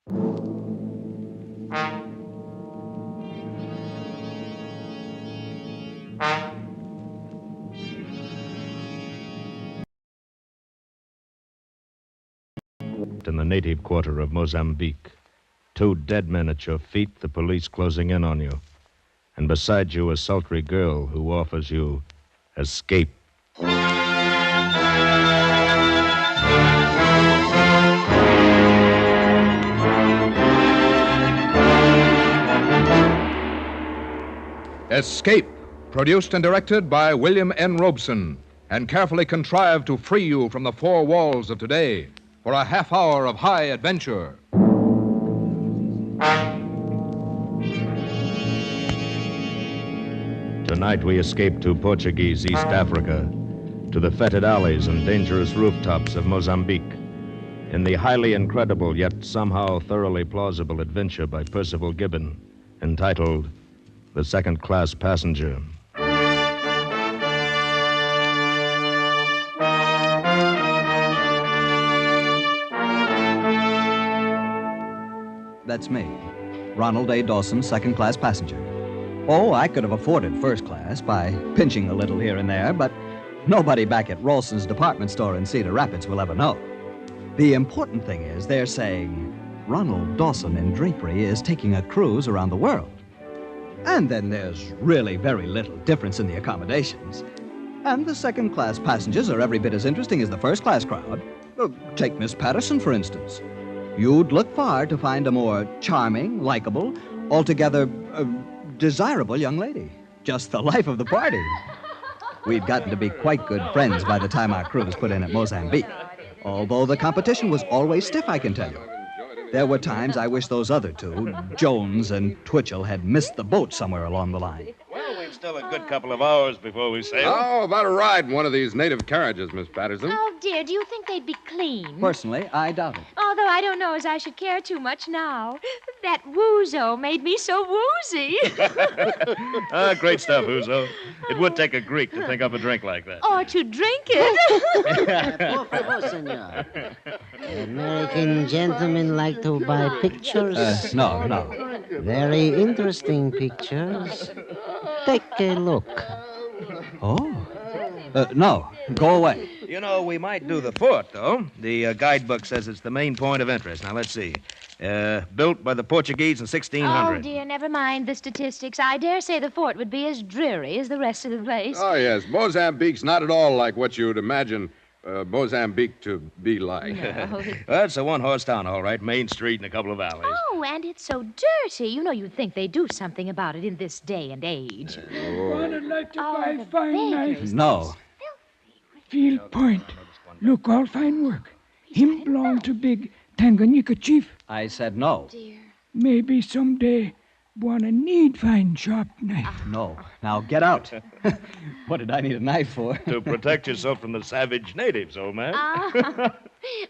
In the native quarter of Mozambique. 2 dead men at your feet, the police closing in on you. And beside you, a sultry girl who offers you escape. Escape, produced and directed by William N. Robeson, and carefully contrived to free you from the 4 walls of today for a half hour of high adventure. Tonight we escape to Portuguese East Africa, to the fetid alleys and dangerous rooftops of Mozambique, in the highly incredible yet somehow thoroughly plausible adventure by Percival Gibbon, entitled The Second Class Passenger. That's me, Ronald A. Dawson, second-class passenger. Oh, I could have afforded first class by pinching a little here and there, but nobody back at Ralston's department store in Cedar Rapids will ever know. The important thing is they're saying Ronald Dawson in drapery is taking a cruise around the world. And then there's really very little difference in the accommodations. And the second-class passengers are every bit as interesting as the first-class crowd. Take Miss Patterson, for instance. You'd look far to find a more charming, likable, altogether desirable young lady. Just the life of the party. We've gotten to be quite good friends by the time our cruise put in at Mozambique. Although the competition was always stiff, I can tell you. There were times I wish those other 2, Jones and Twitchell, had missed the boat somewhere along the line. Well, we've still a good couple of hours before we sail. How about a ride in one of these native carriages, Miss Patterson? Oh, dear, do you think they'd be clean? Personally, I doubt it. Although I don't know as I should care too much now. That woozo made me so woozy. Great stuff, Uzo. It would take a Greek to think up a drink like that. Or to drink it. Por favor, senor. American gentlemen like to buy pictures. No. Very interesting pictures. Take a look. Oh? No. Go away. You know, we might do the fort, though. The guidebook says it's the main point of interest. Now, let's see. Built by the Portuguese in 1600. Oh, dear, never mind the statistics. I dare say the fort would be as dreary as the rest of the place. Oh, yes. Mozambique's not at all like what you'd imagine Mozambique to be like. No. Well, it's a one-horse town, all right. Main street and a couple of alleys. Oh, and it's so dirty. You know, you'd think they'd do something about it in this day and age. I'd like to Oh, buy the fine knife. beggars. No. Field Point. Look, all fine work. Him belong to big Tanganyika chief. I said no. Dear. Maybe someday wanna need fine sharp knife. No. Now get out. What did I need a knife for? To protect yourself from the savage natives, old man.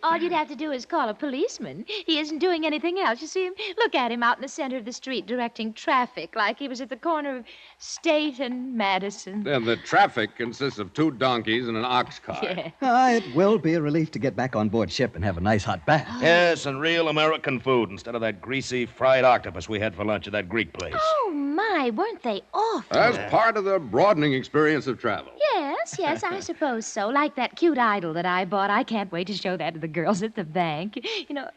All you'd have to do is call a policeman. He isn't doing anything else. You see him? Look at him out in the center of the street directing traffic like he was at the corner of State and Madison. And the traffic consists of 2 donkeys and an ox cart. Yeah. It will be a relief to get back on board ship and have a nice hot bath. Yes, and real American food instead of that greasy fried octopus we had for lunch at that Greek place. Oh, my, weren't they awful? That's part of the broadening experience of travel. Yes, I suppose so. Like that cute idol that I bought. I can't wait to show that to the girls at the bank. You know,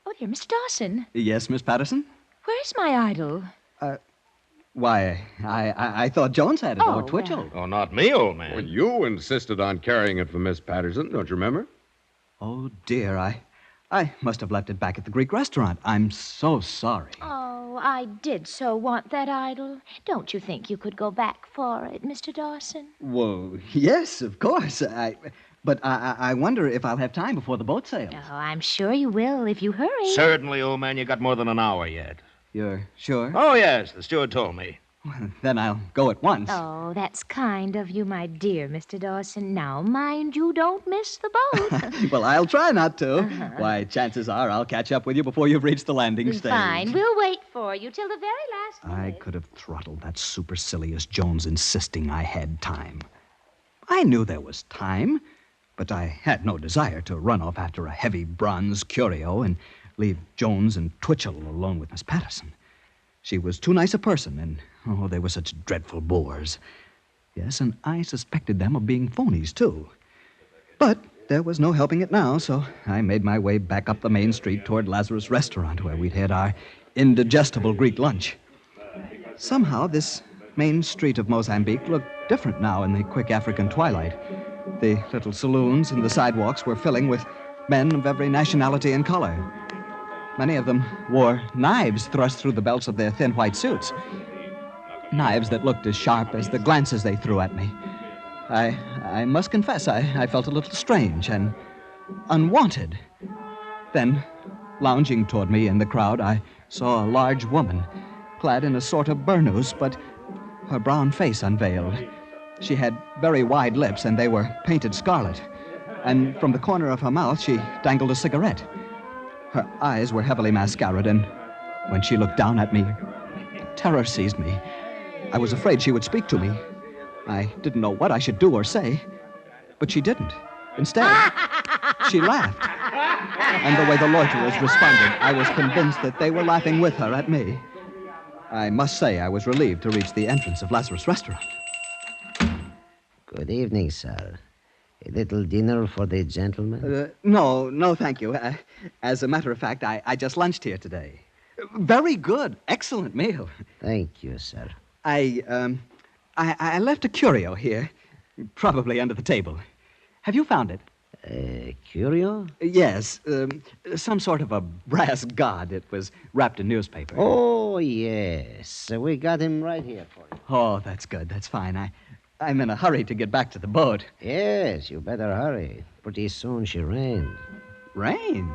oh, dear, Mr. Dawson, Yes, Miss Patterson? where's my idol? Why, I thought Jones had it, Oh, or Twitchell. Oh, not me, old man. Well, you insisted on carrying it for Miss Patterson, don't you remember? Oh, dear, I must have left it back at the Greek restaurant. I'm so sorry. Oh, I did so want that idol. Don't you think you could go back for it, Mr. Dawson? Whoa, yes, of course. But I wonder if I'll have time before the boat sails. Oh, I'm sure you will if you hurry. Certainly, old man, you got more than an hour yet. You're sure? Oh, yes, the steward told me. Then I'll go at once. Oh, that's kind of you, my dear Mr. Dawson. Now, mind you don't miss the boat. Well, I'll try not to. Why, chances are I'll catch up with you before you've reached the landing stage. Fine, we'll wait for you till the very last I minute. could have throttled that supercilious Jones insisting I had time. I knew there was time, but I had no desire to run off after a heavy bronze curio and leave Jones and Twitchell alone with Miss Patterson. She was too nice a person, and, they were such dreadful bores. Yes, and I suspected them of being phonies, too. But there was no helping it now, so I made my way back up the main street toward Lazarus' restaurant, where we'd had our indigestible Greek lunch. Somehow, this main street of Mozambique looked different now in the quick African twilight. The little saloons and the sidewalks were filling with men of every nationality and color. Many of them wore knives thrust through the belts of their thin white suits. Knives that looked as sharp as the glances they threw at me. I must confess, I felt a little strange and unwanted. Then, lounging toward me in the crowd, I saw a large woman, clad in a sort of burnous, but her brown face unveiled. She had very wide lips, and they were painted scarlet. And from the corner of her mouth, she dangled a cigarette. Her eyes were heavily mascaraed, and when she looked down at me, terror seized me. I was afraid she would speak to me. I didn't know what I should do or say, but she didn't. Instead, she laughed. And the way the loiterers responded, I was convinced that they were laughing with her at me. I must say I was relieved to reach the entrance of Lazarus' restaurant. Good evening, sir. A little dinner for the gentlemen? No, thank you. As a matter of fact, I just lunched here today. Very good. Excellent meal. Thank you, sir. I left a curio here, probably under the table. Have you found it? Curio? Yes, some sort of a brass god. It was wrapped in newspaper. Oh, yes. We got him right here for you. Oh, that's good. That's fine. I'm in a hurry to get back to the boat. Yes, you better hurry. Pretty soon she rains. Rain?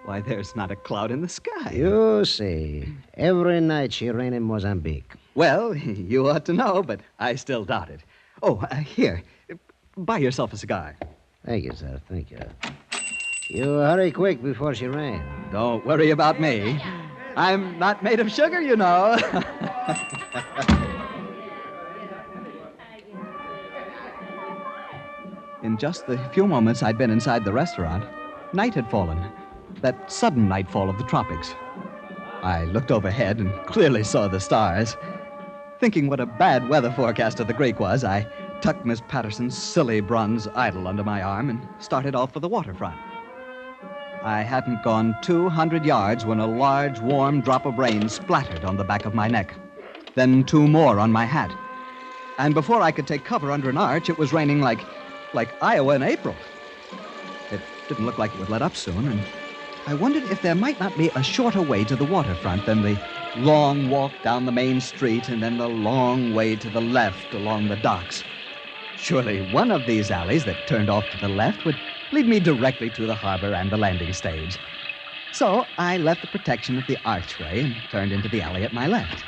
Why, there's not a cloud in the sky. You see, every night she rains in Mozambique. Well, you ought to know, but I still doubt it. Oh, here. Buy yourself a cigar. Thank you, sir. Thank you. You hurry quick before she rains. Don't worry about me. I'm not made of sugar, you know. In just the few moments I'd been inside the restaurant, night had fallen. That sudden nightfall of the tropics. I looked overhead and clearly saw the stars. Thinking what a bad weather forecaster the Greek was, I tucked Miss Patterson's silly bronze idol under my arm and started off for the waterfront. I hadn't gone 200 yards when a large, warm drop of rain splattered on the back of my neck. Then 2 more on my hat. And before I could take cover under an arch, it was raining like Iowa in April. It didn't look like it would let up soon, and I wondered if there might not be a shorter way to the waterfront than the long walk down the main street and then the long way to the left along the docks. Surely one of these alleys that turned off to the left would lead me directly to the harbor and the landing stage. So I left the protection of the archway and turned into the alley at my left.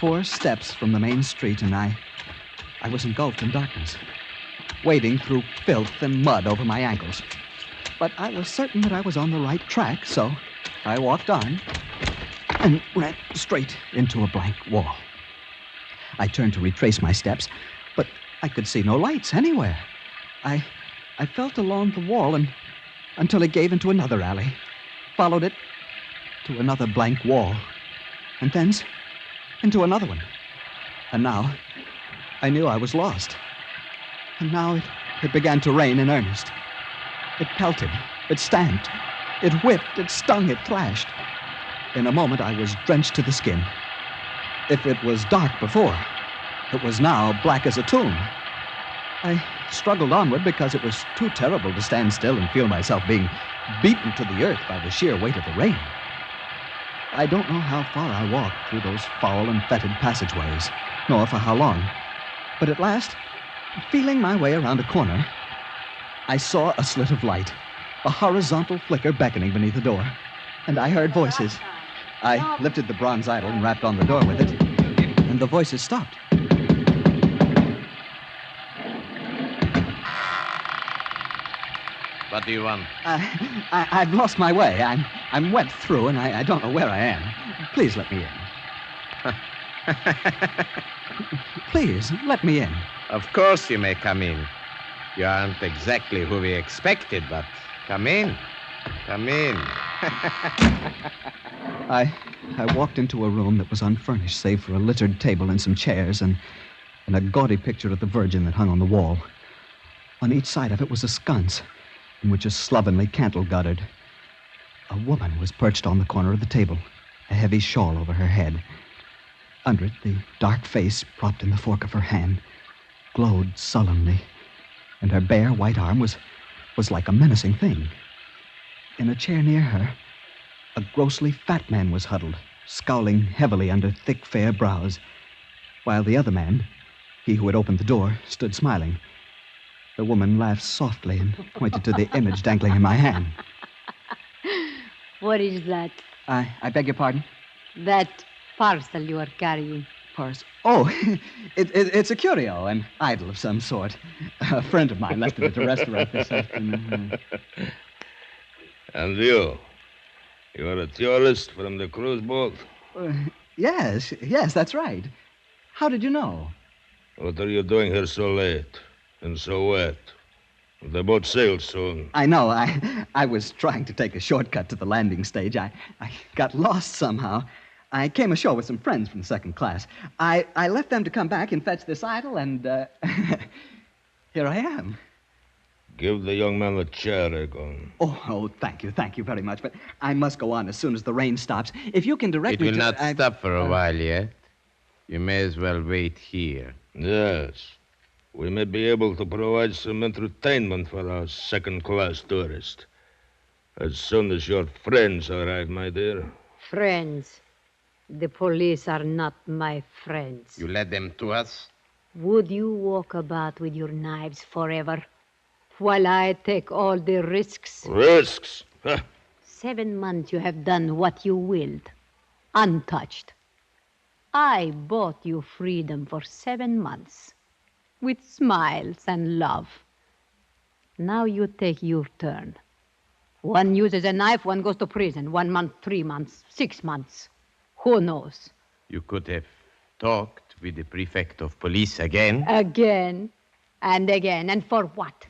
4 steps from the main street, and I was engulfed in darkness, wading through filth and mud over my ankles. But I was certain that I was on the right track, so I walked on and ran straight into a blank wall. I turned to retrace my steps, but I could see no lights anywhere. I felt along the wall until it gave into another alley, followed it to another blank wall, and thence into another one. And now I knew I was lost. And now it began to rain in earnest. It pelted, it stamped, it whipped, it stung, it clashed. In a moment, I was drenched to the skin. If it was dark before, it was now black as a tomb. I struggled onward because it was too terrible to stand still and feel myself being beaten to the earth by the sheer weight of the rain. I don't know how far I walked through those foul and fetid passageways, nor for how long. But at last, feeling my way around a corner, I saw a slit of light, a horizontal flicker beckoning beneath the door, and I heard voices. I lifted the bronze idol and rapped on the door with it, and the voices stopped. What do you want? I've lost my way. I'm wet through, and I don't know where I am. Please let me in. Please, let me in. Of course you may come in. You aren't exactly who we expected, but come in. Come in. I walked into a room that was unfurnished, save for a littered table and some chairs and a gaudy picture of the Virgin that hung on the wall. On each side of it was a sconce, in which a slovenly candle guttered. A woman was perched on the corner of the table, a heavy shawl over her head. Under it, the dark face, propped in the fork of her hand, glowed sullenly, and her bare white arm was like a menacing thing. In a chair near her, a grossly fat man was huddled, scowling heavily under thick, fair brows, while the other man, he who had opened the door, stood smiling. The woman laughed softly and pointed to the image dangling in my hand. What is that? I beg your pardon? That parcel you are carrying. Oh, it's a curio, an idol of some sort. A friend of mine left it at a restaurant this afternoon. And you? You're a tourist from the cruise boat? Yes, that's right. How did you know? What are you doing here so late and so wet? The boat sails soon. I know. I was trying to take a shortcut to the landing stage. I got lost somehow. I came ashore with some friends from second class. I left them to come back and fetch this idol, and here I am. Give the young man a chair, Egon. Oh, thank you very much. But I must go on as soon as the rain stops. If you can direct me to... It will not stop for a while yet. You may as well wait here. Yes. We may be able to provide some entertainment for our second-class tourist. As soon as your friends arrive, my dear. Friends. The police are not my friends. You led them to us? Would you walk about with your knives forever while I take all the risks? Risks? Huh. 7 months you have done what you willed, untouched. I bought you freedom for 7 months, with smiles and love. Now you take your turn. One uses a knife, one goes to prison. 1 month, 3 months, 6 months. Who knows? You could have talked with the prefect of police again. Again and again. And for what?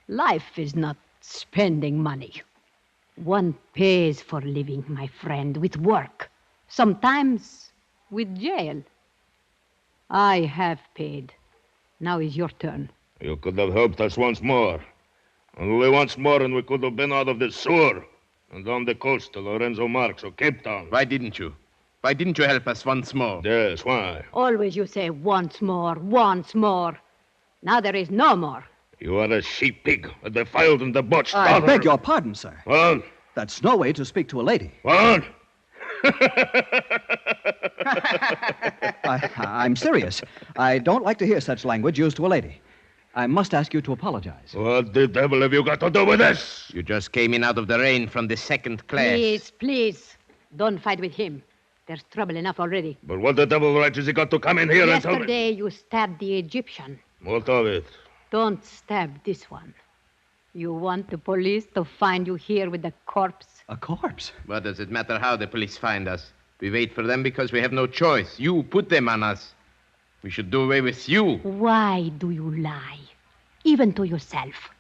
Life is not spending money. One pays for living, my friend, with work. Sometimes with jail. I have paid. Now is your turn. You could have helped us once more. Only once more and we could have been out of this sewer and on the coast to Lorenzo Marx or Cape Town. Why didn't you? Why didn't you help us once more? Yes, why? Always you say once more, once more. Now there is no more. You are a sheep-pig, a defiled and debauched I daughter. beg your pardon, sir. What? That's no way to speak to a lady. What? I'm serious. I don't like to hear such language used to a lady. I must ask you to apologize. What the devil have you got to do with this? You just came in out of the rain from the second class. Please, don't fight with him. There's trouble enough already. But what the devil right has he got to come in here and tell me? Yesterday you stabbed the Egyptian. What of it? Don't stab this one. You want the police to find you here with a corpse? A corpse? What does it matter how the police find us? We wait for them because we have no choice. You put them on us. We should do away with you. Why do you lie? Even to yourself.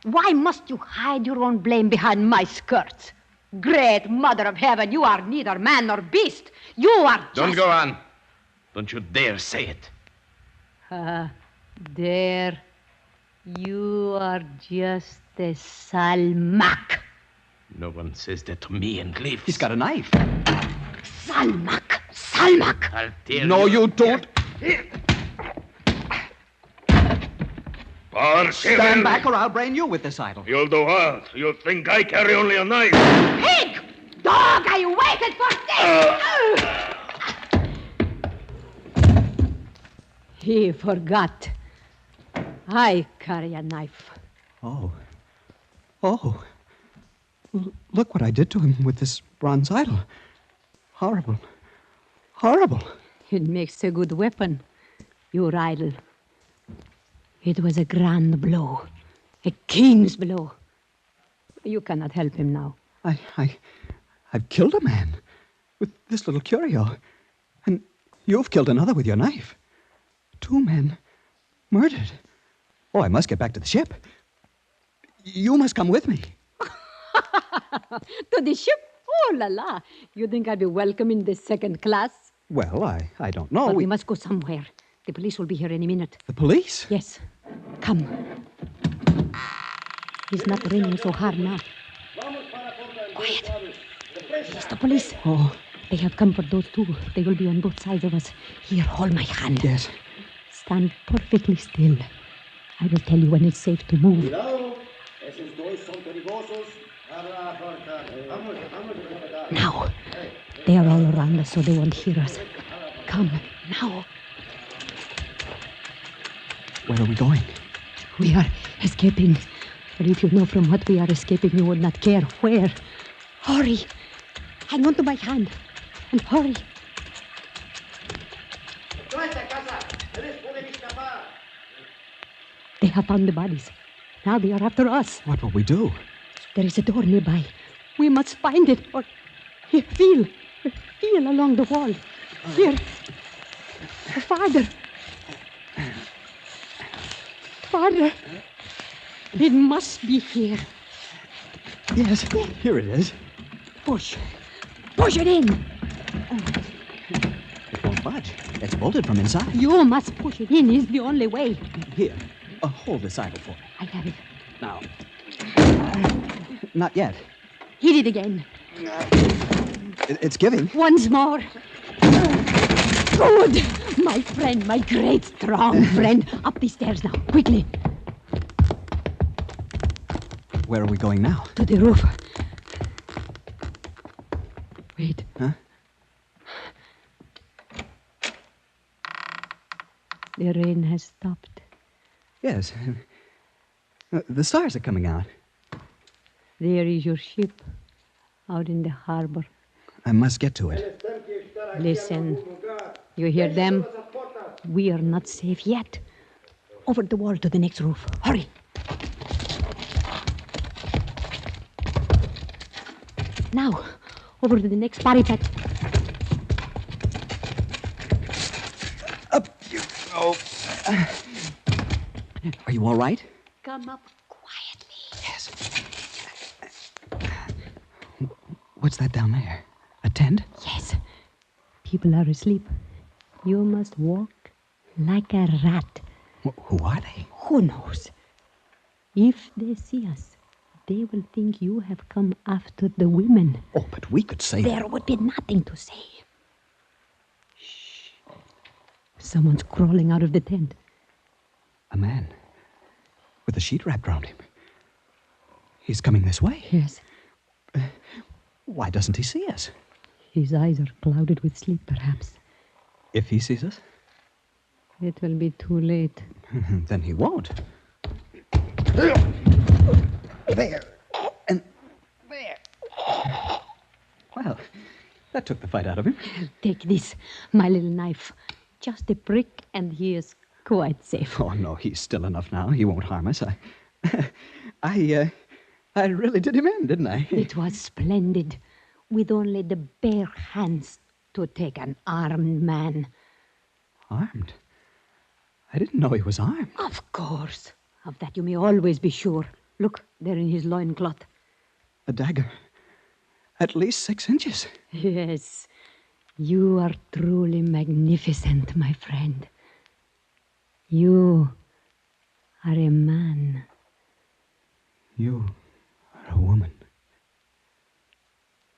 Why must you hide your own blame behind my skirts? Great Mother of Heaven, you are neither man nor beast. You are just... Don't go on. Don't you dare say it. Dare. You are just a salmak. No one says that to me and lives. He's got a knife. Salmak. Salmak. I'll tell No, you don't. Stand back or I'll brain you with this idol. You'll do what? You think I carry only a knife? Pig! Dog, I waited for this! He forgot. I carry a knife. Oh. Look what I did to him with this bronze idol. Horrible. Horrible. It makes a good weapon, your idol. It was a grand blow. A king's blow. You cannot help him now. I've killed a man with this little curio. And you've killed another with your knife. 2 men murdered. Oh, I must get back to the ship. You must come with me. To the ship? Oh, la la. You think I'd be welcome in the second class? Well, I don't know. But we must go somewhere. The police will be here any minute. The police? Yes. Come. It's not raining so hard now. Quiet. It's the police. Oh. They have come for those two. They will be on both sides of us. Here, hold my hand. Yes. Stand perfectly still. I will tell you when it's safe to move. Now. They are all around us, so they won't hear us. Come, now. Where are we going? We are escaping. But if you know from what we are escaping, you would not care where. Hurry. Hang on to my hand. And hurry. They have found the bodies. Now they are after us. What will we do? There is a door nearby. We must find it. Or here, feel along the wall. Here. Father. Father. It must be here. Yes, here it is. Push. Push it in. It won't budge. It's bolted from inside. You must push it in. It's the only way. Here, hold this idle for me. I have it. Now. Not yet. Hit it again. It's giving. Once more. Good. My friend, my great, strong friend. Up the stairs now, quickly. Where are we going now? To the roof. Wait. Huh? The rain has stopped. Yes. The stars are coming out. There is your ship out in the harbor. I must get to it. Listen. You hear them? We are not safe yet. Over the wall to the next roof. Hurry. Now, over to the next parapet. Up you go. Are you all right? Come up quietly. Yes. What's that down there? A tent? Yes. People are asleep. You must walk like a rat. Who are they? Who knows? If they see us, they will think you have come after the women. Oh, but we could say There would be nothing to say. Shh. Someone's crawling out of the tent. A man with a sheet wrapped around him. He's coming this way. Yes. Why doesn't he see us? His eyes are clouded with sleep, perhaps. If he sees us, It will be too late. then he won't. There. And there. Well, that took the fight out of him. Take this, my little knife. Just a prick, and he is quite safe. Oh, no, he's still enough now. He won't harm us. I really did him in, didn't I? It was splendid, with only the bare hands to take an armed man. Armed? I didn't know he was armed. Of course. Of that you may always be sure. Look, there in his loincloth. A dagger. At least 6 inches. Yes, you are truly magnificent, my friend. You are a man. You are a woman.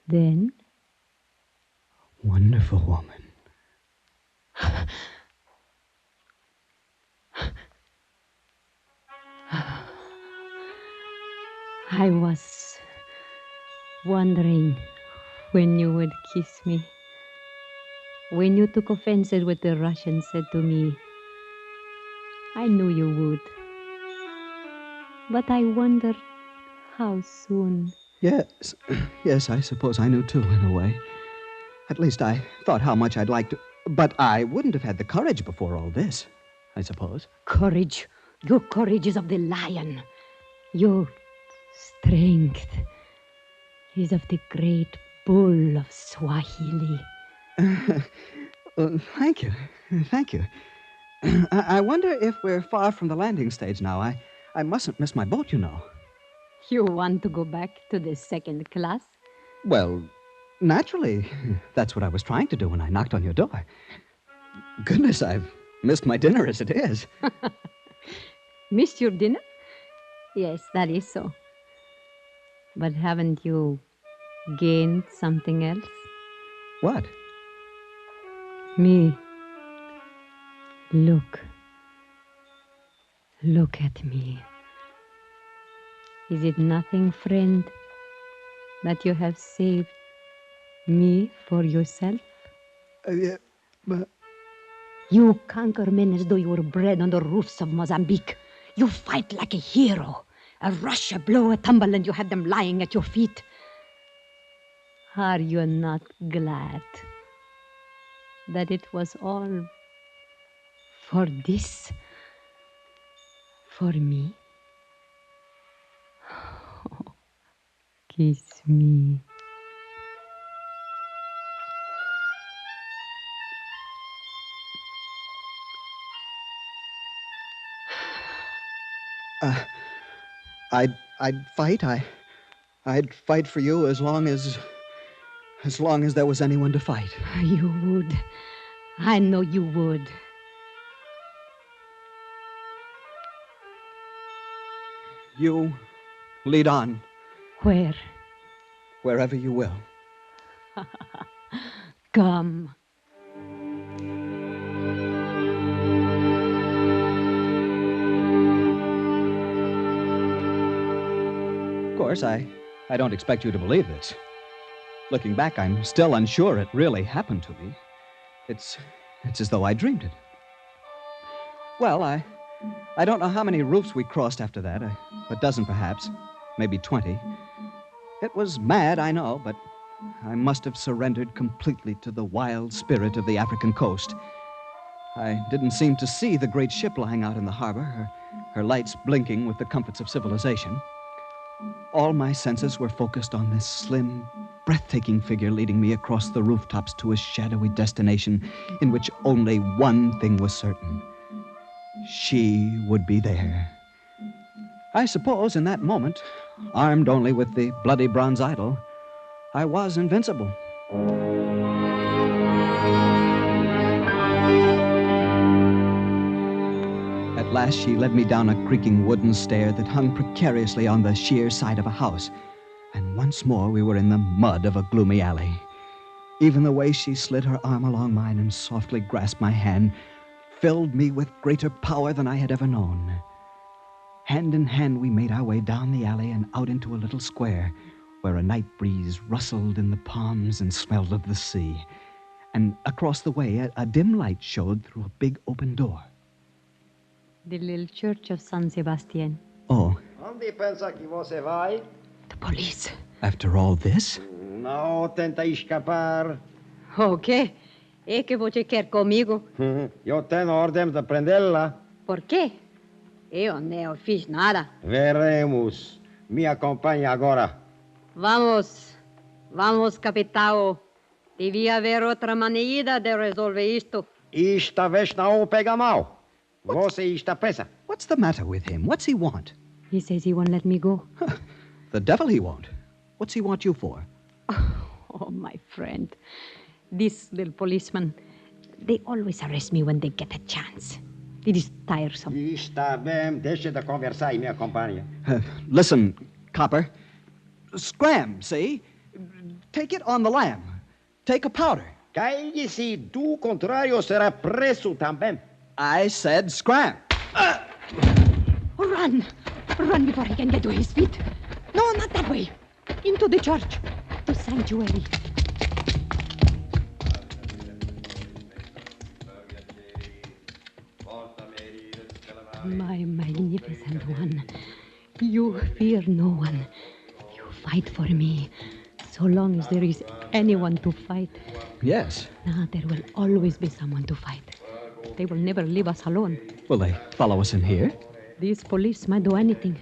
Then? Wonderful woman. I was wondering when you would kiss me. When you took offense at what the Russian said to me, I knew you would. But I wondered how soon. Yes. Yes, I suppose I knew too, in a way. At least I thought how much I'd like to. But I wouldn't have had the courage before all this, I suppose. Courage. Your courage is of the lion. Your strength is of the great bull of Swahili. Thank you. Thank you. I wonder if we're far from the landing stage now. I mustn't miss my boat, you know. You want to go back to the second class? Well, naturally. That's what I was trying to do when I knocked on your door. Goodness, I've missed my dinner as it is. Missed your dinner? Yes, that is so. But haven't you gained something else? What? Me. Look. Look at me. Is it nothing, friend, that you have saved me for yourself? But... You conquer men as though you were bred on the roofs of Mozambique. You fight like a hero. A rush, a blow, a tumble, and you have them lying at your feet. Are you not glad that it was all for this? For me? Oh, kiss me. I'd fight. I'd fight for you as long as there was anyone to fight. You would. I know you would. You lead on. Where? Wherever you will. Come. Of course, I don't expect you to believe this. Looking back, I'm still unsure it really happened to me. It's as though I dreamed it. Well, I don't know how many roofs we crossed after that. A dozen, perhaps. Maybe 20. It was mad, I know, but I must have surrendered completely to the wild spirit of the African coast. I didn't seem to see the great ship lying out in the harbor, her lights blinking with the comforts of civilization. All my senses were focused on this slim, breathtaking figure leading me across the rooftops to a shadowy destination in which only one thing was certain. She would be there. I suppose in that moment, armed only with the bloody bronze idol, I was invincible. At last, she led me down a creaking wooden stair that hung precariously on the sheer side of a house. And once more, we were in the mud of a gloomy alley. Even the way she slid her arm along mine and softly grasped my hand filled me with greater power than I had ever known. Hand in hand, we made our way down the alley and out into a little square where a night breeze rustled in the palms and smelled of the sea. And across the way, a dim light showed through a big open door. The little church of San Sebastian. Oh. Onde pensa que você vai? The police. After all this? Não tenta escapar. O quê? É que você quer comigo? Eu tenho ordem de prendê-la. Por quê? Eu não fiz nada. Veremos. Me acompanhe agora. Vamos. Vamos, capitão. Devia haver outra maneira de resolver isto. Esta vez não pega mal. Você está presa. What's the matter with him? What's he want? He says he won't let me go. The devil he won't. What's he want you for? Oh, my friend. This little policeman, they always arrest me when they get a chance. It is tiresome. Está bem, deixe de conversar e me acompanhe. Listen, copper. Scram, see? Take it on the lam. Take a powder. Calle-se, do contrário será preso também. I said scram. Run! Run before he can get to his feet. No, not that way. Into the church. The sanctuary. My magnificent one. You fear no one. You fight for me. So long as there is anyone to fight. Yes. Now there will always be someone to fight. They will never leave us alone. Will they follow us in here? These police might do anything.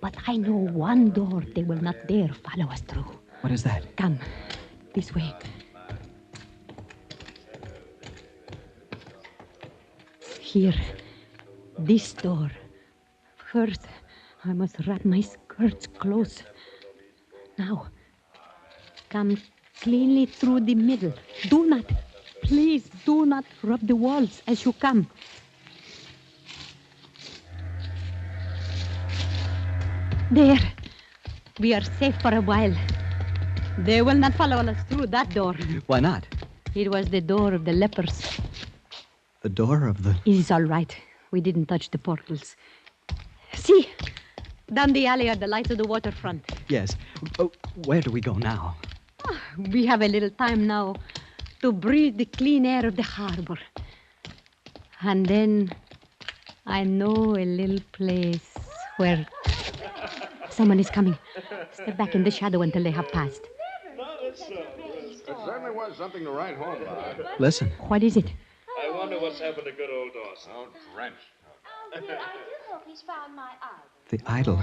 But I know one door they will not dare follow us through. What is that? Come, this way. Here, this door. First, I must wrap my Skirts close. Now, come cleanly through the middle. Please do not rub the walls as you come. There. We are safe for a while. They will not follow us through that door. Why not? It was the door of the lepers. The door of the... It is all right. We didn't touch the portals. See, down the alley are the lights of the waterfront. Yes. Oh, where do we go now? We have a little time now to breathe the clean air of the harbor. And then I know a little place where someone is coming. Step back in the shadow until they have passed. It certainly was something to write home about. Listen. What is it? I wonder what's happened to good old Dawson. Oh, drenched. Oh, dear, I do hope he's found my idol. The idol.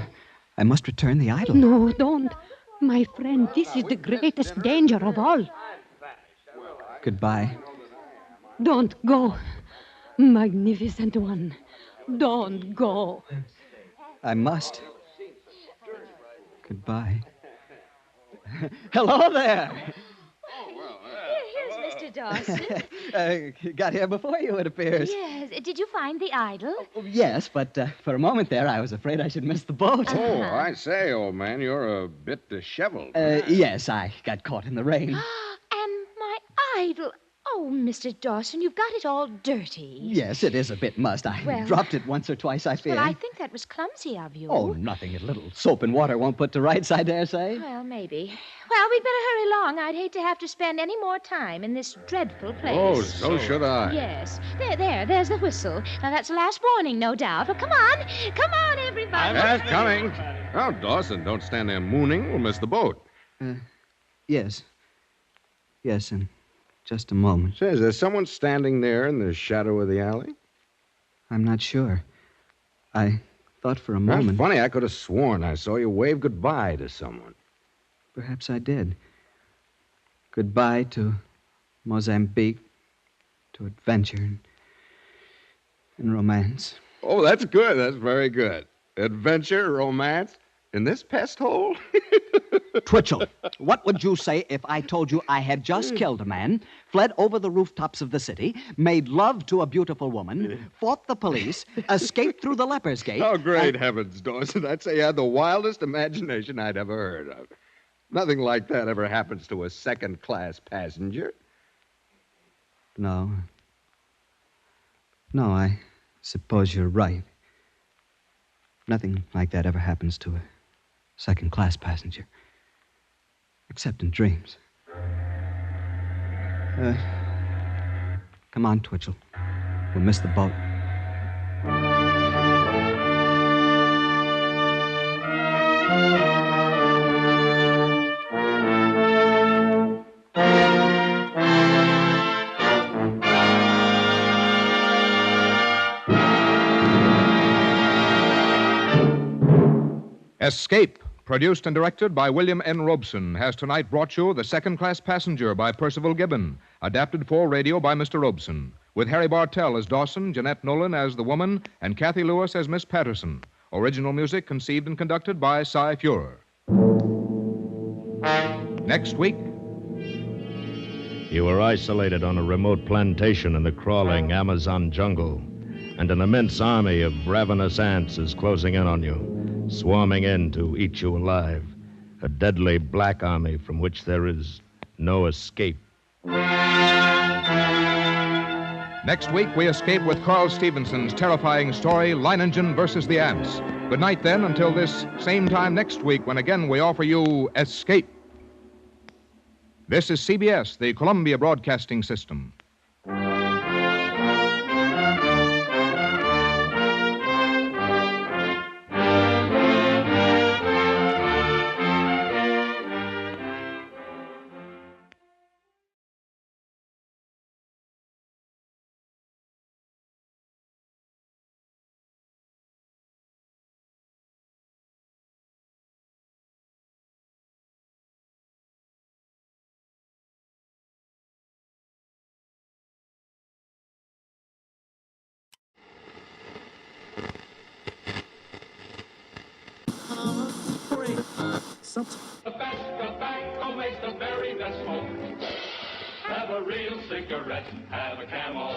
I must return the idol. No, don't. My friend, this is the greatest danger of all. Goodbye. Don't go. Magnificent one. Don't go. I must. Goodbye. Hello there. Here's Mr. Dawson. Got here before you, it appears. Yes. Did you find the idol? Yes, but for a moment there, I was afraid I should miss the boat. Oh, I say, old man, you're a bit disheveled. Yes, I got caught in the rain. And my idol. Oh, Mr. Dawson, you've got it all dirty. Yes, it is a bit mussed. I dropped it once or twice, I fear. Well, I think that was clumsy of you. Oh, nothing. A little soap and water won't put to rights, I dare say. Well, maybe. Well, we'd better hurry along. I'd hate to have to spend any more time in this dreadful place. Oh, so should I. Yes. There's the whistle. Now, that's the last warning, no doubt. Well, come on, everybody. Yes, coming. Oh, Dawson, don't stand there mooning. We'll miss the boat. Yes. Yes, in just a moment. Say, is there someone standing there in the shadow of the alley? I'm not sure. I thought for a moment... That's funny. I could have sworn I saw you wave goodbye to someone. Perhaps I did. Goodbye to Mozambique, to adventure and romance. Oh, that's good. That's very good. Adventure, romance, in this pest hole? Twitchell, what would you say if I told you I had just killed a man, fled over the rooftops of the city, made love to a beautiful woman, fought the police, escaped through the leper's gate... Oh, great heavens, Dawson. I'd say you had the wildest imagination I'd ever heard of. Nothing like that ever happens to a second-class passenger. No. No, I suppose you're right. Nothing like that ever happens to a second-class passenger. Except in dreams. Come on, Twitchell. We'll miss the boat. Escape, produced and directed by William N. Robeson, has tonight brought you The Second Class Passenger by Percival Gibbon, adapted for radio by Mr. Robeson, with Harry Bartell as Dawson, Jeanette Nolan as the woman, and Kathy Lewis as Miss Patterson. Original music conceived and conducted by S5E003. Next week... You were isolated on a remote plantation in the crawling Amazon jungle, and an immense army of ravenous ants is closing in on you, swarming in to eat you alive. A deadly black army from which there is no escape. Next week, we escape with Carl Stevenson's terrifying story, Line Engine versus the Ants. Good night, then, until this same time next week, when again we offer you Escape. This is CBS, the Columbia Broadcasting System. The best tobacco makes the very best smoke. Have a real cigarette, have a Camel.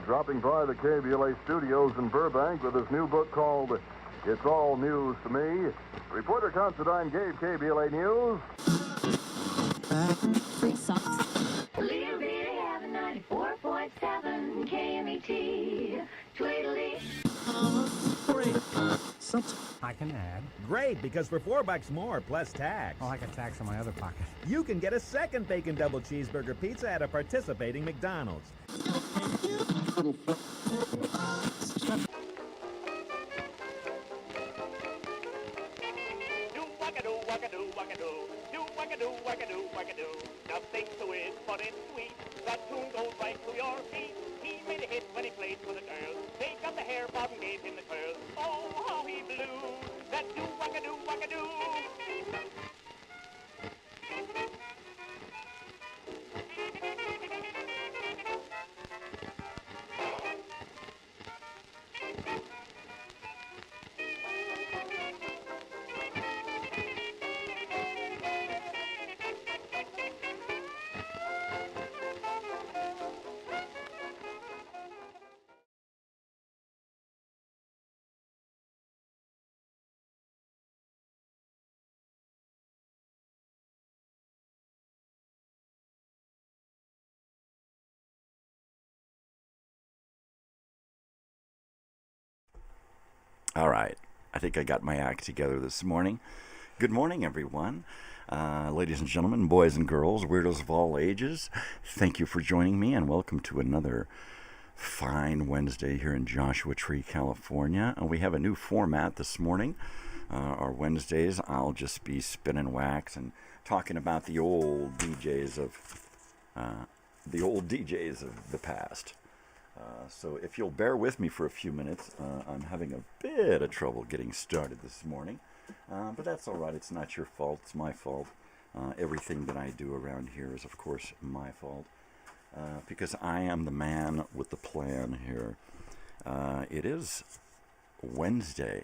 Dropping by the KBLA studios in Burbank with his new book called It's All News to Me, reporter Considine gave KBLA News. Little bitty have a 94.7 KMET. Tweedledee. I can add. Great, because for $4 more plus tax. Oh, I got tax in my other pocket. You can get a second bacon double cheeseburger pizza at a participating McDonald's. Nothing to it but it's sweet. That tune goes right through your feet. He made a hit when he played for the girls. They got the hair bob and gave him the curls. Oh, how he blew. That do-wacka-do-wacka-do. All right, I think I got my act together this morning. Good morning, everyone. Ladies and gentlemen, boys and girls, weirdos of all ages, thank you for joining me and welcome to another fine Wednesday here in Joshua Tree, California. And we have a new format this morning. Our Wednesdays, I'll just be spinning wax and talking about the old DJs of the past. So if you'll bear with me for a few minutes, I'm having a bit of trouble getting started this morning. But that's all right. It's not your fault. It's my fault. Everything that I do around here is, of course, my fault. Because I am the man with the plan here. It is Wednesday,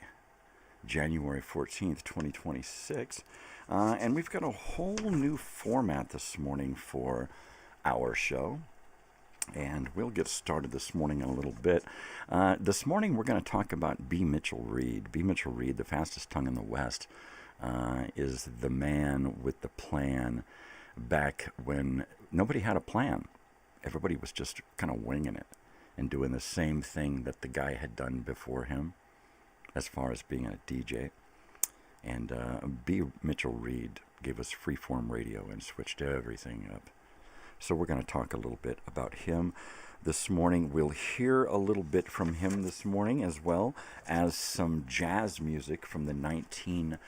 January 14th, 2026. And we've got a whole new format this morning for our show. And we'll get started this morning in a little bit. This morning we're going to talk about B. Mitchell Reed. B. Mitchell Reed, the fastest tongue in the West, is the man with the plan back when nobody had a plan. Everybody was just kind of winging it and doing the same thing that the guy had done before him as far as being a DJ. And B. Mitchell Reed gave us freeform radio and switched everything up. So we're going to talk a little bit about him this morning. We'll hear a little bit from him this morning, as well as some jazz music from the 1920s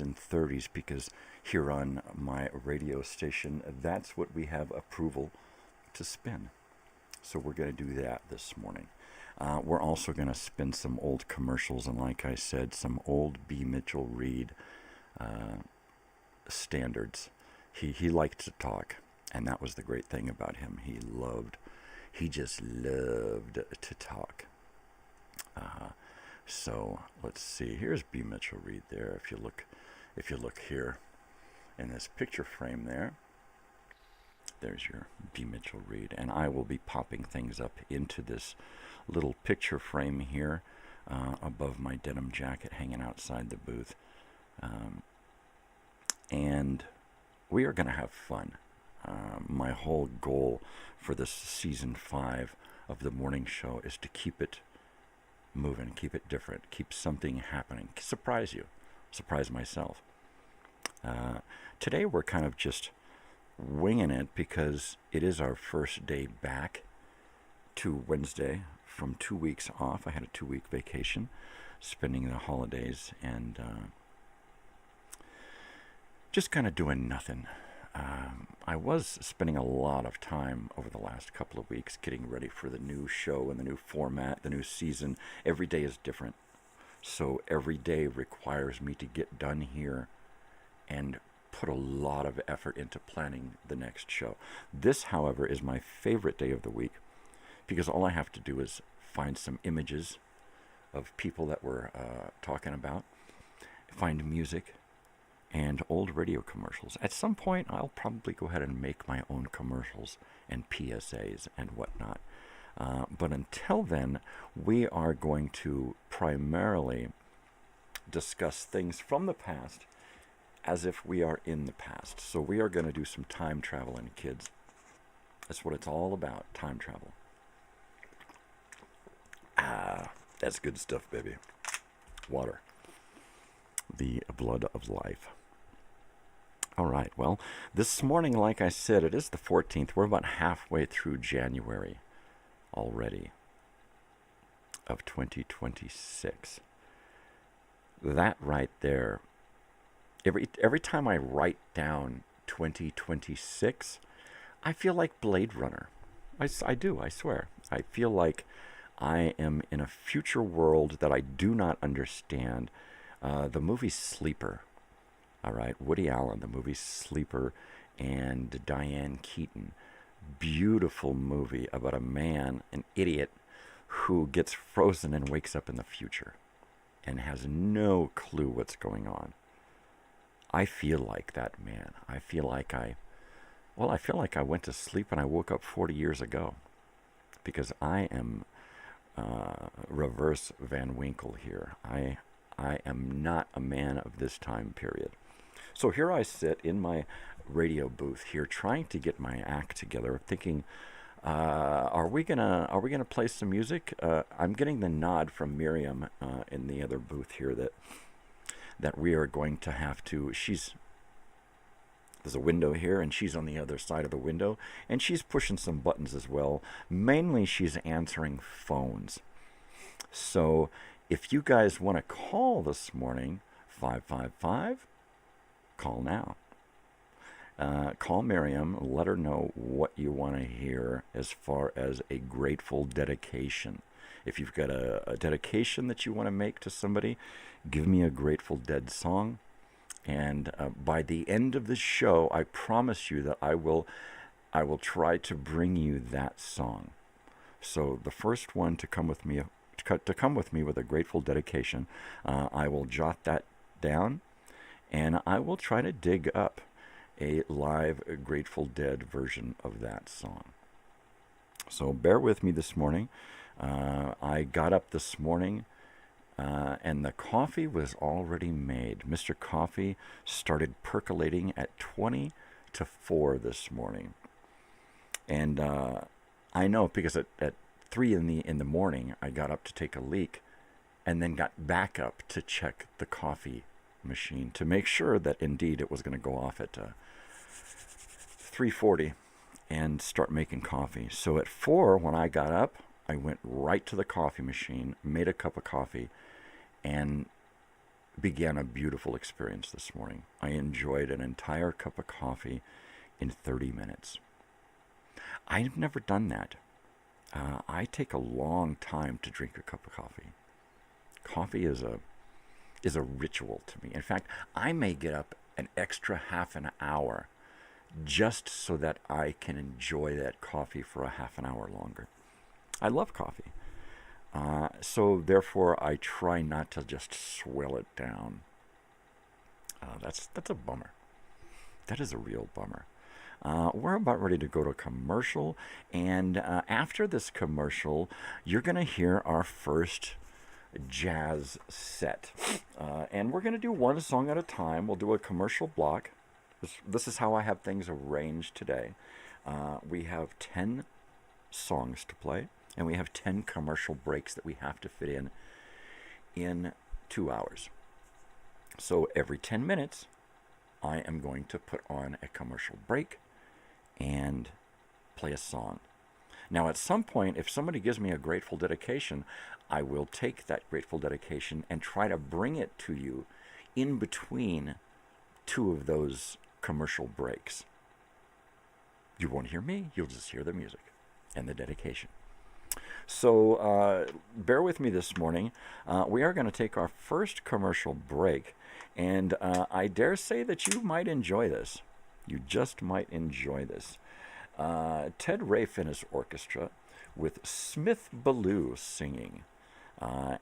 and 30s, because here on my radio station, that's what we have approval to spin. So we're going to do that this morning. We're also going to spin some old commercials, and like I said, some old B. Mitchell Reed standards. He liked to talk. And that was the great thing about him. He just loved to talk. So let's see. Here's B. Mitchell Reed there. If you look here in this picture frame there, there's your B. Mitchell Reed. And I will be popping things up into this little picture frame here above my denim jacket hanging outside the booth. And we are going to have fun. My whole goal for this season 5 of the morning show is to keep it moving, keep it different, keep something happening, surprise you, surprise myself. Today we're kind of just winging it because it is our first day back to Wednesday from 2 weeks off. I had a 2-week vacation, spending the holidays and just kind of doing nothing. I was spending a lot of time over the last couple of weeks getting ready for the new show and the new format, the new season. Every day is different. So every day requires me to get done here and put a lot of effort into planning the next show. This, however, is my favorite day of the week because all I have to do is find some images of people that we're talking about, find music, and old radio commercials. At some point, I'll probably go ahead and make my own commercials and PSAs and whatnot. But until then, we are going to primarily discuss things from the past as if we are in the past. So we are going to do some time traveling, kids. That's what it's all about, time travel. That's good stuff, baby. Water. The blood of life. All right, well, this morning, like I said, it is the 14th. We're about halfway through January already of 2026. That right there, every time I write down 2026, I feel like Blade Runner. I do, I swear. I feel like I am in a future world that I do not understand. The movie Sleeper. All right, Woody Allen, the movie Sleeper, and Diane Keaton. Beautiful movie about a man, an idiot, who gets frozen and wakes up in the future and has no clue what's going on. I feel like that man. I feel like I went to sleep and I woke up 40 years ago, because I am reverse Van Winkle here. I am not a man of this time period. So here I sit in my radio booth here, trying to get my act together, thinking, are we gonna play some music? I'm getting the nod from Miriam in the other booth here that we are going to have to. There's a window here, and she's on the other side of the window, and she's pushing some buttons as well. Mainly, she's answering phones. So if you guys want to call this morning, 555. Call now. Call Miriam, let her know what you want to hear as far as a grateful dedication. If you've got a dedication that you want to make to somebody, give me a Grateful Dead song. And by the end of the show, I promise you that I will try to bring you that song. So the first one to come with me with a grateful dedication, I will jot that down. And I will try to dig up a live Grateful Dead version of that song. So bear with me this morning. I got up this morning and the coffee was already made. Mr. Coffee started percolating at 20 to 4 this morning. And I know because at 3 in the morning, I got up to take a leak and then got back up to check the coffee machine to make sure that indeed it was going to go off at 3:40 and start making coffee. So at 4, when I got up, I went right to the coffee machine, made a cup of coffee, and began a beautiful experience this morning. I enjoyed an entire cup of coffee in 30 minutes. I've never done that. I take a long time to drink a cup of coffee. Coffee is a ritual to me. In fact, I may get up an extra half an hour just so that I can enjoy that coffee for a half an hour longer. I love coffee. So therefore, I try not to just swell it down. That's a bummer. That is a real bummer. We're about ready to go to a commercial, and after this commercial, you're going to hear our first jazz set. And we're going to do one song at a time. We'll do a commercial block. This is how I have things arranged today. We have 10 songs to play, and we have 10 commercial breaks that we have to fit in 2 hours. So every 10 minutes, I am going to put on a commercial break and play a song. Now, at some point, if somebody gives me a grateful dedication, I will take that grateful dedication and try to bring it to you in between 2 of those commercial breaks. You won't hear me, you'll just hear the music and the dedication. So bear with me this morning. We are going to take our first commercial break, and I dare say that you might enjoy this. You just might enjoy this. Ted Rafe and his orchestra with Smith Ballou singing.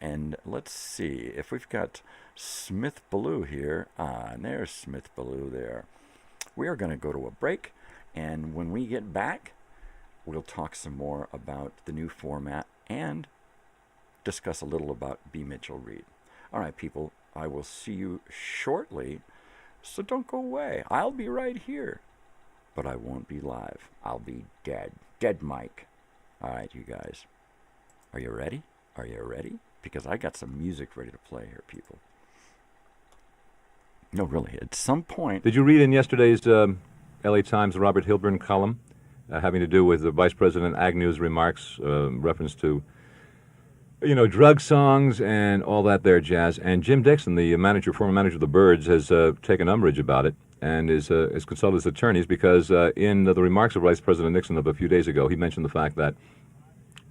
And let's see if we've got Smith Ballou here. And there's Smith Ballou there. We are going to go to a break, and when we get back, we'll talk some more about the new format and discuss a little about B. Mitchell Reed. All right, people, I will see you shortly, so don't go away. I'll be right here, but I won't be live. I'll be dead. Dead Mike. All right, you guys. Are you ready? Are you ready? Because I got some music ready to play here, people. No, really, at some point... Did you read in yesterday's L.A. Times Robert Hilburn column having to do with the Vice President Agnew's remarks, reference to, drug songs and all that there jazz? And Jim Dixon, the former manager of the Byrds, has taken umbrage about it and is consulted his attorneys because in the remarks of Vice President Nixon of a few days ago, he mentioned the fact that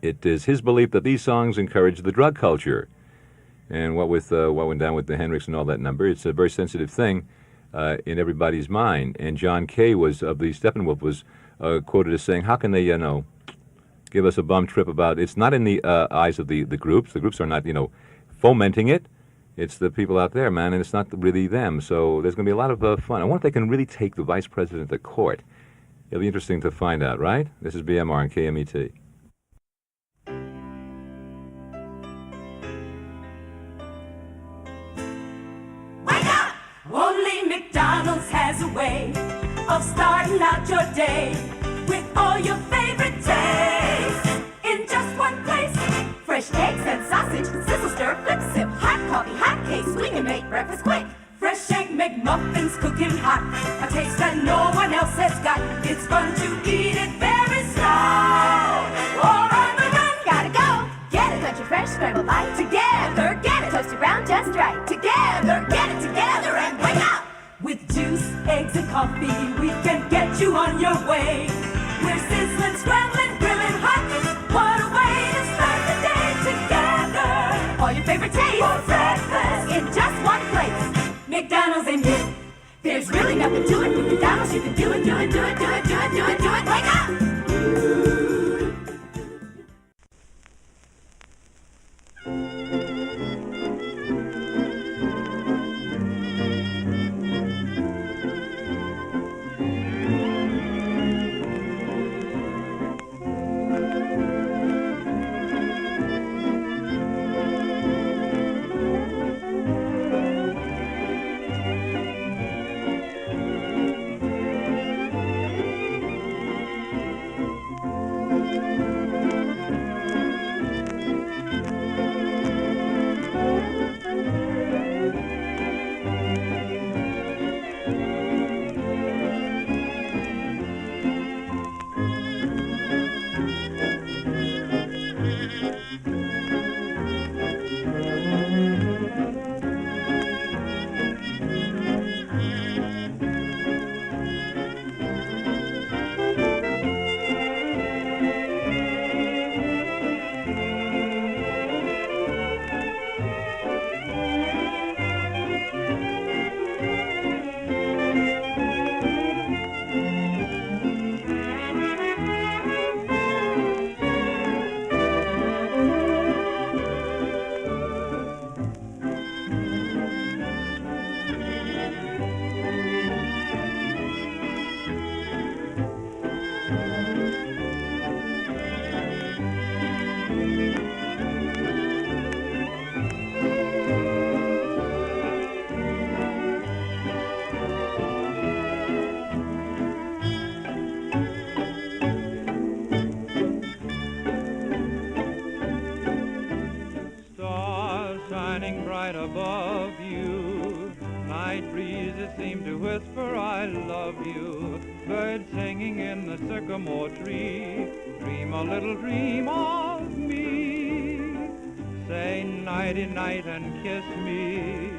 it is his belief that these songs encourage the drug culture. And what went down with the Hendrix and all that number, it's a very sensitive thing in everybody's mind. And John Kay of the Steppenwolf was quoted as saying, how can they, give us a bum trip about it? It's not in the eyes of the groups. The groups are not, fomenting it. It's the people out there, man, and it's not really them. So there's going to be a lot of fun. I wonder if they can really take the vice president to court. It'll be interesting to find out, right? This is BMR and KMET. Only McDonald's has a way of starting out your day with all your favorite tastes in just one place. Fresh eggs and sausage, sizzle, stir, flip, sip, hot coffee, hot cakes. We can make breakfast quick. Fresh egg McMuffins cooking hot, a taste that no one else has got. It's fun to eat it very slow or on the run. Gotta go get a country fresh scrambled bite together. Get it toasted brown just right together. Get it together and wake up. With juice, eggs, and coffee, we can get you on your way. We're sizzling, scrambling, grilling hot. What a way to start the day together. All your favorite tastes for breakfast in just one place. McDonald's and you. There's really nothing to it. With McDonald's, you can do it, do it, do it, do it, do it, do it, do it. Wake up! right above you. Night breezes seem to whisper, I love you. Birds singing in the sycamore tree, dream a little dream of me. Say nighty-night and kiss me.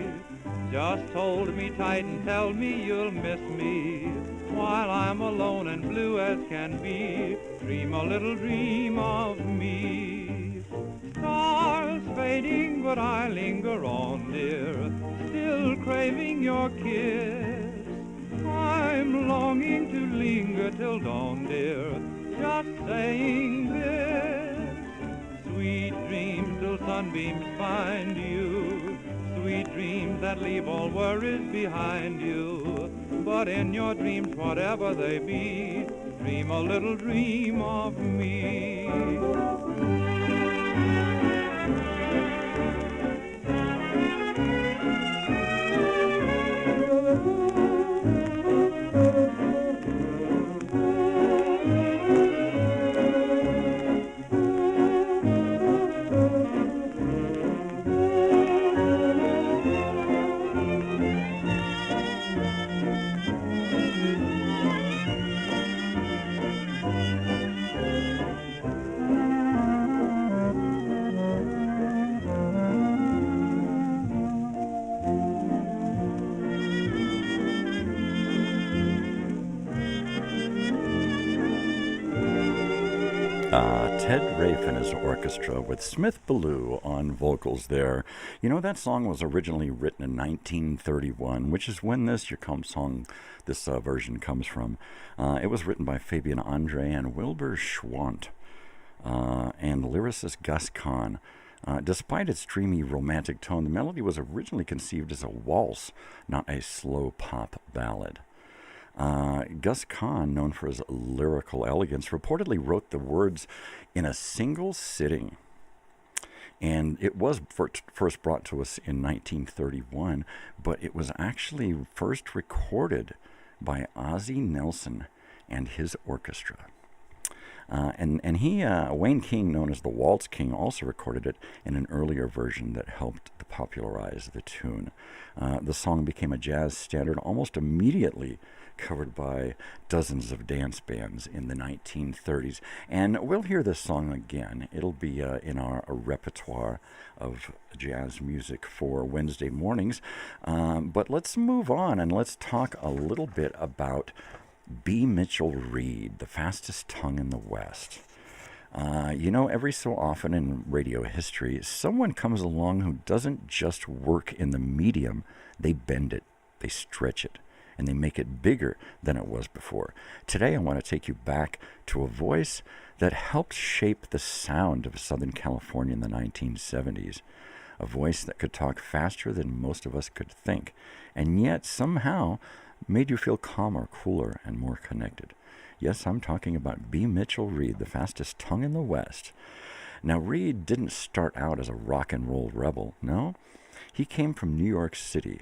Just hold me tight and tell me you'll miss me. While I'm alone and blue as can be, dream a little dream of me. Stars fading, but I linger on, dear, still craving your kiss. I'm longing to linger till dawn, dear, just saying this. Sweet dreams till sun sunbeams find you. Sweet dreams that leave all worries behind you. But in your dreams, whatever they be, dream a little dream of me. Ted Rafe and his orchestra with Smith Ballou on vocals there. You know, that song was originally written in 1931, which is when this version comes from. It was written by Fabian Andre and Wilbur Schwant and lyricist Gus Kahn. Despite its dreamy romantic tone, the melody was originally conceived as a waltz, not a slow pop ballad. Gus Kahn, known for his lyrical elegance, reportedly wrote the words in a single sitting. And it was first brought to us in 1931, but it was actually first recorded by Ozzie Nelson and his orchestra. Wayne King, known as the Waltz King, also recorded it in an earlier version that helped to popularize the tune. The song became a jazz standard almost immediately, covered by dozens of dance bands in the 1930s. And we'll hear this song again. It'll be in our repertoire of jazz music for Wednesday mornings. But let's move on and let's talk a little bit about B. Mitchell Reed, the fastest tongue in the West. Every so often in radio history, someone comes along who doesn't just work in the medium, they bend it, they stretch it, and they make it bigger than it was before. Today I want to take you back to a voice that helped shape the sound of Southern California in the 1970s. A voice that could talk faster than most of us could think, and yet somehow made you feel calmer, cooler, and more connected. Yes, I'm talking about B. Mitchell Reed, the fastest tongue in the West. Now, Reed didn't start out as a rock and roll rebel, no. He came from New York City.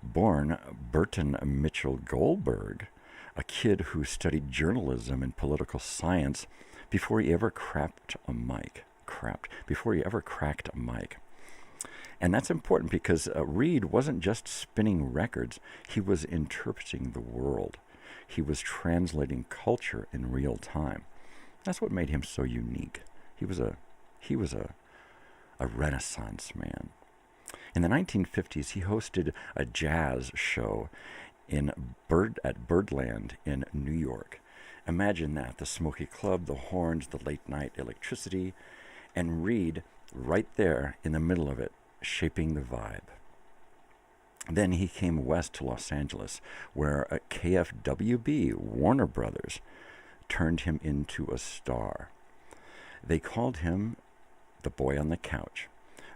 Born Burton Mitchell Goldberg, a kid who studied journalism and political science before he ever cracked a mic. And that's important because Reed wasn't just spinning records, he was interpreting the world. He was translating culture in real time. That's what made him so unique. He was a Renaissance man. In the 1950s, he hosted a jazz show at Birdland in New York. Imagine that, the Smoky Club, the horns, the late-night electricity, and Reed right there in the middle of it, shaping the vibe. Then he came west to Los Angeles, where KFWB, Warner Brothers, turned him into a star. They called him the boy on the couch,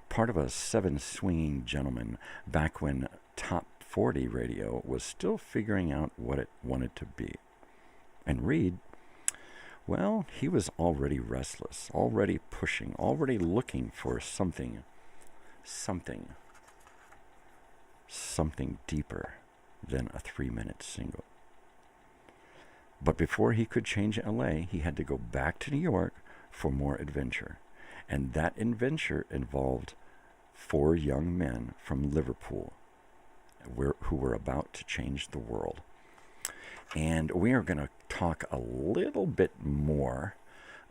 part of a 7 swinging gentlemen back when Top 40 radio was still figuring out what it wanted to be. And Reed, well, he was already restless, already pushing, already looking for something deeper than a 3-minute single. But before he could change LA, he had to go back to New York for more adventure. And that adventure involved 4 young men from Liverpool who were about to change the world. And we are going to talk a little bit more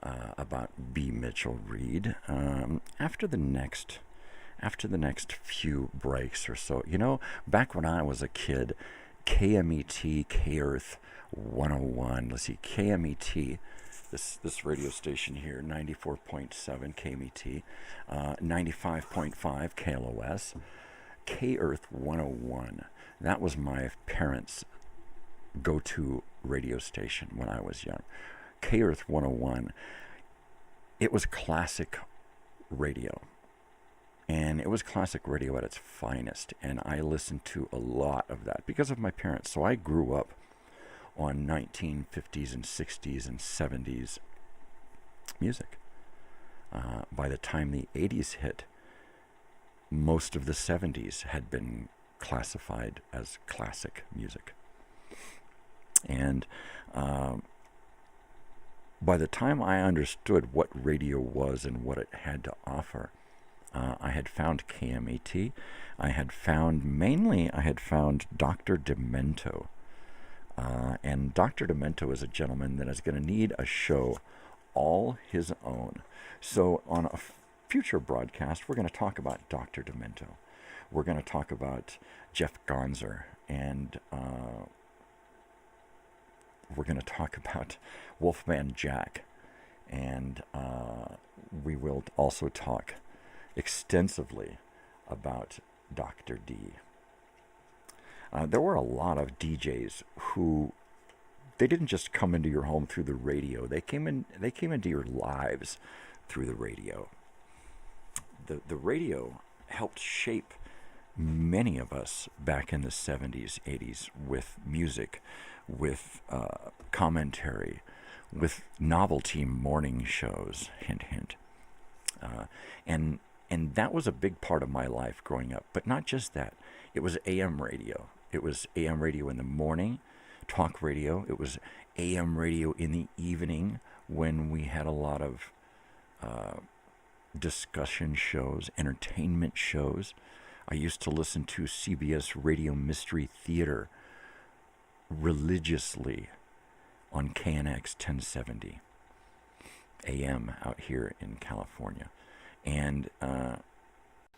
about B. Mitchell Reed after the next few breaks or so. You know, back when I was a kid, KMET, K-Earth 101. Let's see, KMET, this radio station here, 94.7 KMET, 95.5 KLOS, K-Earth 101. That was my parents' go-to radio station when I was young. K-Earth 101. It was classic radio. And it was classic radio at its finest, and I listened to a lot of that because of my parents. So I grew up on 1950s and 60s and 70s music. By the time the 80s hit, most of the 70s had been classified as classic music. And by the time I understood what radio was and what it had to offer, I had found KMET. I had found Dr. Demento. And Dr. Demento is a gentleman that is going to need a show all his own. So on a future broadcast, we're going to talk about Dr. Demento. We're going to talk about Jeff Gonzer, and we're going to talk about Wolfman Jack. And we will also talk extensively about Dr. D. There were a lot of DJs who, they didn't just come into your home through the radio. They came into your lives through the radio. The radio helped shape many of us back in the 70s, 80s with music, with commentary, with novelty morning shows, hint, hint. And that was a big part of my life growing up. But not just that. It was AM radio. It was AM radio in the morning, talk radio. It was AM radio in the evening when we had a lot of discussion shows, entertainment shows. I used to listen to CBS Radio Mystery Theater religiously on KNX 1070 AM out here in California. And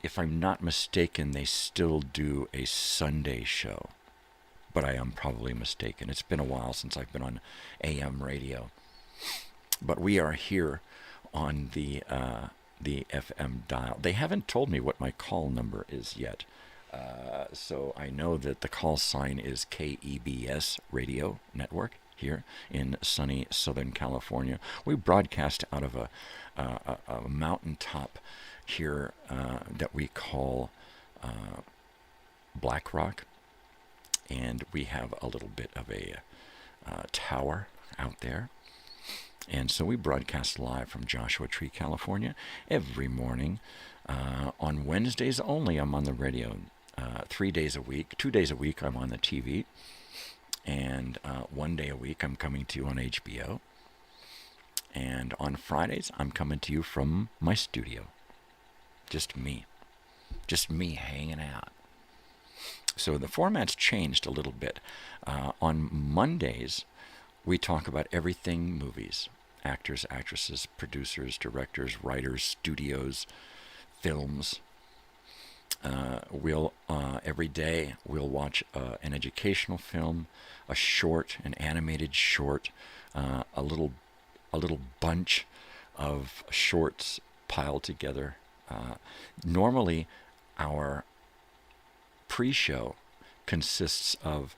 if I'm not mistaken, they still do a Sunday show. But I am probably mistaken. It's been a while since I've been on AM radio. But we are here on the FM dial. They haven't told me what my call number is yet. So I know that the call sign is KEBS Radio Network here in sunny Southern California. We broadcast out of a mountaintop here that we call Black Rock. And we have a little bit of a tower out there. And so we broadcast live from Joshua Tree, California, every morning. On Wednesdays only, I'm on the radio 3 days a week. 2 days a week, I'm on the TV. And 1 day a week, I'm coming to you on HBO. And on Fridays, I'm coming to you from my studio. Just me hanging out. So the format's changed a little bit. On Mondays, we talk about everything movies. Actors, actresses, producers, directors, writers, studios, films. Every day we'll watch an educational film, a short, an animated short, a little bunch of shorts piled together. Normally, our pre-show consists of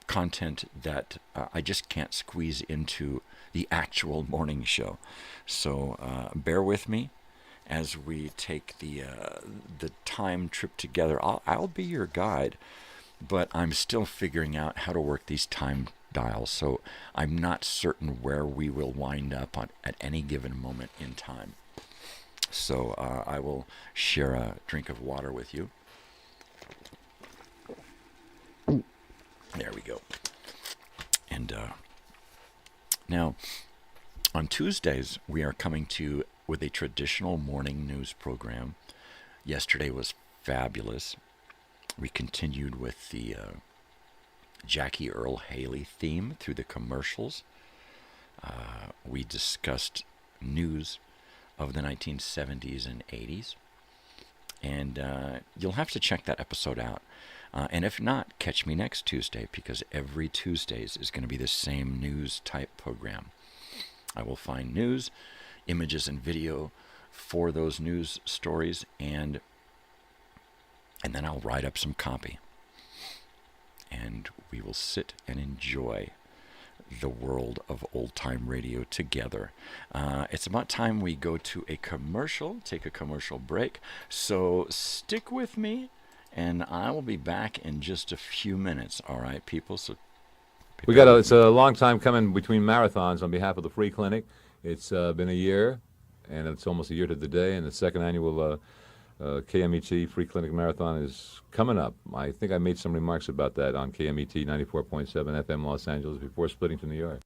content that I just can't squeeze into the actual morning show. So bear with me as we take the time trip together. I'll be your guide, but I'm still figuring out how to work these time dials, so I'm not certain where we will wind up at any given moment in time. So I will share a drink of water with you. There we go. And now, on Tuesdays, we are coming to you with a traditional morning news program. Yesterday was fabulous. We continued with the Jackie Earl Haley theme through the commercials. We discussed news of the 1970s and 80s. And you'll have to check that episode out. And if not, catch me next Tuesday, because every Tuesdays is going to be the same news type program. I will find news, images, and video for those news stories, and then I'll write up some copy. And we will sit and enjoy the world of old-time radio together. It's about time we go to a commercial, take a commercial break. So stick with me, and I will be back in just a few minutes. All right, people? So it's a long time coming between marathons on behalf of the Free Clinic. It's been a year, and it's almost a year to the day, and the second annual KMET Free Clinic Marathon is coming up. I think I made some remarks about that on KMET 94.7 FM Los Angeles before splitting to New York.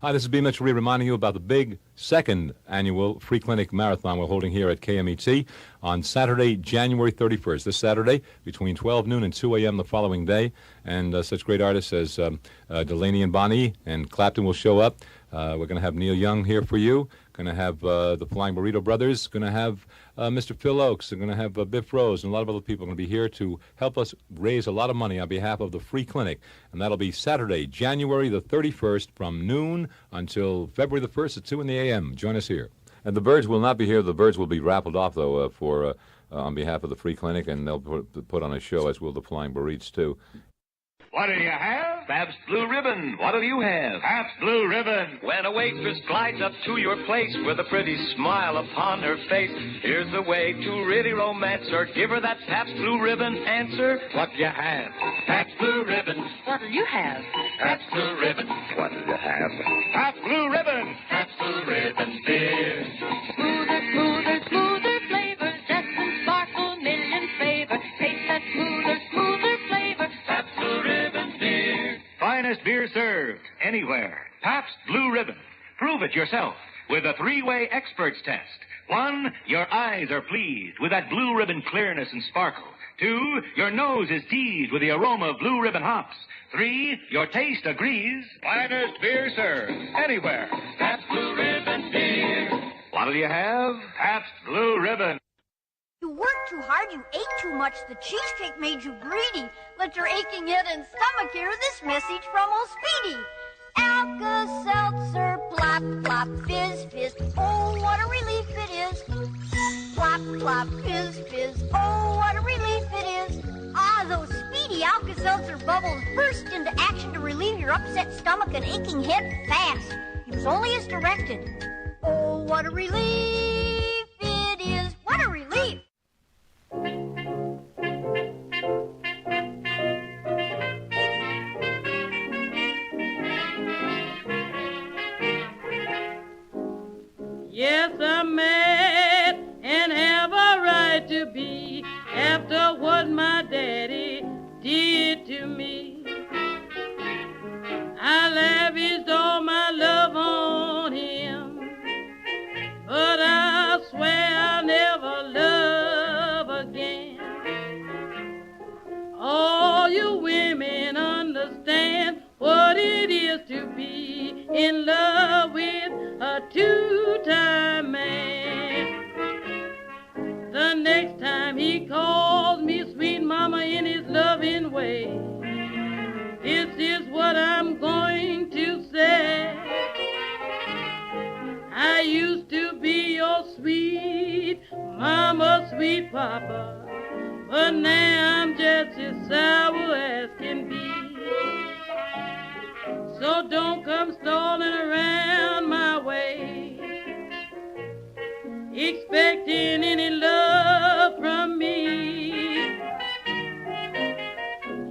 Hi, this is B. Mitchell Reed reminding you about the big second annual Free Clinic Marathon we're holding here at KMET on Saturday, January 31st. This Saturday, between 12 noon and 2 a.m. the following day. And such great artists as Delaney and Bonnie and Clapton will show up. We're going to have Neil Young here for you. Going to have the Flying Burrito Brothers. Going to have Mr. Phil Oakes. We're going to have Biff Rose and a lot of other people going to be here to help us raise a lot of money on behalf of the Free Clinic. And that'll be Saturday, January the 31st from noon until February the 1st at 2 in the a.m. Join us here. And the birds will not be here. The birds will be raffled off, though, on behalf of the Free Clinic, and they'll put on a show, as will the Flying Burritos, too. What do you have? Pabst Blue Ribbon. What'll you have? Pabst Blue Ribbon. When a waitress glides up to your place with a pretty smile upon her face, here's the way to really romance her. Give her that Pabst Blue Ribbon answer. What do you have? Pabst Blue Ribbon. What'll you have? Pabst Blue Ribbon. What'll you have? Pabst Blue Ribbon. Pabst Blue Ribbon beer. Smoother, smoother, smoother flavor. Zest and sparkle, million favor. Taste that smoother, smoother flavor. Pabst Blue Ribbon beer. Finest beer served anywhere. Pabst Blue Ribbon. Prove it yourself with a three-way experts test. 1, your eyes are pleased with that blue ribbon clearness and sparkle. 2, your nose is teased with the aroma of blue ribbon hops. 3, your taste agrees. Finest beer served anywhere. Pabst Blue Ribbon beer. What'll you have? Pabst Blue Ribbon. You worked too hard, you ate too much, the cheesecake made you greedy. Let your aching head and stomach hear this message from old Speedy. Alka-Seltzer, plop, plop, fizz, fizz, oh, what a relief it is. Plop, plop, fizz, fizz, oh, what a relief it is. Ah, those Speedy Alka-Seltzer bubbles burst into action to relieve your upset stomach and aching head fast. Use only as directed. Oh, what a relief it is. What a relief. Yes, I'm mad and have a right to be after what my daddy did to me. I lavished all my love on him, but I swear I'll never love again. All you women understand what it is to be in love with a two-time man. The next time he calls me sweet mama in his loving way, this is what I'm going to say. I used to be your sweet mama, sweet papa, but now I'm just as sour as can be. So don't come stalling around my way, expecting any love from me.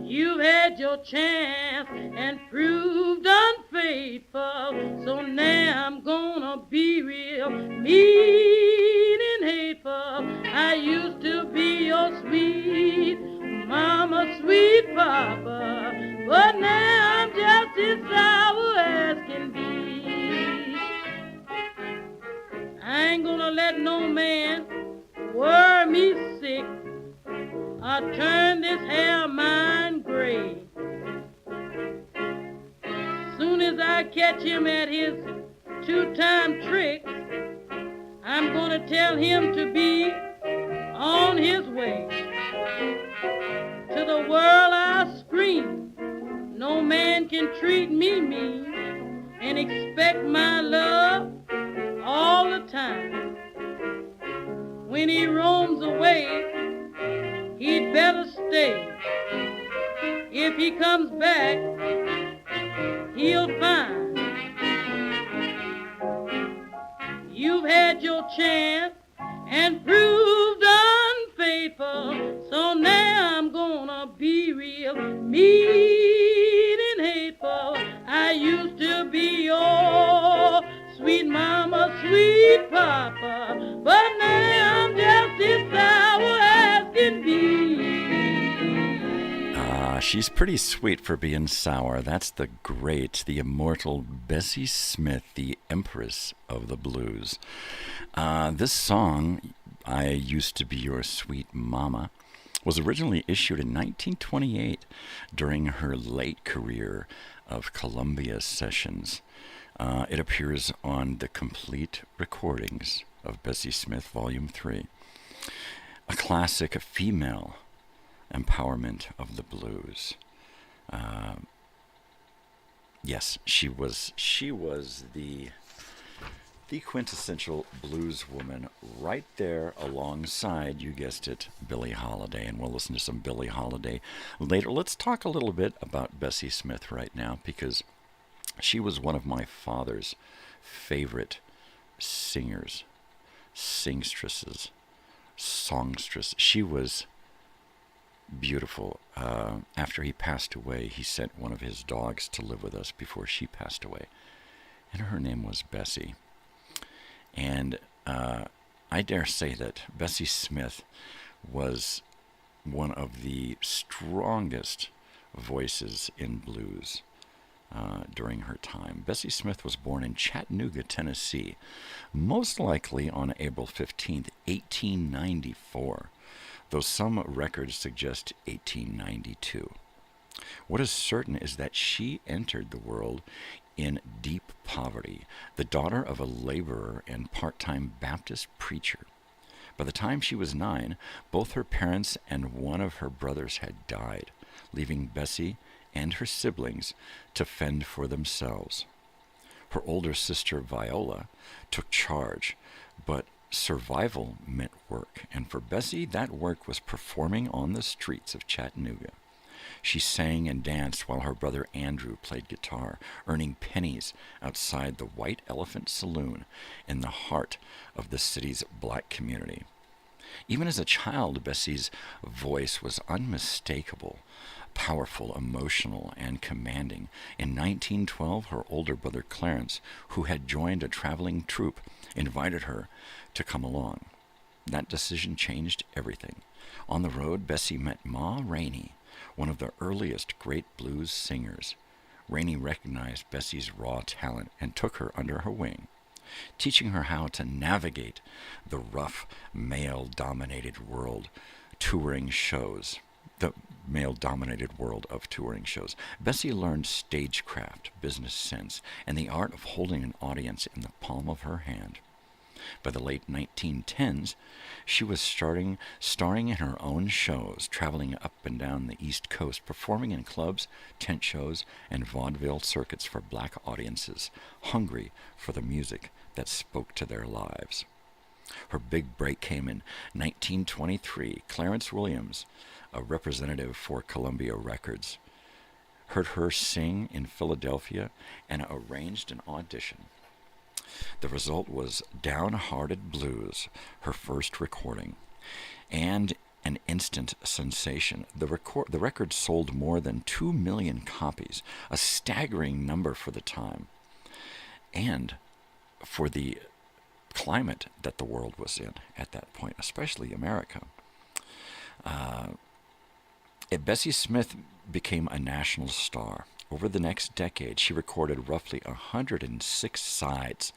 You've had your chance and proved unfaithful, so now I'm gonna be real mean and hateful. I used to be your sweet mama, sweet papa, but now I'm just as sour as can be. I ain't gonna let no man worry me sick or turn this hair of mine gray. Soon as I catch him at his two-time tricks, I'm gonna tell him to be on his way. To the world I scream, no man can treat me mean and expect my love all the time. When he roams away, he'd better stay. If he comes back, he'll find chance and proved unfaithful. So now I'm gonna be real mean and hateful. I used to be your sweet mama, sweet papa, but now I'm just as sour as can be. She's pretty sweet for being sour. That's the great, the immortal Bessie Smith, the Empress of the Blues. This song, I Used to Be Your Sweet Mama, was originally issued in 1928 during her late career of Columbia sessions. It appears on the complete recordings of Bessie Smith, Volume 3. A classic female empowerment of the blues. Yes, she was the quintessential blues woman, right there alongside, you guessed it, Billie Holiday, and we'll listen to some Billie Holiday later. Let's talk a little bit about Bessie Smith right now, because she was one of my father's favorite singers, singstresses, songstresses. She was beautiful. After he passed away, he sent one of his dogs to live with us before she passed away, and her name was Bessie. And I dare say that Bessie Smith was one of the strongest voices in blues during her time. Bessie Smith was born in Chattanooga, Tennessee, most likely on April 15th, 1894. Though some records suggest 1892. What is certain is that she entered the world in deep poverty, the daughter of a laborer and part-time Baptist preacher. By the time she was 9, both her parents and one of her brothers had died, leaving Bessie and her siblings to fend for themselves. Her older sister Viola took charge, but survival meant work, and for Bessie, that work was performing on the streets of Chattanooga. She sang and danced while her brother Andrew played guitar, earning pennies outside the White Elephant Saloon in the heart of the city's black community. Even as a child, Bessie's voice was unmistakable, powerful, emotional, and commanding. In 1912, her older brother Clarence, who had joined a traveling troupe, invited her to come along. That decision changed everything. On the road, Bessie met Ma Rainey, one of the earliest great blues singers. Rainey recognized Bessie's raw talent and took her under her wing, teaching her how to navigate the rough, male-dominated world of touring shows. Bessie learned stagecraft, business sense, and the art of holding an audience in the palm of her hand. By the late 1910s, she was starring in her own shows, traveling up and down the East Coast, performing in clubs, tent shows, and vaudeville circuits for black audiences, hungry for the music that spoke to their lives. Her big break came in 1923. Clarence Williams, a representative for Columbia Records, heard her sing in Philadelphia and arranged an audition. The result was Downhearted Blues, her first recording, and an instant sensation. The record sold more than 2 million copies, a staggering number for the time, and for the climate that the world was in at that point, especially America. Bessie Smith became a national star. Over the next decade, she recorded roughly 106 sides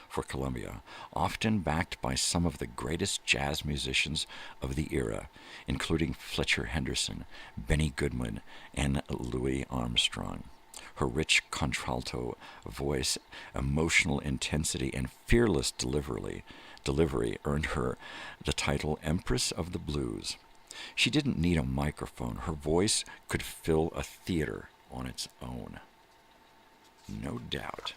for Columbia, often backed by some of the greatest jazz musicians of the era, including Fletcher Henderson, Benny Goodman, and Louis Armstrong. Her rich contralto voice, emotional intensity, and fearless delivery earned her the title Empress of the Blues. She didn't need a microphone. Her voice could fill a theater on its own. No doubt.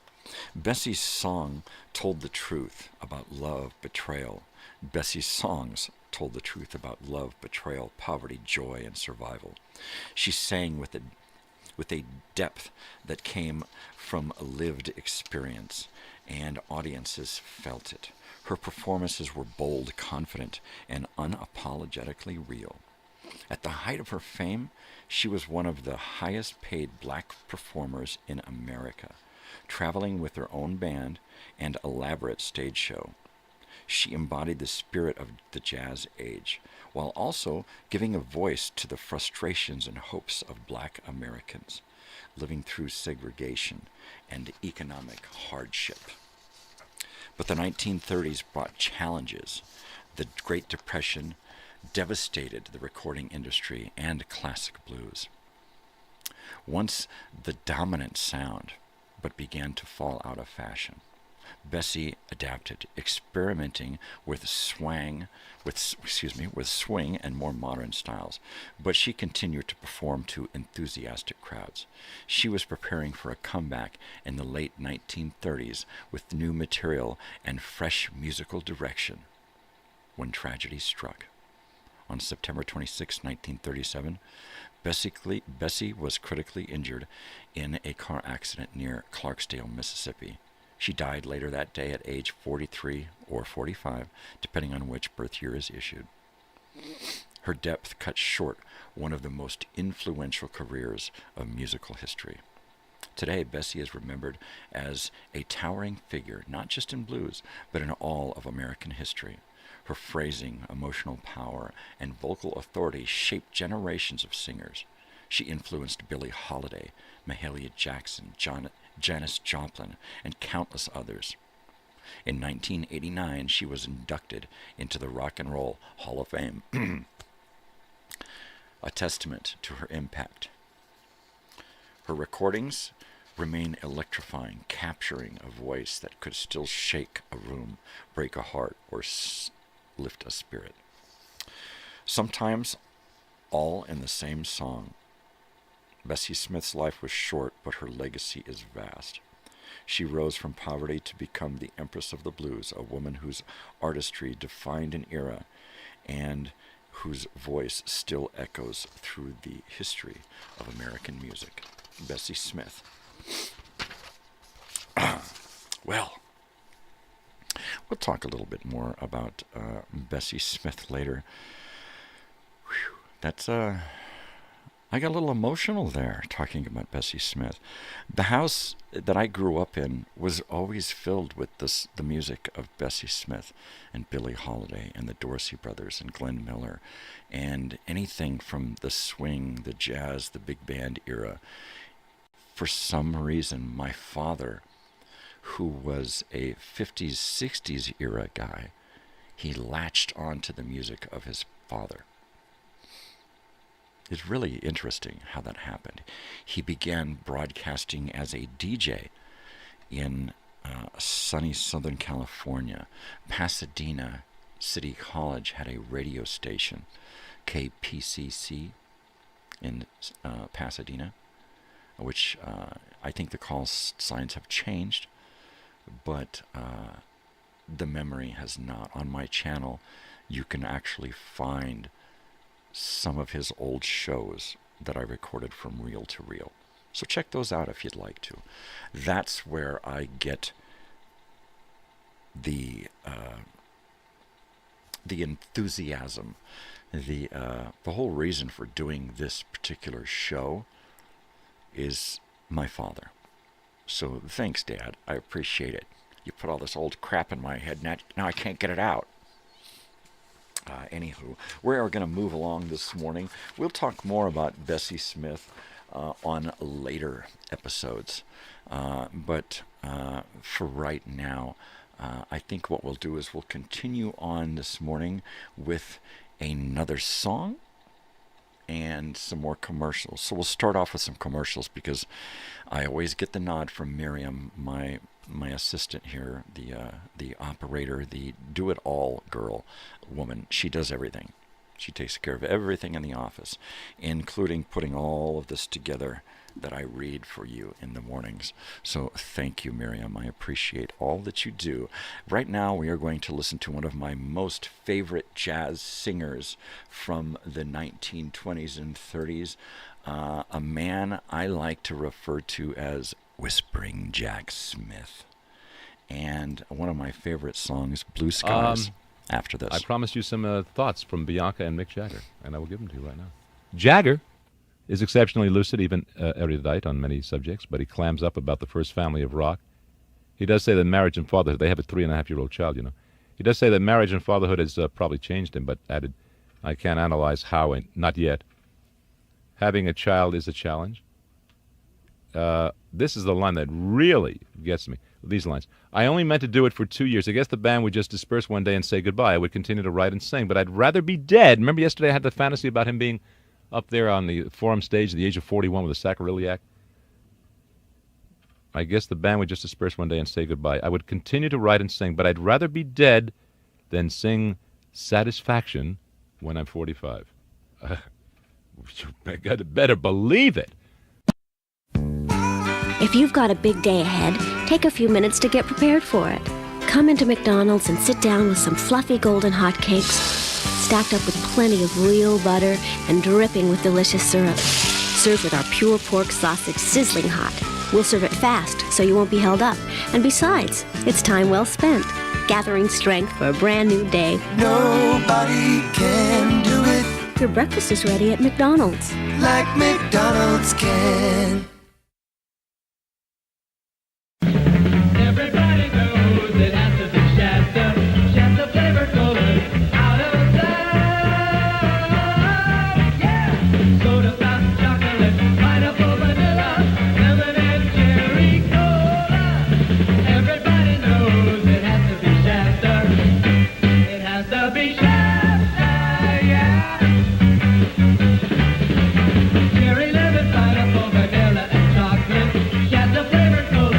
Bessie's song told the truth about love, betrayal. Bessie's songs told the truth about love, betrayal, poverty, joy, and survival. She sang with a depth that came from a lived experience, and audiences felt it. Her performances were bold, confident, and unapologetically real. At the height of her fame, she was one of the highest paid black performers in America, traveling with her own band and elaborate stage show. She embodied the spirit of the jazz age, while also giving a voice to the frustrations and hopes of black Americans living through segregation and economic hardship. But the 1930s brought challenges. The Great Depression devastated the recording industry and classic blues. Once the dominant sound, but began to fall out of fashion. Bessie adapted, experimenting with swing and more modern styles, but she continued to perform to enthusiastic crowds. She was preparing for a comeback in the late 1930s with new material and fresh musical direction when tragedy struck. On September 26, 1937, Bessie was critically injured in a car accident near Clarksdale, Mississippi. She died later that day at age 43 or 45, depending on which birth year is issued. Her death cut short one of the most influential careers of musical history. Today, Bessie is remembered as a towering figure, not just in blues, but in all of American history. Her phrasing, emotional power, and vocal authority shaped generations of singers. She influenced Billie Holiday, Mahalia Jackson, Janis Joplin, and countless others. In 1989, she was inducted into the Rock and Roll Hall of Fame, a testament to her impact. Her recordings remain electrifying, capturing a voice that could still shake a room, break a heart, or lift a spirit. Sometimes all in the same song. Bessie Smith's life was short, but her legacy is vast. She rose from poverty to become the Empress of the Blues, a woman whose artistry defined an era and whose voice still echoes through the history of American music. Bessie Smith. Well, we'll talk a little bit more about Bessie Smith later. Whew, that's I got a little emotional there talking about Bessie Smith. The house that I grew up in was always filled with the music of Bessie Smith and Billie Holiday and the Dorsey Brothers and Glenn Miller and anything from the swing, the jazz, the big band era. For some reason, my father, who was a 50s, 60s era guy, he latched on to the music of his father. It's really interesting how that happened. He began broadcasting as a DJ in sunny Southern California. Pasadena City College had a radio station, KPCC, in Pasadena, which I think the call signs have changed, but the memory has not. On my channel, you can actually find some of his old shows that I recorded from reel to reel. So check those out if you'd like to. That's where I get the enthusiasm, the whole reason for doing this particular show is my father. So thanks, Dad. I appreciate it. You put all this old crap in my head, now I can't get it out. Anywho, we are going to move along this morning. We'll talk more about Bessie Smith on later episodes. But for right now, I think what we'll do is we'll continue on this morning with another song and some more commercials. So we'll start off with some commercials because I always get the nod from Miriam, my assistant here, the operator, the do-it-all woman. She does everything. She takes care of everything in the office, including putting all of this together that I read for you in the mornings. So thank you, Miriam. I appreciate all that you do. Right now, we are going to listen to one of my most favorite jazz singers from the 1920s and 30s, a man I like to refer to as Whispering Jack Smith. and one of my favorite songs, Blue Skies, after this. I promised you some thoughts from Bianca and Mick Jagger, and I will give them to you right now. Jagger is exceptionally lucid, even erudite on many subjects, but he clams up about the first family of rock. He does say that marriage and fatherhood, they have a 3.5-year-old child, you know. He does say that marriage and fatherhood has probably changed him, but added, I can't analyze how, and not yet. Having a child is a challenge. This is the line that really gets me. These lines. I only meant to do it for 2 years. I guess the band would just disperse one day and say goodbye. I would continue to write and sing, but I'd rather be dead. Remember yesterday I had the fantasy about him being up there on the Forum stage at the age of 41 with a sacroiliac? I guess the band would just disperse one day and say goodbye. I would continue to write and sing, but I'd rather be dead than sing Satisfaction when I'm 45. You better believe it. If you've got a big day ahead, take a few minutes to get prepared for it. Come into McDonald's and sit down with some fluffy golden hot cakes, stacked up with plenty of real butter and dripping with delicious syrup. Served with our pure pork sausage sizzling hot. We'll serve it fast so you won't be held up. And besides, it's time well spent, gathering strength for a brand new day. Nobody can do it Your breakfast is ready at McDonald's. like McDonald's can. Everybody knows it has to be Shasta. Shasta flavor color out of sight. Yeah! Soda pop, chocolate, pineapple, vanilla, lemonade, cherry cola. Everybody knows it has to be Shasta. It has to be Shasta, yeah! Cherry, lemon, pineapple, vanilla, and chocolate. Shasta flavor color.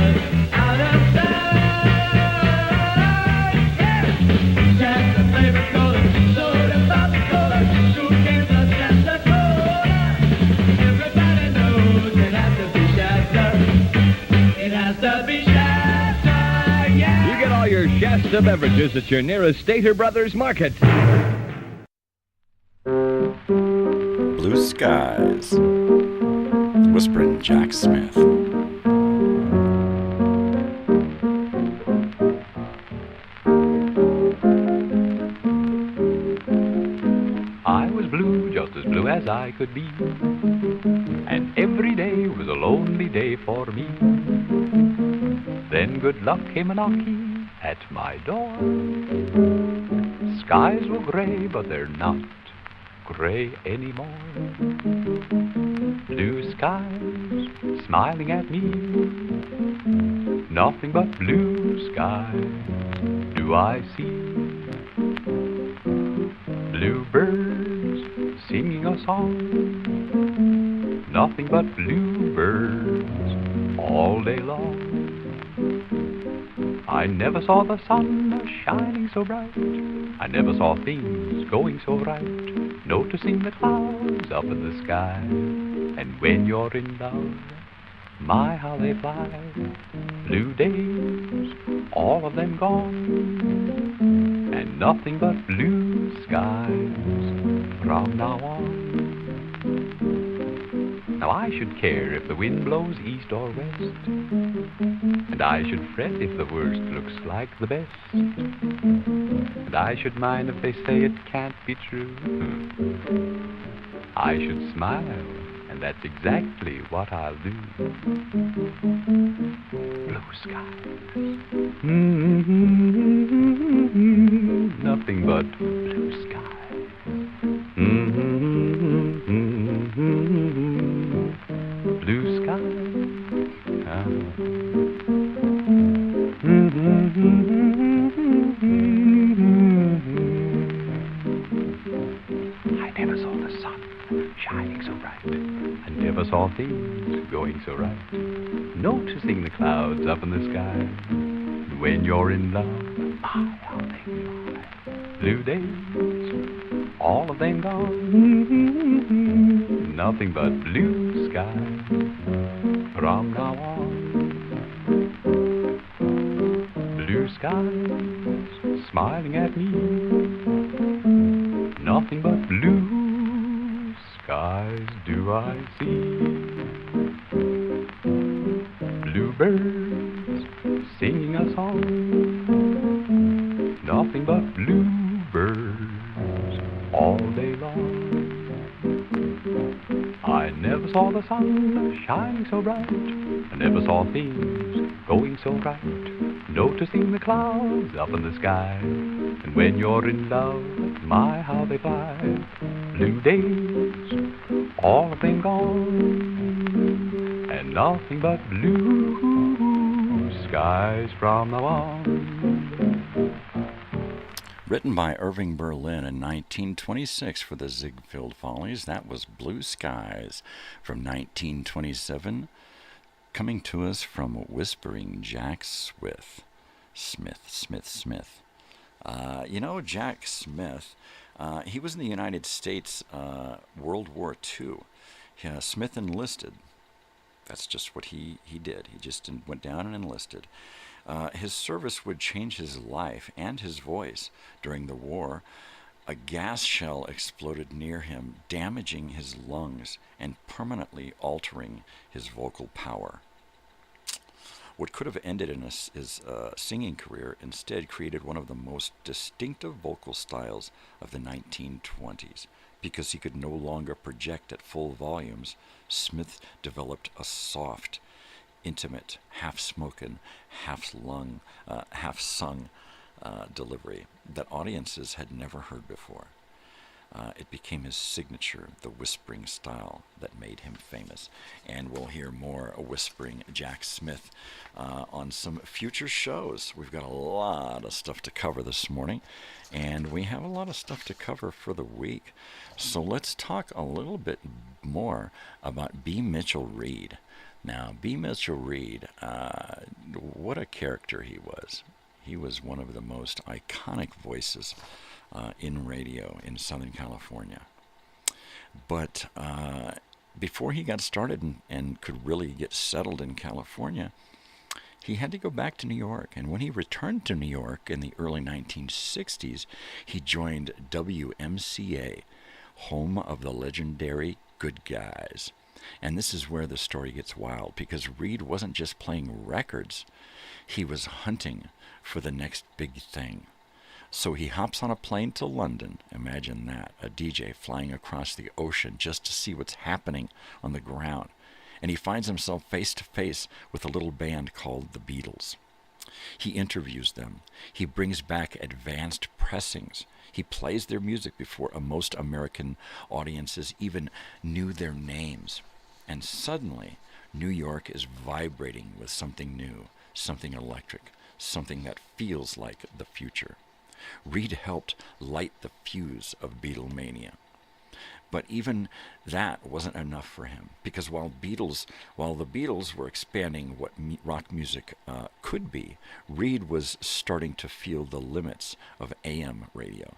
You get all your Shasta beverages at your nearest Stater Brothers Market. Blue Skies, whispering Jack Smith. I was blue, just as blue as I could be, and every day was a lonely day for me. Then good luck came a-knocking at my door. Skies were gray, but they're not gray anymore. Blue skies smiling at me, nothing but blue skies do I see. Bluebirds singing a song, nothing but bluebirds all day long. I never saw the sun shining so bright, I never saw things going so right, noticing the clouds up in the sky. And when you're in love, my how they fly. Blue days, all of them gone, and nothing but blue skies from now on. Now I should care if the wind blows east or west, and I should fret if the worst looks like the best, and I should mind if they say it can't be true. I should smile, and that's exactly what I'll do. Blue skies, nothing but blue skies. Blue skies. I never saw the sun shining so bright. I never saw things going so right. Noticing the clouds up in the sky. And when you're in love, my, how they fly. Blue days, all of them gone. Nothing but blue skies from now on. Blue skies smiling at me. Nothing but blue skies do I see. Bluebirds singing a song. Nothing but bluebirds all day long. I never saw the sun shining so bright. I never saw things going so right. Noticing the clouds up in the sky. And when you're in love, my, how they fly. Blue days, all of them gone. And nothing but blue skies from now on. Written by Irving Berlin in 1926 for the Ziegfeld Follies, that was Blue Skies from 1927, coming to us from Whispering Jack Smith. Jack Smith, he was in the United States World War II. Smith enlisted. That's just what he did. He just went down and enlisted. His service would change his life and his voice during the war. A gas shell exploded near him, damaging his lungs and permanently altering his vocal power. What could have ended in his singing career instead created one of the most distinctive vocal styles of the 1920s. Because he could no longer project at full volumes, Smith developed a soft, intimate, half-spoken, half-sung delivery that audiences had never heard before. It became his signature, the whispering style that made him famous. And we'll hear more Whispering Jack Smith on some future shows. We've got a lot of stuff to cover this morning, and we have a lot of stuff to cover for the week. So let's talk a little bit more about B. Mitchell Reed. Now, B. Mitchell Reed, what a character he was. He was one of the most iconic voices in radio in Southern California. But before he got started and could really get settled in California, he had to go back to New York. And when he returned to New York in the early 1960s, he joined WMCA, home of the legendary Good Guys. And this is where the story gets wild, because Reed wasn't just playing records, he was hunting for the next big thing. So he hops on a plane to London, imagine that, a DJ flying across the ocean just to see what's happening on the ground. And he finds himself face to face with a little band called the Beatles. He interviews them. He brings back advanced pressings. He plays their music before most American audiences even knew their names. And suddenly, New York is vibrating with something new, something electric, something that feels like the future. Reed helped light the fuse of Beatlemania. But even that wasn't enough for him, because while the Beatles were expanding what rock music could be, Reed was starting to feel the limits of AM radio.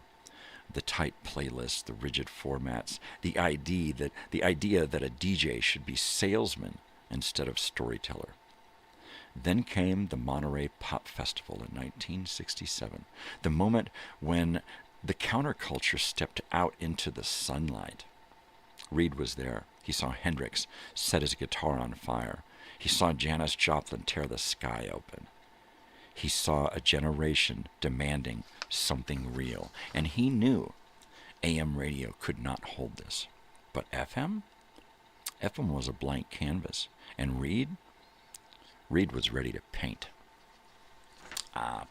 The tight playlists, the rigid formats, the idea that a DJ should be salesman instead of storyteller. Then came the Monterey Pop Festival in 1967, the moment when the counterculture stepped out into the sunlight. Reed was there. He saw Hendrix set his guitar on fire. He saw Janis Joplin tear the sky open. He saw a generation demanding something real, and he knew AM radio could not hold this. But FM? FM was a blank canvas, and Reed was ready to paint.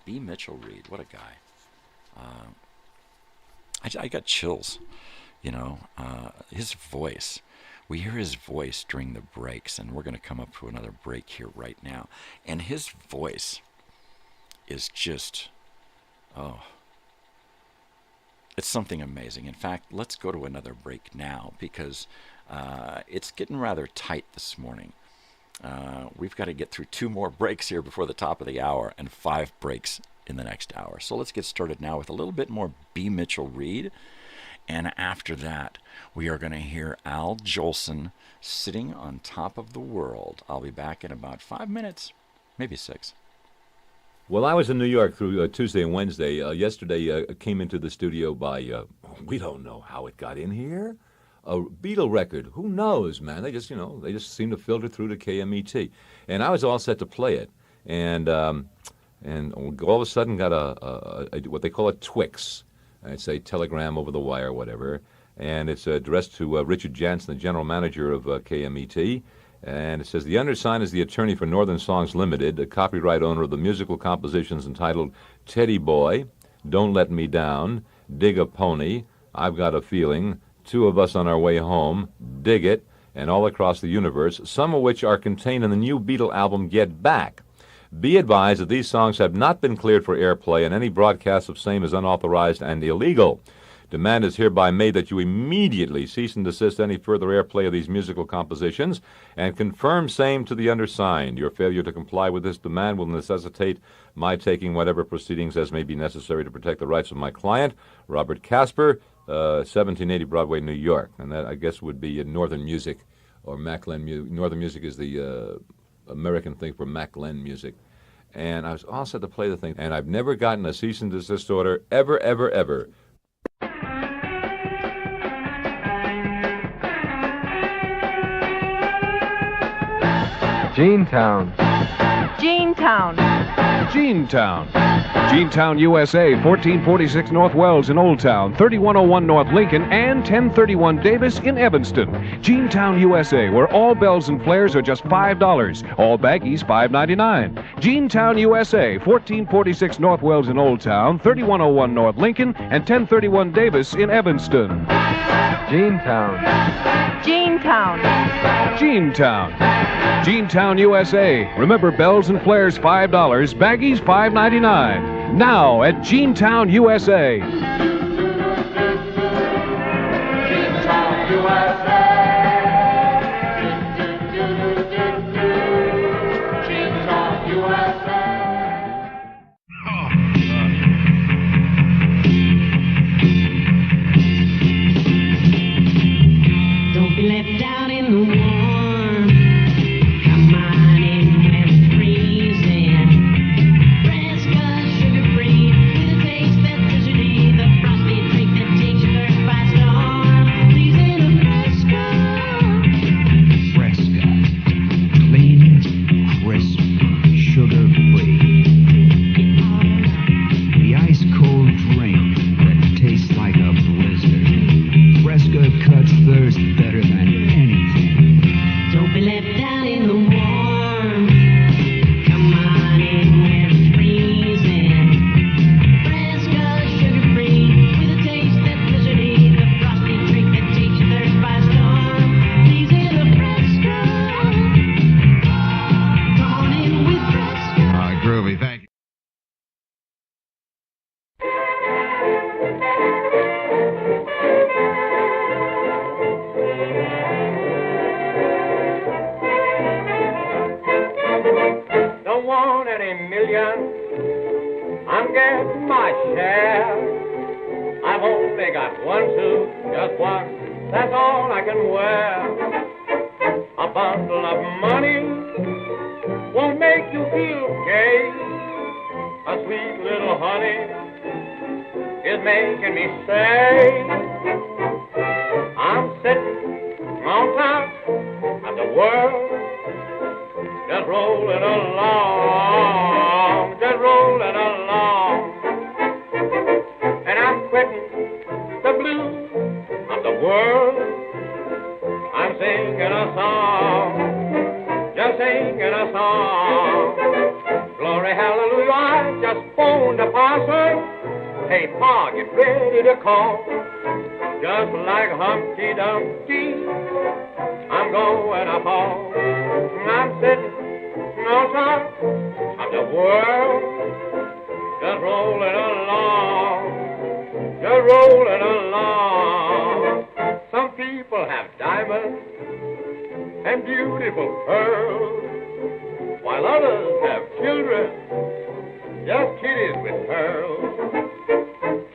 B. Mitchell Reed, what a guy. I got chills, his voice. We hear his voice during the breaks, and we're going to come up to another break here right now. And his voice is just, it's something amazing. In fact, let's go to another break now, because it's getting rather tight this morning. We've got to get through 2 more breaks here before the top of the hour and 5 breaks in the next hour. So let's get started now with a little bit more B. Mitchell Reed. And after that, we are going to hear Al Jolson, Sitting on Top of the World. I'll be back in about 5 minutes, maybe 6. Well, I was in New York through Tuesday and Wednesday. Yesterday, came into the studio by, we don't know how it got in here. A Beatle record. Who knows, man? They just seem to filter through to KMET. And I was all set to play it. And and all of a sudden got a what they call a Twix. It's a telegram over the wire, whatever, and it's addressed to Richard Jansen, the general manager of KMET. And it says, the undersigned is the attorney for Northern Songs Limited, a copyright owner of the musical compositions entitled Teddy Boy, Don't Let Me Down, Dig a Pony, I've Got a Feeling, Two of Us on Our Way Home, Dig It, and All Across the Universe, some of which are contained in the new Beatle album Get Back. Be advised that these songs have not been cleared for airplay, and any broadcast of same is unauthorized and illegal. Demand is hereby made that you immediately cease and desist any further airplay of these musical compositions and confirm same to the undersigned. Your failure to comply with this demand will necessitate my taking whatever proceedings as may be necessary to protect the rights of my client, Robert Casper, 1780 Broadway, New York. And that, I guess, would be Northern Music, or Maclen Music. Northern Music is the American thing for Maclen Music. And I was all set to play the thing, and I've never gotten a cease and desist order ever, ever, ever. Jeantown. Jeantown. Jeantown. Jeantown, USA, 1446 North Wells in Old Town, 3101 North Lincoln, and 1031 Davis in Evanston. Jeantown, USA, where all bells and flares are just $5, all baggies $5.99. Jeantown, USA, 1446 North Wells in Old Town, 3101 North Lincoln, and 1031 Davis in Evanston. Jeantown. Jeantown. Jeantown. Jeantown, USA. Remember, bells and flares $5, baggies $5.99. Now at Jeantown, USA. Jeantown, USA. Jeantown, USA. Don't be left out in the warm. Come on in when it's freezing. Fresca, sugar-free, with a taste that's deserty. The frosty drink that takes your thirst by storm. Please in a Fresca. Fresca. Clean, crisp, sugar-free. The ice-cold drink that tastes like a blizzard. Fresca cuts thirst better than anything. Don't be left out in the warm. Come on in when it's freezing. Fresca, sugar-free, with a taste that's blizzardy. The frosty drink that takes your thirst by storm. Please in a Fresca. Come on in with Fresca. All right, groovy, thank you. Don't want any million, I'm getting my share. I've only got one suit, just one, that's all I can wear. A bundle of money won't make you feel gay. A sweet little honey is making me say, I'm sitting on top of the world, just rolling along, just rolling along. And I'm quitting the blues of the world. I'm singing a song, just singing a song. Glory, hallelujah, I just phoned the parson. Hey, Pa, get ready to call. Just like Humpty Dumpty, I'm going up all. I'm sitting on top of the world, just rolling along, just rolling along. Some people have diamonds and beautiful pearls, while others have children, just kitties with pearls.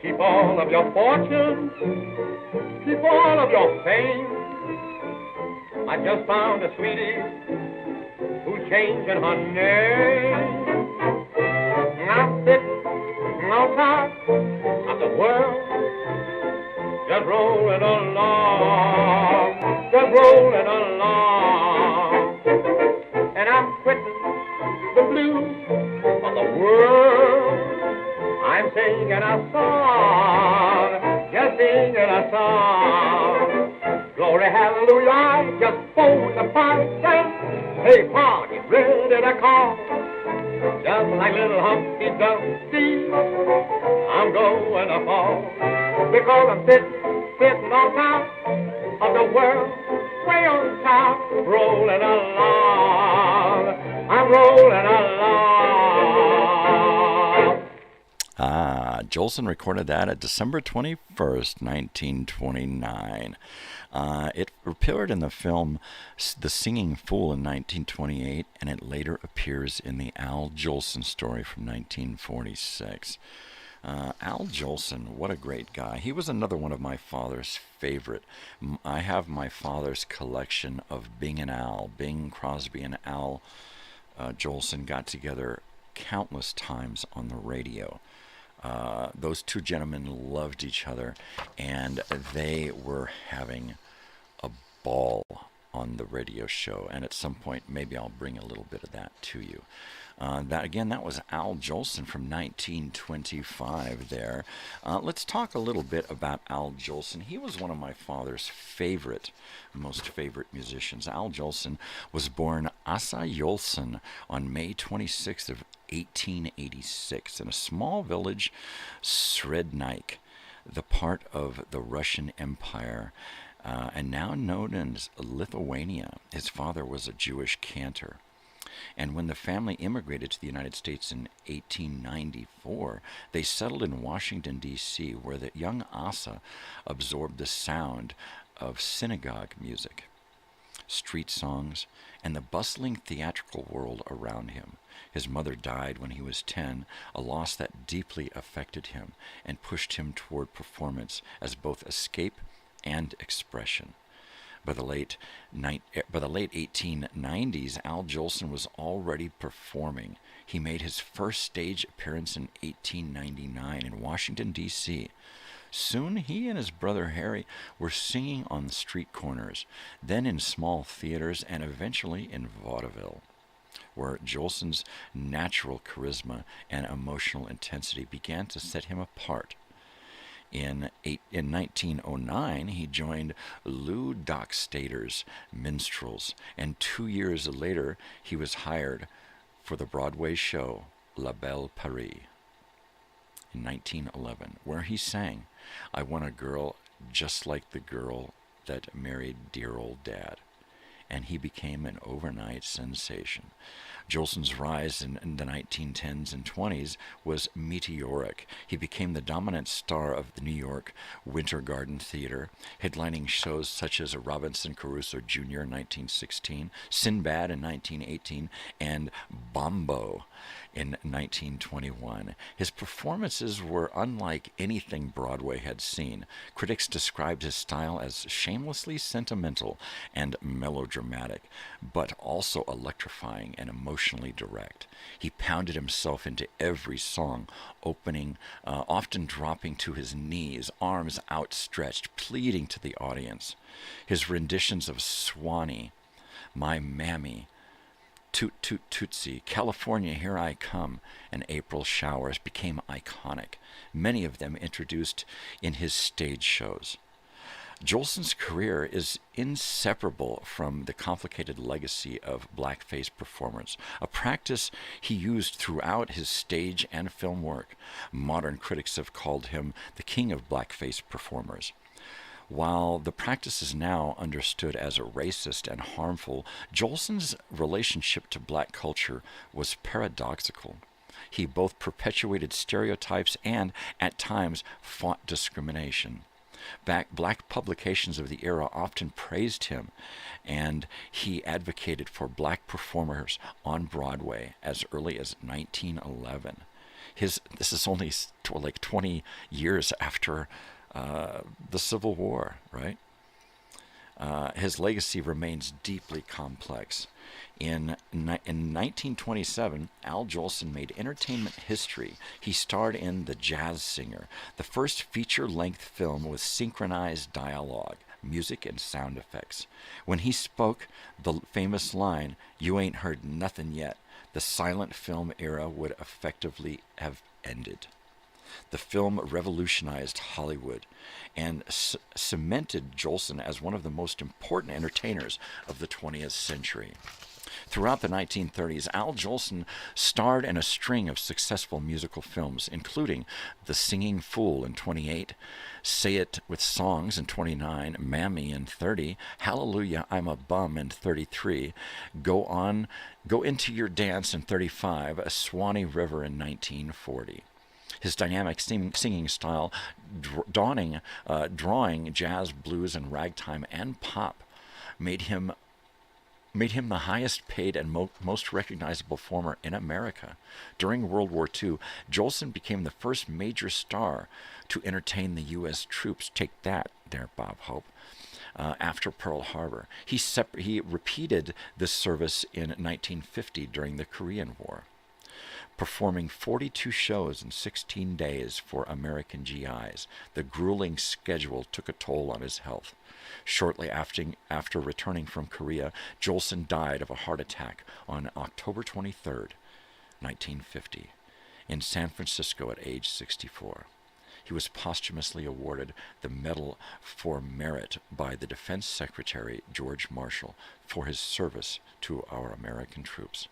Keep all of your fortune, keep all of your fame. I just found a sweetie who's changing her name. I'm sitting on top of the world, just rolling along, just rolling along. And I'm quitting the blues of the world. singing a song, just singing a song. Glory, hallelujah, just hold the pipe and hey, Pa, get ready to call. Just like little Humpty Dumpty, I'm going to fall because I'm sitting on top of the world, way on top, rolling along. I'm rolling along. Jolson recorded that at December 21st, 1929. It appeared in the film The Singing Fool in 1928, and it later appears in the Al Jolson story from 1946. Al Jolson, what a great guy. He was another one of my father's favorite. I have my father's collection of Bing and Al. Bing Crosby and Al Jolson got together countless times on the radio. Those two gentlemen loved each other, and they were having a ball on the radio show. And at some point, maybe I'll bring a little bit of that to you. That was Al Jolson from 1925 there. Let's talk a little bit about Al Jolson. He was one of my father's most favorite musicians. Al Jolson was born Asa Jolson on May 26th of 1886 in a small village, Srednike, the part of the Russian Empire, and now known as Lithuania. His father was a Jewish cantor. And when the family immigrated to the United States in 1894, they settled in Washington, D.C., where the young Asa absorbed the sound of synagogue music, street songs, and the bustling theatrical world around him. His mother died when he was 10, a loss that deeply affected him and pushed him toward performance as both escape and expression. By the late 1890s, Al Jolson was already performing. He made his first stage appearance in 1899 in Washington, D.C. Soon he and his brother Harry were singing on the street corners, then in small theaters, and eventually in vaudeville, where Jolson's natural charisma and emotional intensity began to set him apart. In 1909, he joined Lou Dockstader's Minstrels, and 2 years later, he was hired for the Broadway show La Belle Paris in 1911, where he sang, "I Want a Girl Just Like the Girl That Married Dear Old Dad," and he became an overnight sensation. Jolson's rise in the 1910s and 20s was meteoric. He became the dominant star of the New York Winter Garden Theater, headlining shows such as Robinson Crusoe Jr. in 1916, Sinbad in 1918, and Bombo in 1921. His performances were unlike anything Broadway had seen. Critics described his style as shamelessly sentimental and melodramatic, but also electrifying and emotionally direct. He pounded himself into every song, often dropping to his knees, arms outstretched, pleading to the audience. His renditions of Swanee, My Mammy, Toot Toot Tootsie, California Here I Come, and April Showers became iconic, many of them introduced in his stage shows. Jolson's career is inseparable from the complicated legacy of blackface performance, a practice he used throughout his stage and film work. Modern critics have called him the king of blackface performers. While the practice is now understood as racist and harmful, Jolson's relationship to black culture was paradoxical. He both perpetuated stereotypes and, at times, fought discrimination. Black publications of the era often praised him, and he advocated for black performers on Broadway as early as 1911. This is only like 20 years after the Civil War, right? His legacy remains deeply complex. In 1927, Al Jolson made entertainment history. He starred in The Jazz Singer, the first feature-length film with synchronized dialogue, music, and sound effects. When he spoke the famous line, "You ain't heard nothing yet," the silent film era would effectively have ended. The film revolutionized Hollywood and cemented Jolson as one of the most important entertainers of the 20th century. Throughout the 1930s, Al Jolson starred in a string of successful musical films, including The Singing Fool in 28, Say It With Songs in 29, Mammy in 30, Hallelujah, I'm a Bum in 33, Go Into Your Dance in 35, A Swanee River in 1940. His dynamic singing style, drawing jazz, blues, and ragtime and pop, made him the highest paid and most recognizable performer in America. During World War II, Jolson became the first major star to entertain the U.S. troops. Take that there, Bob Hope. After Pearl Harbor. He repeated this service in 1950 during the Korean War, performing 42 shows in 16 days for American GIs. The grueling schedule took a toll on his health. Shortly after returning from Korea, Jolson died of a heart attack on October 23, 1950, in San Francisco at age 64. He was posthumously awarded the Medal for Merit by the Defense Secretary George Marshall for his service to our American troops.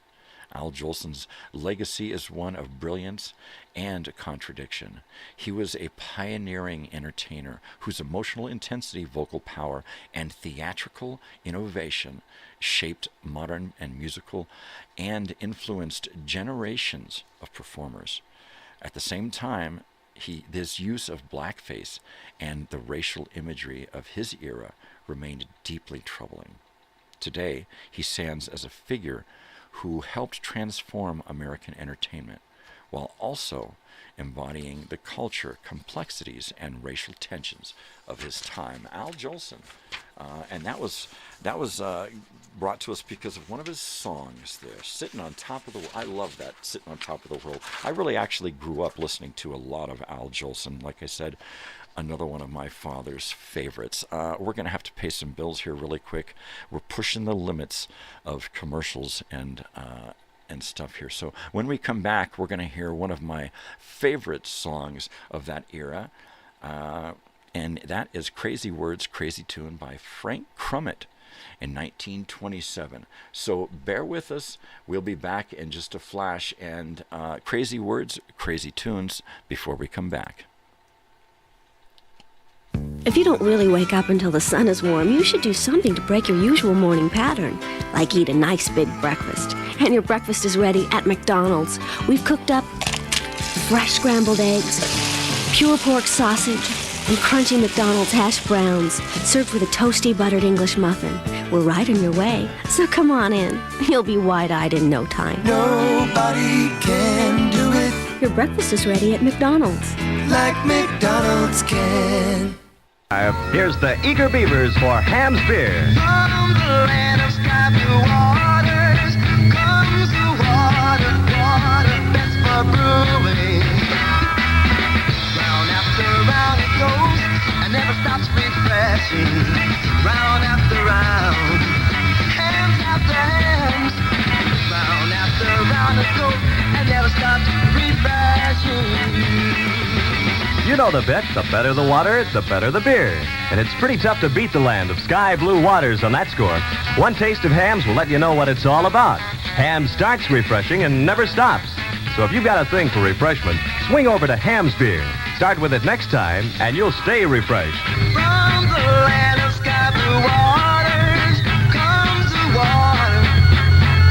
Al Jolson's legacy is one of brilliance and contradiction. He was a pioneering entertainer whose emotional intensity, vocal power, and theatrical innovation shaped modern and musical and influenced generations of performers. At the same time, his use of blackface and the racial imagery of his era remained deeply troubling. Today, he stands as a figure who helped transform American entertainment while also embodying the culture, complexities, and racial tensions of his time. Al Jolson, and that was brought to us because of one of his songs there, Sitting on Top of the World. I love that, Sitting on Top of the World. I really actually grew up listening to a lot of Al Jolson. Like I said, another one of my father's favorites. We're going to have to pay some bills here really quick. We're pushing the limits of commercials and stuff here. So when we come back, we're going to hear one of my favorite songs of that era, and that is Crazy Words, Crazy Tune by Frank Crummett in 1927. So bear with us. We'll be back in just a flash, and Crazy Words, Crazy Tunes before we come back. If you don't really wake up until the sun is warm, you should do something to break your usual morning pattern, like eat a nice big breakfast. And your breakfast is ready at McDonald's. We've cooked up fresh scrambled eggs, pure pork sausage, and crunchy McDonald's hash browns, served with a toasty buttered English muffin. We're right on your way, so come on in. You'll be wide-eyed in no time. Nobody can do it Your breakfast is ready at McDonald's. like McDonald's can. Here's the Eager Beavers for Ham's Beer. From the land of sky blue waters comes the water that's for brewing. Round after round it goes and never stops refreshing. Round after round, hands after hands. Round after round it goes and never stops refreshing. You know the bit, the better the water, the better the beer. And it's pretty tough to beat the land of sky blue waters on that score. One taste of Ham's will let you know what it's all about. Ham's starts refreshing and never stops. So if you've got a thing for refreshment, swing over to Ham's Beer. Start with it next time, and you'll stay refreshed. From the land of sky blue waters comes the water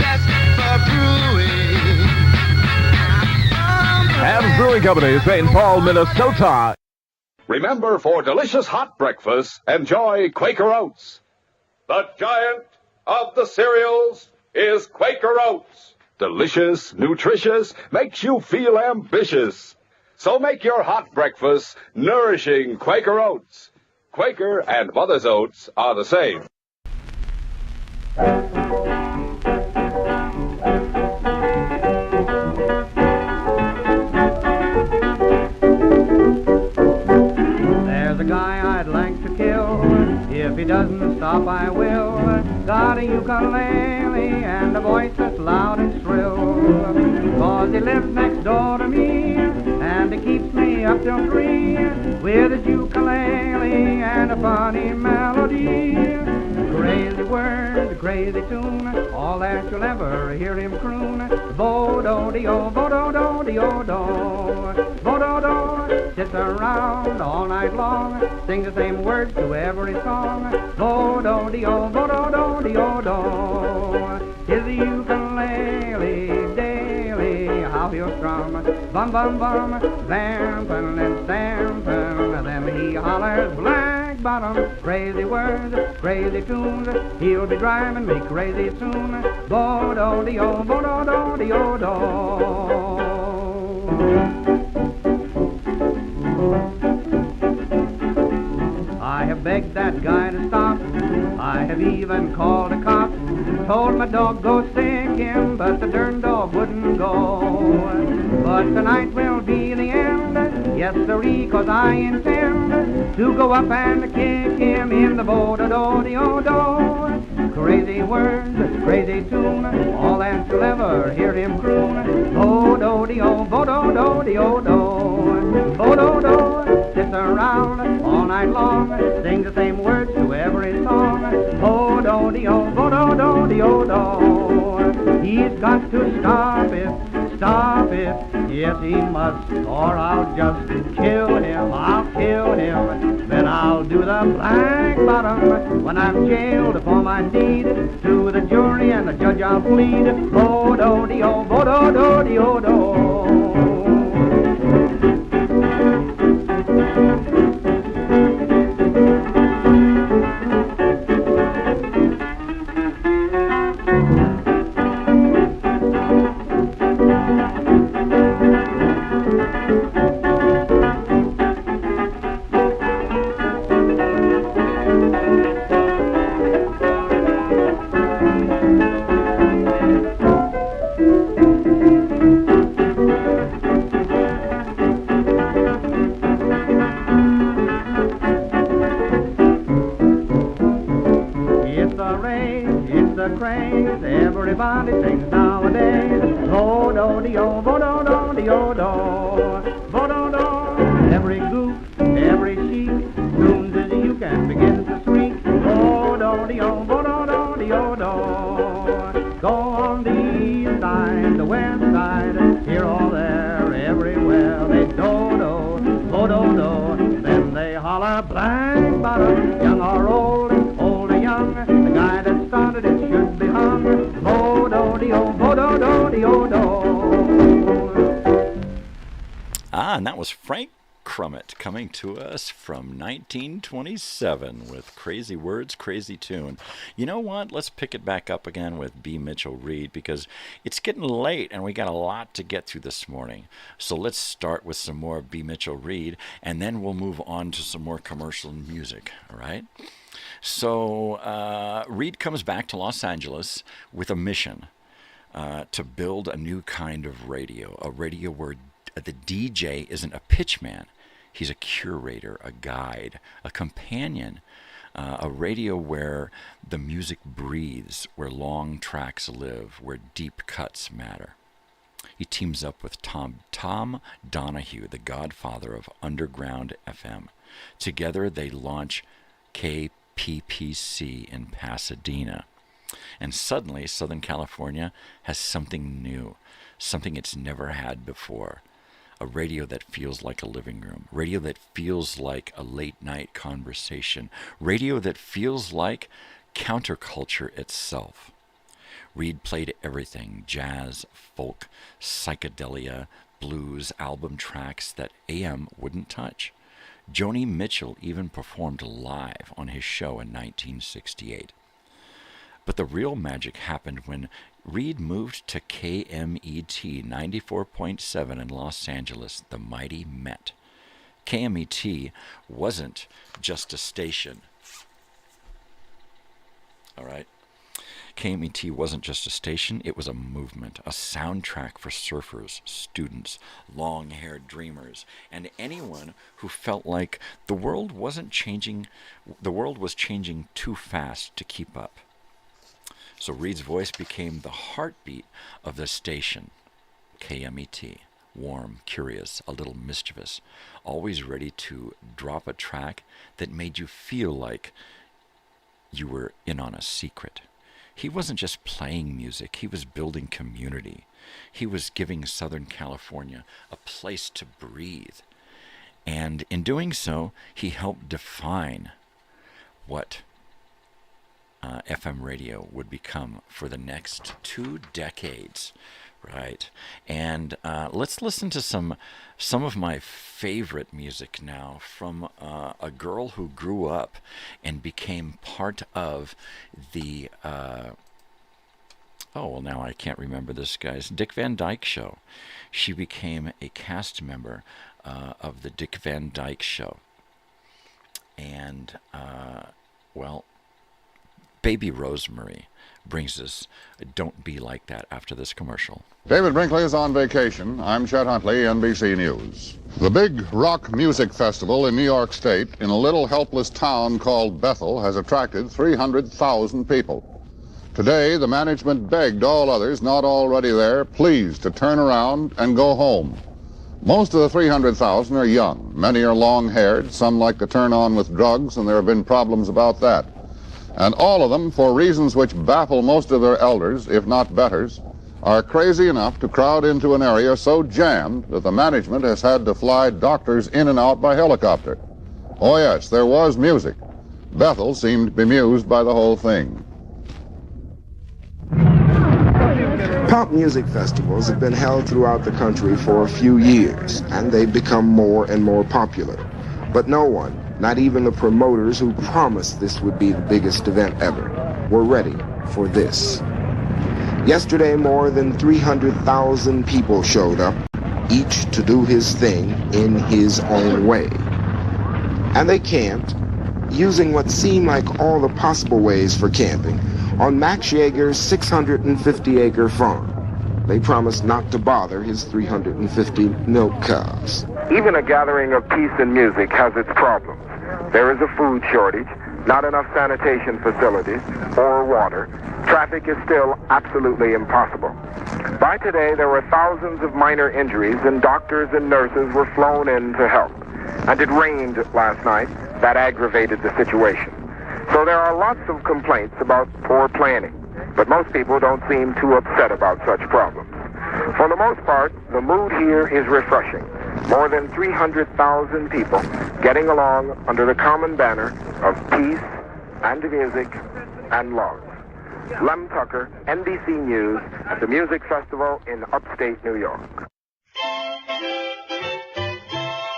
that's for brewing. Ham's Brewing Company, St. Paul, Minnesota. Remember, for delicious hot breakfast, enjoy Quaker Oats. The giant of the cereals is Quaker Oats. Delicious, nutritious, makes you feel ambitious. So make your hot breakfast nourishing Quaker Oats. Quaker and Mother's Oats are the same. There's a guy I'd like to kill. If he doesn't stop, I will. Got a ukulele and a voice that's loud and shrill. 'Cause he lives next door to me and he keeps me way up till 3 with a ukulele and a funny melody. Crazy words, crazy tune, all that you'll ever hear him croon. Bo-do-de-o, bo-do-do-de-o-do, bo-do-do. Sits around all night long, sing the same words to every song. Bo-do-de-o, bo-do-do-de-o-do. His ukulele daily, how he'll strum, bum bum bum, vampin' and stampin'. Then he hollers black bottom, crazy words, crazy tunes. He'll be driving me crazy soon. Bo-do-de-o, bo-do-do-de-o-do. I have begged that guy to stop. I have even called a cop. Told my dog go sick him, but the darn dog wouldn't go. But tonight will be the end, yes sirree, 'cause I intend to go up and kick him in the bo-do-do-de-o-do. Crazy words, crazy tune, all that you'll ever hear him croon. Bo-do-de-o, bo-do-do-de-o-do, bo-do-do. Sits around all night long, sings the same words to every song. Bo-do-de-o, bo-do-do-de-o-do. He's got to stop it, yes he must, or I'll just kill him, I'll kill him. Then I'll do the black bottom when I'm jailed for my deed. To the jury and the judge I'll plead. Bo-do-de-o, bo-do-do-de-o-do. Everybody sings nowadays. Bo-do-de-o, bo-do-do-de-o-do, bo-do-do. Every goof, every chic, tunes as you can begin to shriek. Bo-do-de-o, bo-do-do-de-o-do. Go on the east side, the west side, here or there, everywhere they do-do, bo-do-do. Then they holler black bottom, young or old, old or young. The guy that started it should be hung. Bo-do-de-o, bo-do-do-de-o-do. And that was Frank Crummett coming to us from 1927 with Crazy Words, Crazy Tune. You know what? Let's pick it back up again with B. Mitchell Reed because it's getting late and we got a lot to get through this morning. So let's start with some more B. Mitchell Reed and then we'll move on to some more commercial music, all right? So Reed comes back to Los Angeles with a mission to build a new kind of radio, a radio where the DJ isn't a pitchman. He's a curator, a guide, a companion, a radio where the music breathes, where long tracks live, where deep cuts matter. He teams up with Tom Donahue, the godfather of underground FM. Together they launch KPPC in Pasadena. And suddenly Southern California has something new, something it's never had before. A radio that feels like a living room, radio that feels like a late night conversation, radio that feels like counterculture itself. Reed played everything, jazz, folk, psychedelia, blues, album tracks that AM wouldn't touch. Joni Mitchell even performed live on his show in 1968. But the real magic happened when Reed moved to KMET 94.7 in Los Angeles, the mighty Met. KMET wasn't just a station. All right? KMET wasn't just a station, it was a movement, a soundtrack for surfers, students, long-haired dreamers, and anyone who felt like the world was changing too fast to keep up. So Reed's voice became the heartbeat of the station, KMET, warm, curious, a little mischievous, always ready to drop a track that made you feel like you were in on a secret. He wasn't just playing music, he was building community. He was giving Southern California a place to breathe. And in doing so, he helped define what FM radio would become for the next 2 decades, right? And let's listen to some of my favorite music now from a girl who grew up and became part of the now I can't remember this guy's Dick Van Dyke Show. She became a cast member of the Dick Van Dyke Show. And Baby Rosemary brings us Don't Be Like That after this commercial. David Brinkley is on vacation. I'm Chet Huntley, NBC News. The big rock music festival in New York State in a little helpless town called Bethel has attracted 300,000 people. Today, the management begged all others not already there, please, to turn around and go home. Most of the 300,000 are young. Many are long-haired. Some like to turn on with drugs, and there have been problems about that. And all of them, for reasons which baffle most of their elders, if not betters, are crazy enough to crowd into an area so jammed that the management has had to fly doctors in and out by helicopter. Oh yes, there was music. Bethel seemed bemused by the whole thing. Pop music festivals have been held throughout the country for a few years, and they've become more and more popular. But no one, not even the promoters who promised this would be the biggest event ever, were ready for this. Yesterday, more than 300,000 people showed up, each to do his thing in his own way. And they camped, using what seemed like all the possible ways for camping, on Max Yeager's 650-acre farm. They promised not to bother his 350 milk cows. Even a gathering of peace and music has its problems. There is a food shortage, not enough sanitation facilities, or water. Traffic is still absolutely impossible. By today, there were thousands of minor injuries, and doctors and nurses were flown in to help. And it rained last night. That aggravated the situation. So there are lots of complaints about poor planning, but most people don't seem too upset about such problems. For the most part, the mood here is refreshing. More than 300,000 people getting along under the common banner of peace and music and love. Lem Tucker, NBC News, at the Music Festival in upstate New York.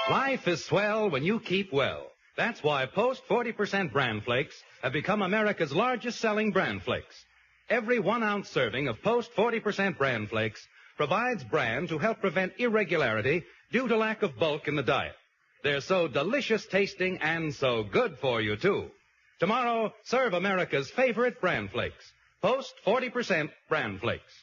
Life is swell when you keep well. That's why Post 40% Bran Flakes have become America's largest selling Bran Flakes. Every 1 ounce serving of Post 40% Bran Flakes provides bran to help prevent irregularity due to lack of bulk in the diet. They're so delicious tasting and so good for you, too. Tomorrow, serve America's favorite Bran Flakes. Post 40% Bran Flakes.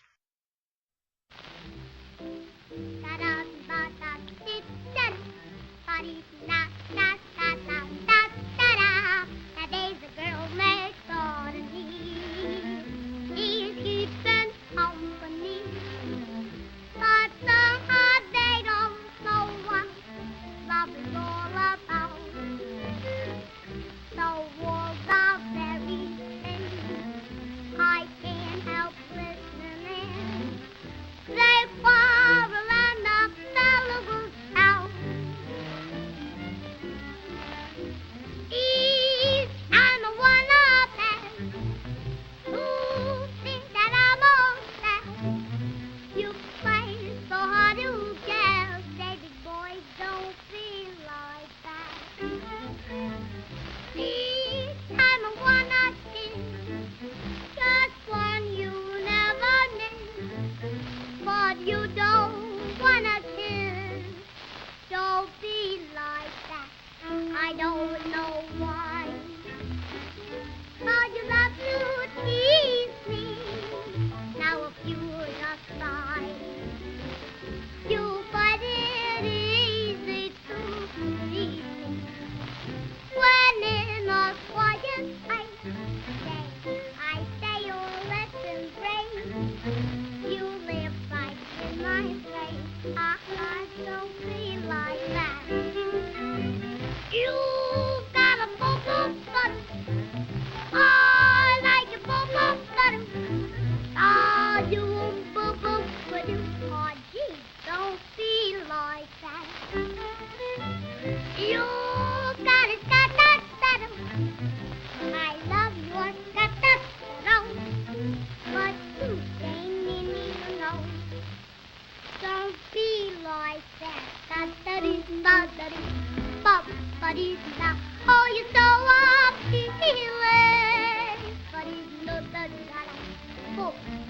I can't help listening.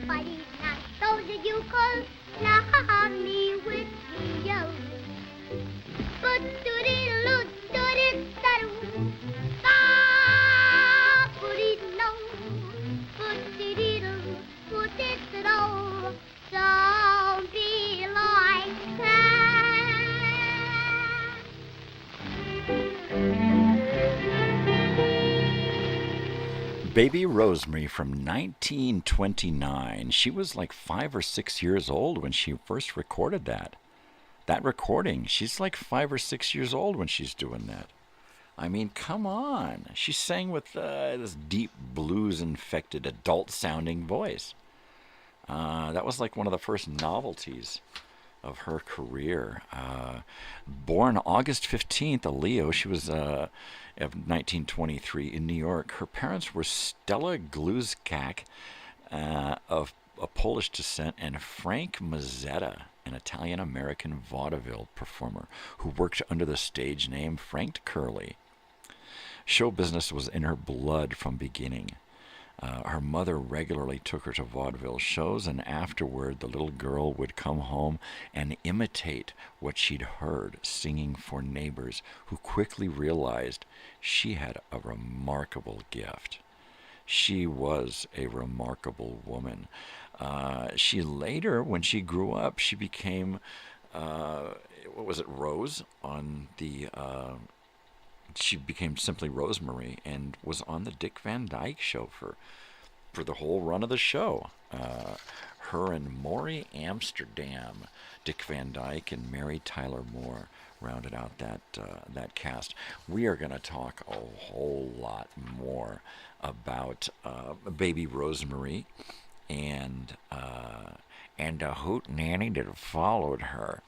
Friday night. Those of you call lovely with you. But do-diddle-oo, do-diddle-oo, ba-ba-dee-doo, but-dee-dee-doo, but-dee-doo-doo. Don't be like that. Baby Rosemary from 1929. She was like 5 or 6 years old when she first recorded that. That recording, she's like 5 or 6 years old when she's doing that. I mean, come on. She sang with this deep blues-infected adult-sounding voice. That was like one of the first novelties of her career. Born August 15th, a Leo, she was of 1923 in New York. Her parents were Stella Gluzkak, of a Polish descent, and Frank Mazzetta, an Italian-American vaudeville performer who worked under the stage name Frank Curly. Show business was in her blood from beginning. Her mother regularly took her to vaudeville shows, and afterward the little girl would come home and imitate what she'd heard singing for neighbors, who quickly realized she had a remarkable gift. She was a remarkable woman. She later, when she grew up, she became, Rose on the... she became simply Rosemary and was on the Dick Van Dyke Show for the whole run of the show. Her and Maury Amsterdam, Dick Van Dyke and Mary Tyler Moore rounded out that cast. We are going to talk a whole lot more about Baby Rosemary and the hoot nanny that followed her.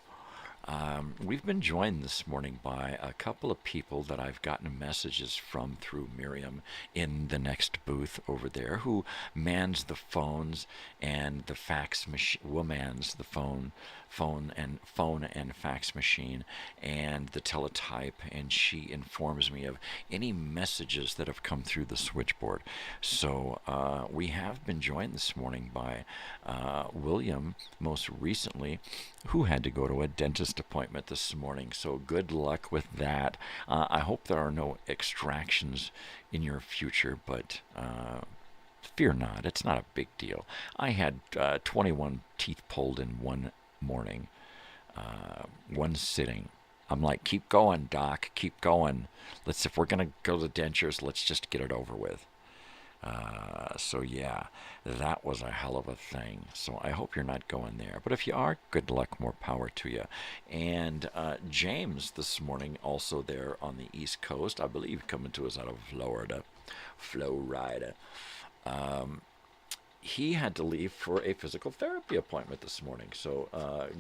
We've been joined this morning by a couple of people that I've gotten messages from through Miriam in the next booth over there, who mans the phones and the fax machine, mans the phone and fax machine and the teletype, and she informs me of any messages that have come through the switchboard. So we have been joined this morning by William, most recently, who had to go to a dentist appointment this morning. So good luck with that. I hope there are no extractions in your future, but fear not. It's not a big deal. I had 21 teeth pulled in one morning, one sitting. I'm like, keep going, doc, keep going. If we're going to go to dentures, let's just get it over with. So yeah, that was a hell of a thing. So I hope you're not going there. But if you are, good luck, more power to you. And James this morning, also there on the East Coast, I believe coming to us out of Florida. He had to leave for a physical therapy appointment this morning. So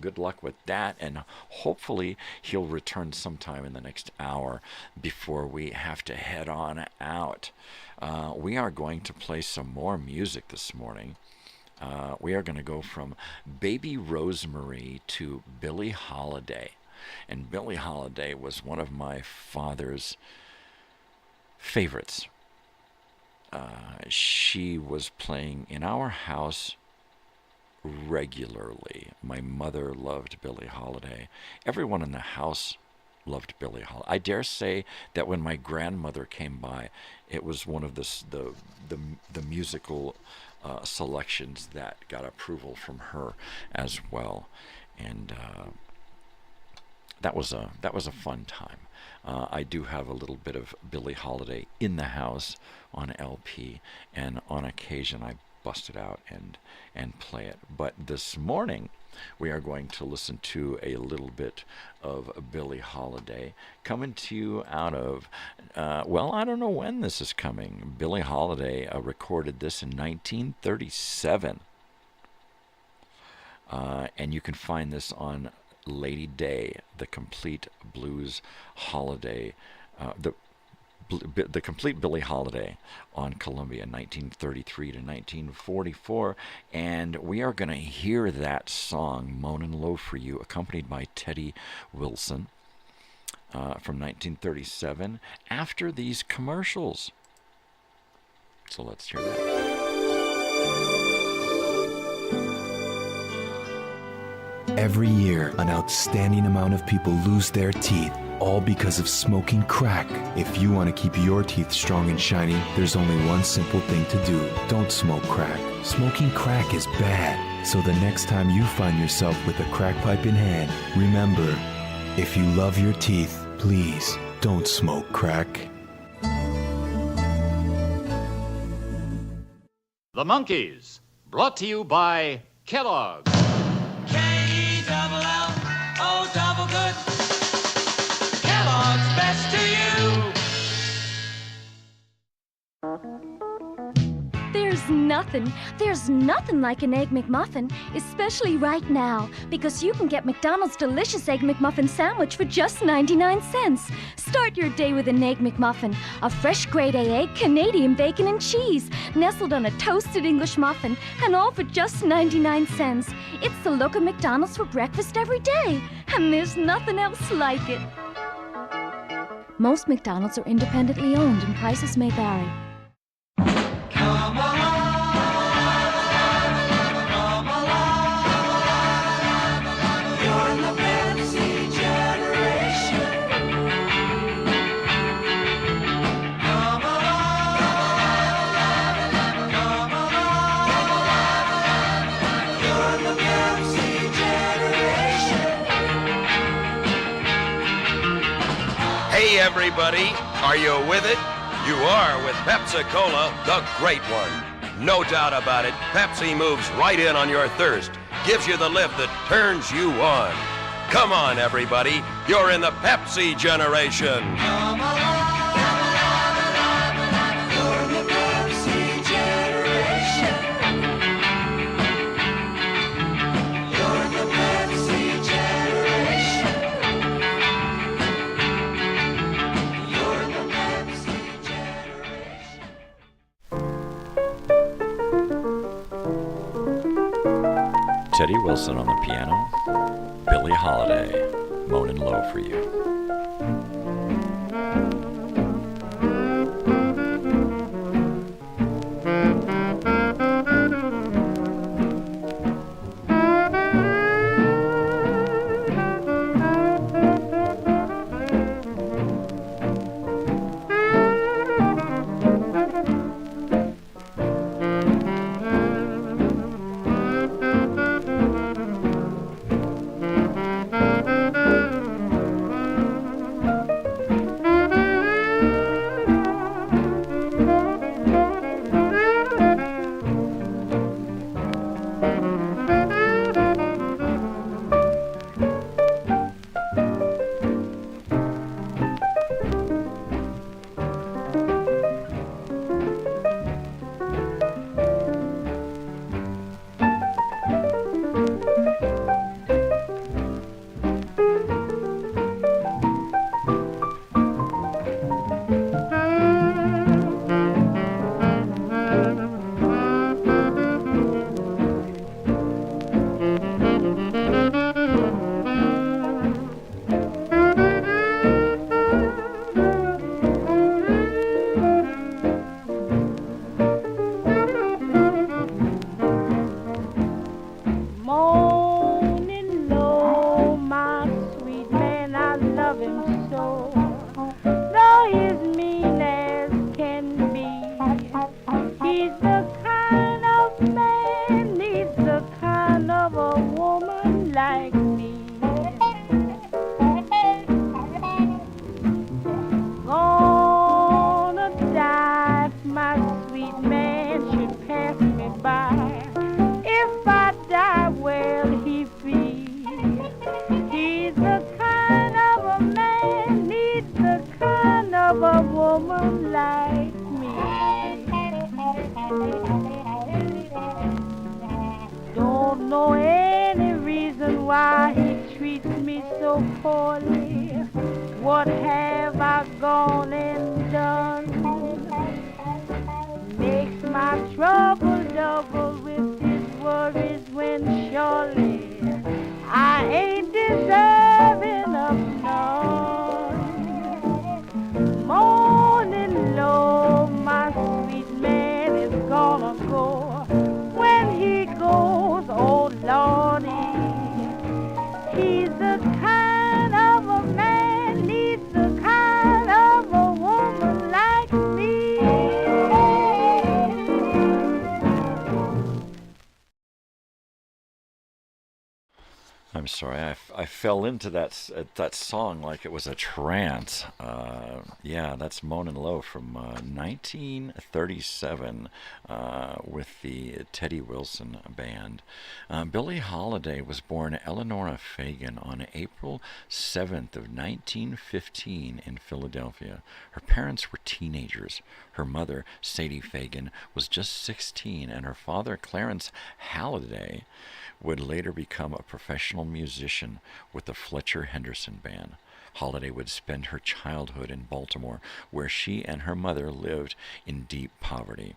good luck with that, and hopefully he'll return sometime in the next hour before we have to head on out. We are going to play some more music this morning. We are going to go from Baby Rosemary to Billie Holiday. And Billie Holiday was one of my father's favorites. She was playing in our house regularly. My mother loved Billie Holiday. Everyone in the house loved Billie Holiday. I dare say that when my grandmother came by, it was one of the musical selections that got approval from her as well, and that was a fun time. I do have a little bit of Billie Holiday in the house on LP, and on occasion I bust it out and play it. But this morning we are going to listen to a little bit of Billie Holiday, coming to you out of, I don't know when this is coming. Billie Holiday recorded this in 1937. And you can find this on Lady Day, the complete blues holiday, the complete Billie Holiday on Columbia, 1933 to 1944, and we are going to hear that song, Moanin' Low for You, accompanied by Teddy Wilson, from 1937, after these commercials. So let's hear that. Every year, an outstanding amount of people lose their teeth, all because of smoking crack. If you want to keep your teeth strong and shiny, there's only one simple thing to do. Don't smoke crack. Smoking crack is bad. So the next time you find yourself with a crack pipe in hand, remember, if you love your teeth, please don't smoke crack. The Monkees, brought to you by Kellogg's. K-E-double-L-O double good. Kellogg's best to you. There's nothing like an Egg McMuffin, especially right now, because you can get McDonald's delicious Egg McMuffin sandwich for just 99 cents. Start your day with an Egg McMuffin, a fresh grade A egg, Canadian bacon and cheese, nestled on a toasted English muffin, and all for just 99 cents. It's the look of McDonald's for breakfast every day, and there's nothing else like it. Most McDonald's are independently owned and prices may vary. Come along. You're in the Pepsi generation. Come along. Come along. You're in the Pepsi generation. Hey, everybody, are you with it? You are with Pepsi-Cola, the great one. No doubt about it, Pepsi moves right in on your thirst, gives you the lift that turns you on. Come on, everybody, you're in the Pepsi generation. Come along. You're in the Pepsi generation. You're in the Pepsi generation. You're in the Pepsi generation. Teddy Wilson on the piano, Billie Holiday, moaning low for you. I'm sorry, I fell into that song like it was a trance. Yeah, that's Moanin' Low from 1937 with the Teddy Wilson Band. Billie Holiday was born Eleanora Fagan on April 7th of 1915 in Philadelphia. Her parents were teenagers. Her mother, Sadie Fagan, was just 16, and her father, Clarence Halliday, would later become a professional musician with the Fletcher Henderson Band. Holiday would spend her childhood in Baltimore, where she and her mother lived in deep poverty.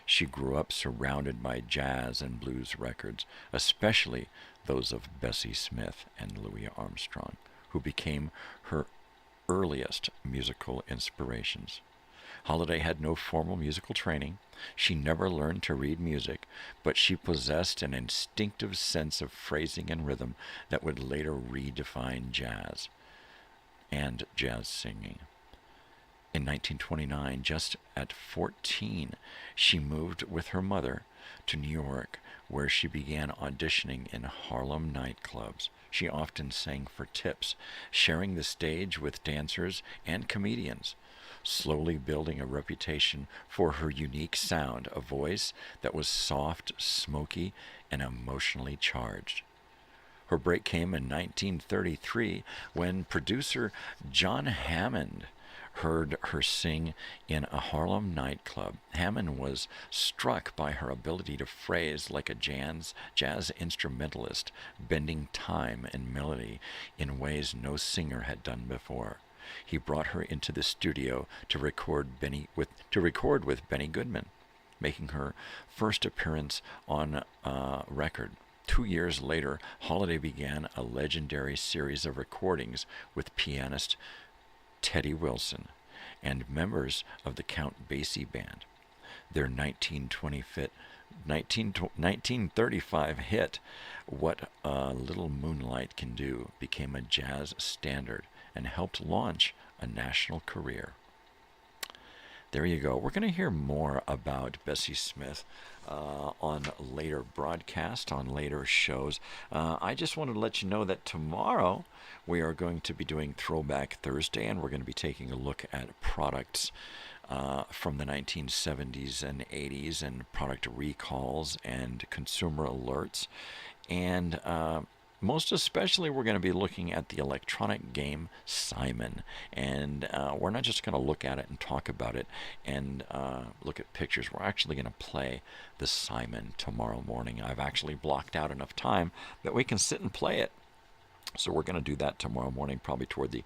She grew up surrounded by jazz and blues records, especially those of Bessie Smith and Louis Armstrong, who became her earliest musical inspirations. Holiday had no formal musical training. She never learned to read music, but she possessed an instinctive sense of phrasing and rhythm that would later redefine jazz and jazz singing. In 1929, just at 14, she moved with her mother to New York, where she began auditioning in Harlem nightclubs. She often sang for tips, sharing the stage with dancers and comedians, slowly building a reputation for her unique sound, a voice that was soft, smoky, and emotionally charged. Her break came in 1933 when producer John Hammond heard her sing in a Harlem nightclub. Hammond was struck by her ability to phrase like a jazz instrumentalist, bending time and melody in ways no singer had done before. He brought her into the studio to record with Benny Goodman, making her first appearance on record. 2 years later, Holiday began a legendary series of recordings with pianist Teddy Wilson and members of the Count Basie Band. Their 1935 hit, What a Little Moonlight Can Do, became a jazz standard and helped launch a national career. There you go. We're going to hear more about Bessie Smith on later broadcasts, on later shows. I just wanted to let you know that tomorrow we are going to be doing Throwback Thursday, and we're going to be taking a look at products from the 1970s and 80s and product recalls and consumer alerts. And most especially, we're going to be looking at the electronic game Simon. And we're not just going to look at it and talk about it and look at pictures. We're actually going to play the Simon tomorrow morning. I've actually blocked out enough time that we can sit and play it. So we're going to do that tomorrow morning, probably toward the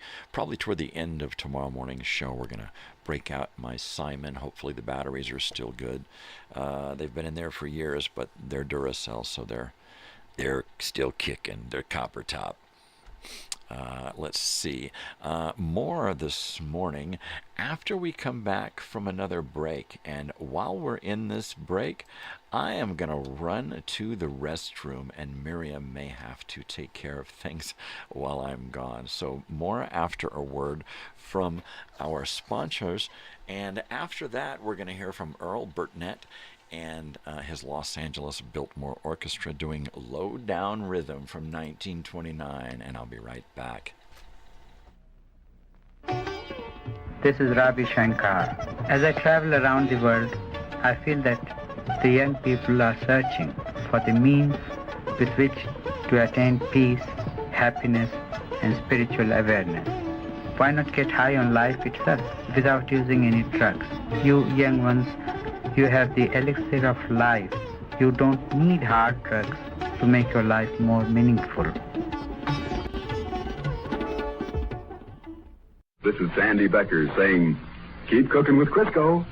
end of tomorrow morning's show. We're going to break out my Simon. Hopefully the batteries are still good. They've been in there for years, but they're Duracell, so they're still kicking. They're copper top. Let's see. More this morning after we come back from another break. And while we're in this break, I am going to run to the restroom, and Miriam may have to take care of things while I'm gone. So more after a word from our sponsors. And after that, we're going to hear from Earl Burtnett and his Los Angeles Biltmore Orchestra doing Low Down Rhythm from 1929, and I'll be right back. This is Ravi Shankar. As I travel around the world, I feel that the young people are searching for the means with which to attain peace, happiness, and spiritual awareness. Why not get high on life itself without using any drugs? You young ones, you have the elixir of life. You don't need hard drugs to make your life more meaningful. This is Sandy Becker saying, keep cooking with Crisco.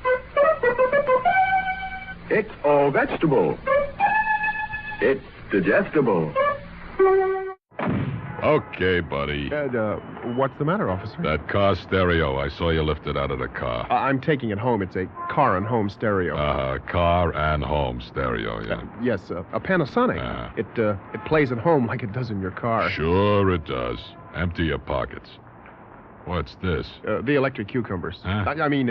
It's all vegetable. It's digestible. Okay, buddy. What's the matter, officer? That car stereo. I saw you lift it out of the car. I'm taking it home. It's a car and home stereo. Car and home stereo, yeah. Yes, a Panasonic. It plays at home like it does in your car. Sure it does. Empty your pockets. What's this? The electric cucumbers. I mean,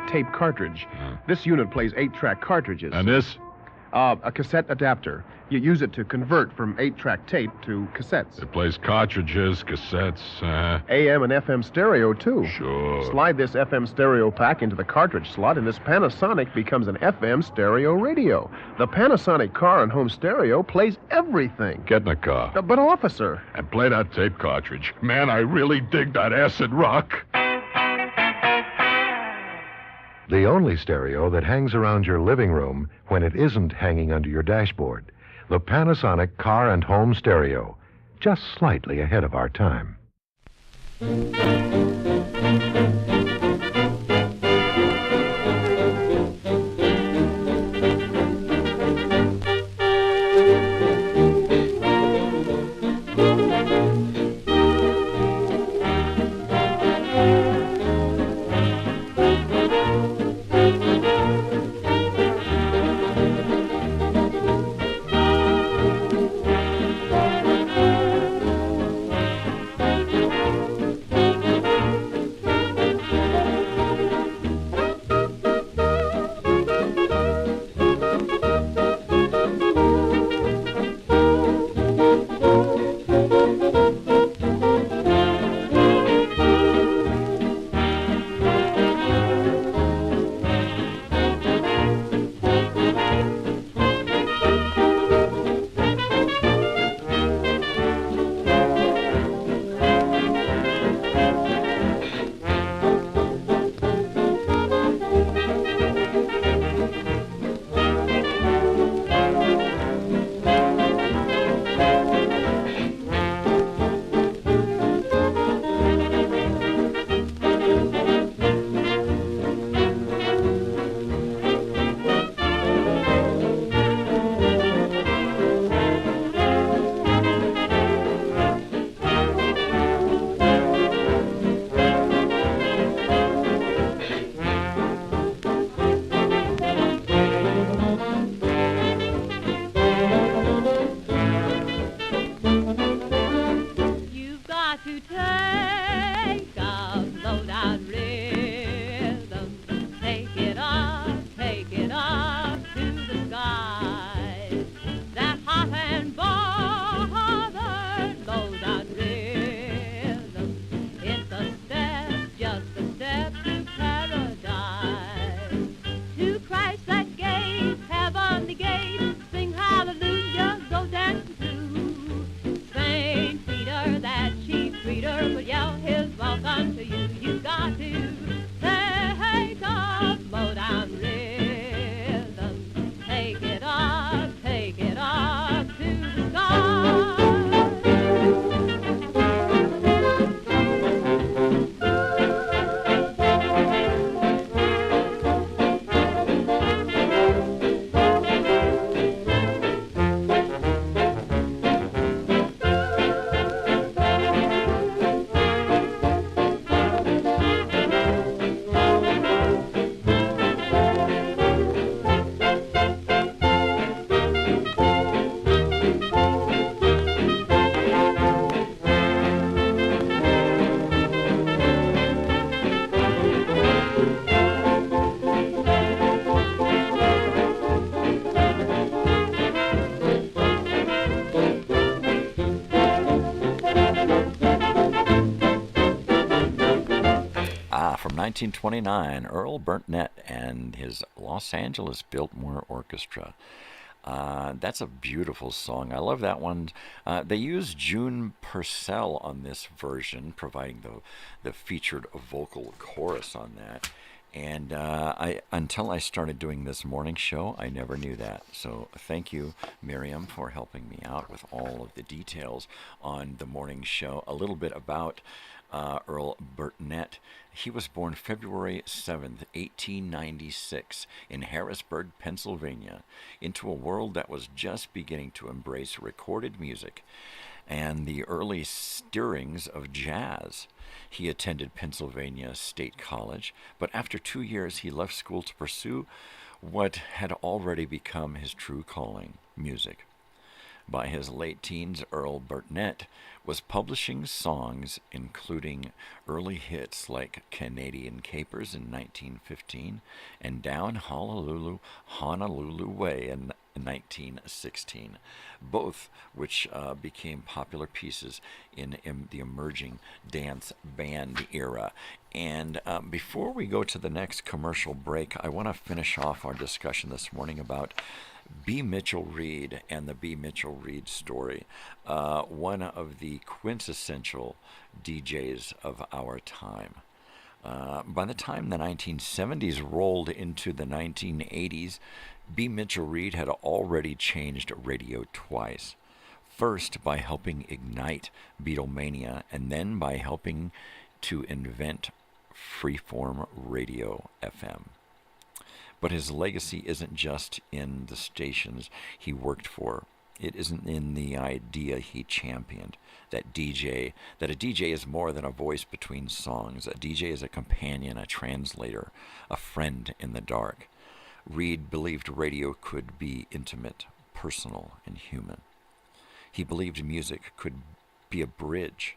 tape cartridge. This unit plays 8-track cartridges. And this? A cassette adapter. You use it to convert from 8-track tape to cassettes. It plays cartridges, cassettes, AM and FM stereo, too. Sure. Slide this FM stereo pack into the cartridge slot, and this Panasonic becomes an FM stereo radio. The Panasonic car and home stereo plays everything. Get in the car. But, officer... And play that tape cartridge. Man, I really dig that acid rock. The only stereo that hangs around your living room when it isn't hanging under your dashboard. The Panasonic car and home stereo. Just slightly ahead of our time. From 1929, Earl Burnett and his Los Angeles Biltmore Orchestra. That's a beautiful song. I love that one. They use June Purcell on this version, providing the featured vocal chorus on that. And until I started doing this morning show, I never knew that. So thank you, Miriam, for helping me out with all of the details on the morning show. A little bit about Earl Burnett. He was born February 7th, 1896, in Harrisburg, Pennsylvania, into a world that was just beginning to embrace recorded music and the early stirrings of jazz. He attended Pennsylvania State College, but after 2 years he left school to pursue what had already become his true calling, music. By his late teens, Earl Burnett was publishing songs including early hits like Canadian Capers in 1915 and Down Honolulu Way in in 1916, both which became popular pieces in the emerging dance band era. And before we go to the next commercial break, I want to finish off our discussion this morning about B. Mitchell Reed and the B. Mitchell Reed story, one of the quintessential DJs of our time. By the time the 1970s rolled into the 1980s, B. Mitchell Reed had already changed radio twice. First by helping ignite Beatlemania, and then by helping to invent freeform radio FM. But his legacy isn't just in the stations he worked for. It isn't in the idea he championed, that a DJ is more than a voice between songs. A DJ is a companion, a translator, a friend in the dark. Reed believed radio could be intimate, personal, and human. He believed music could be a bridge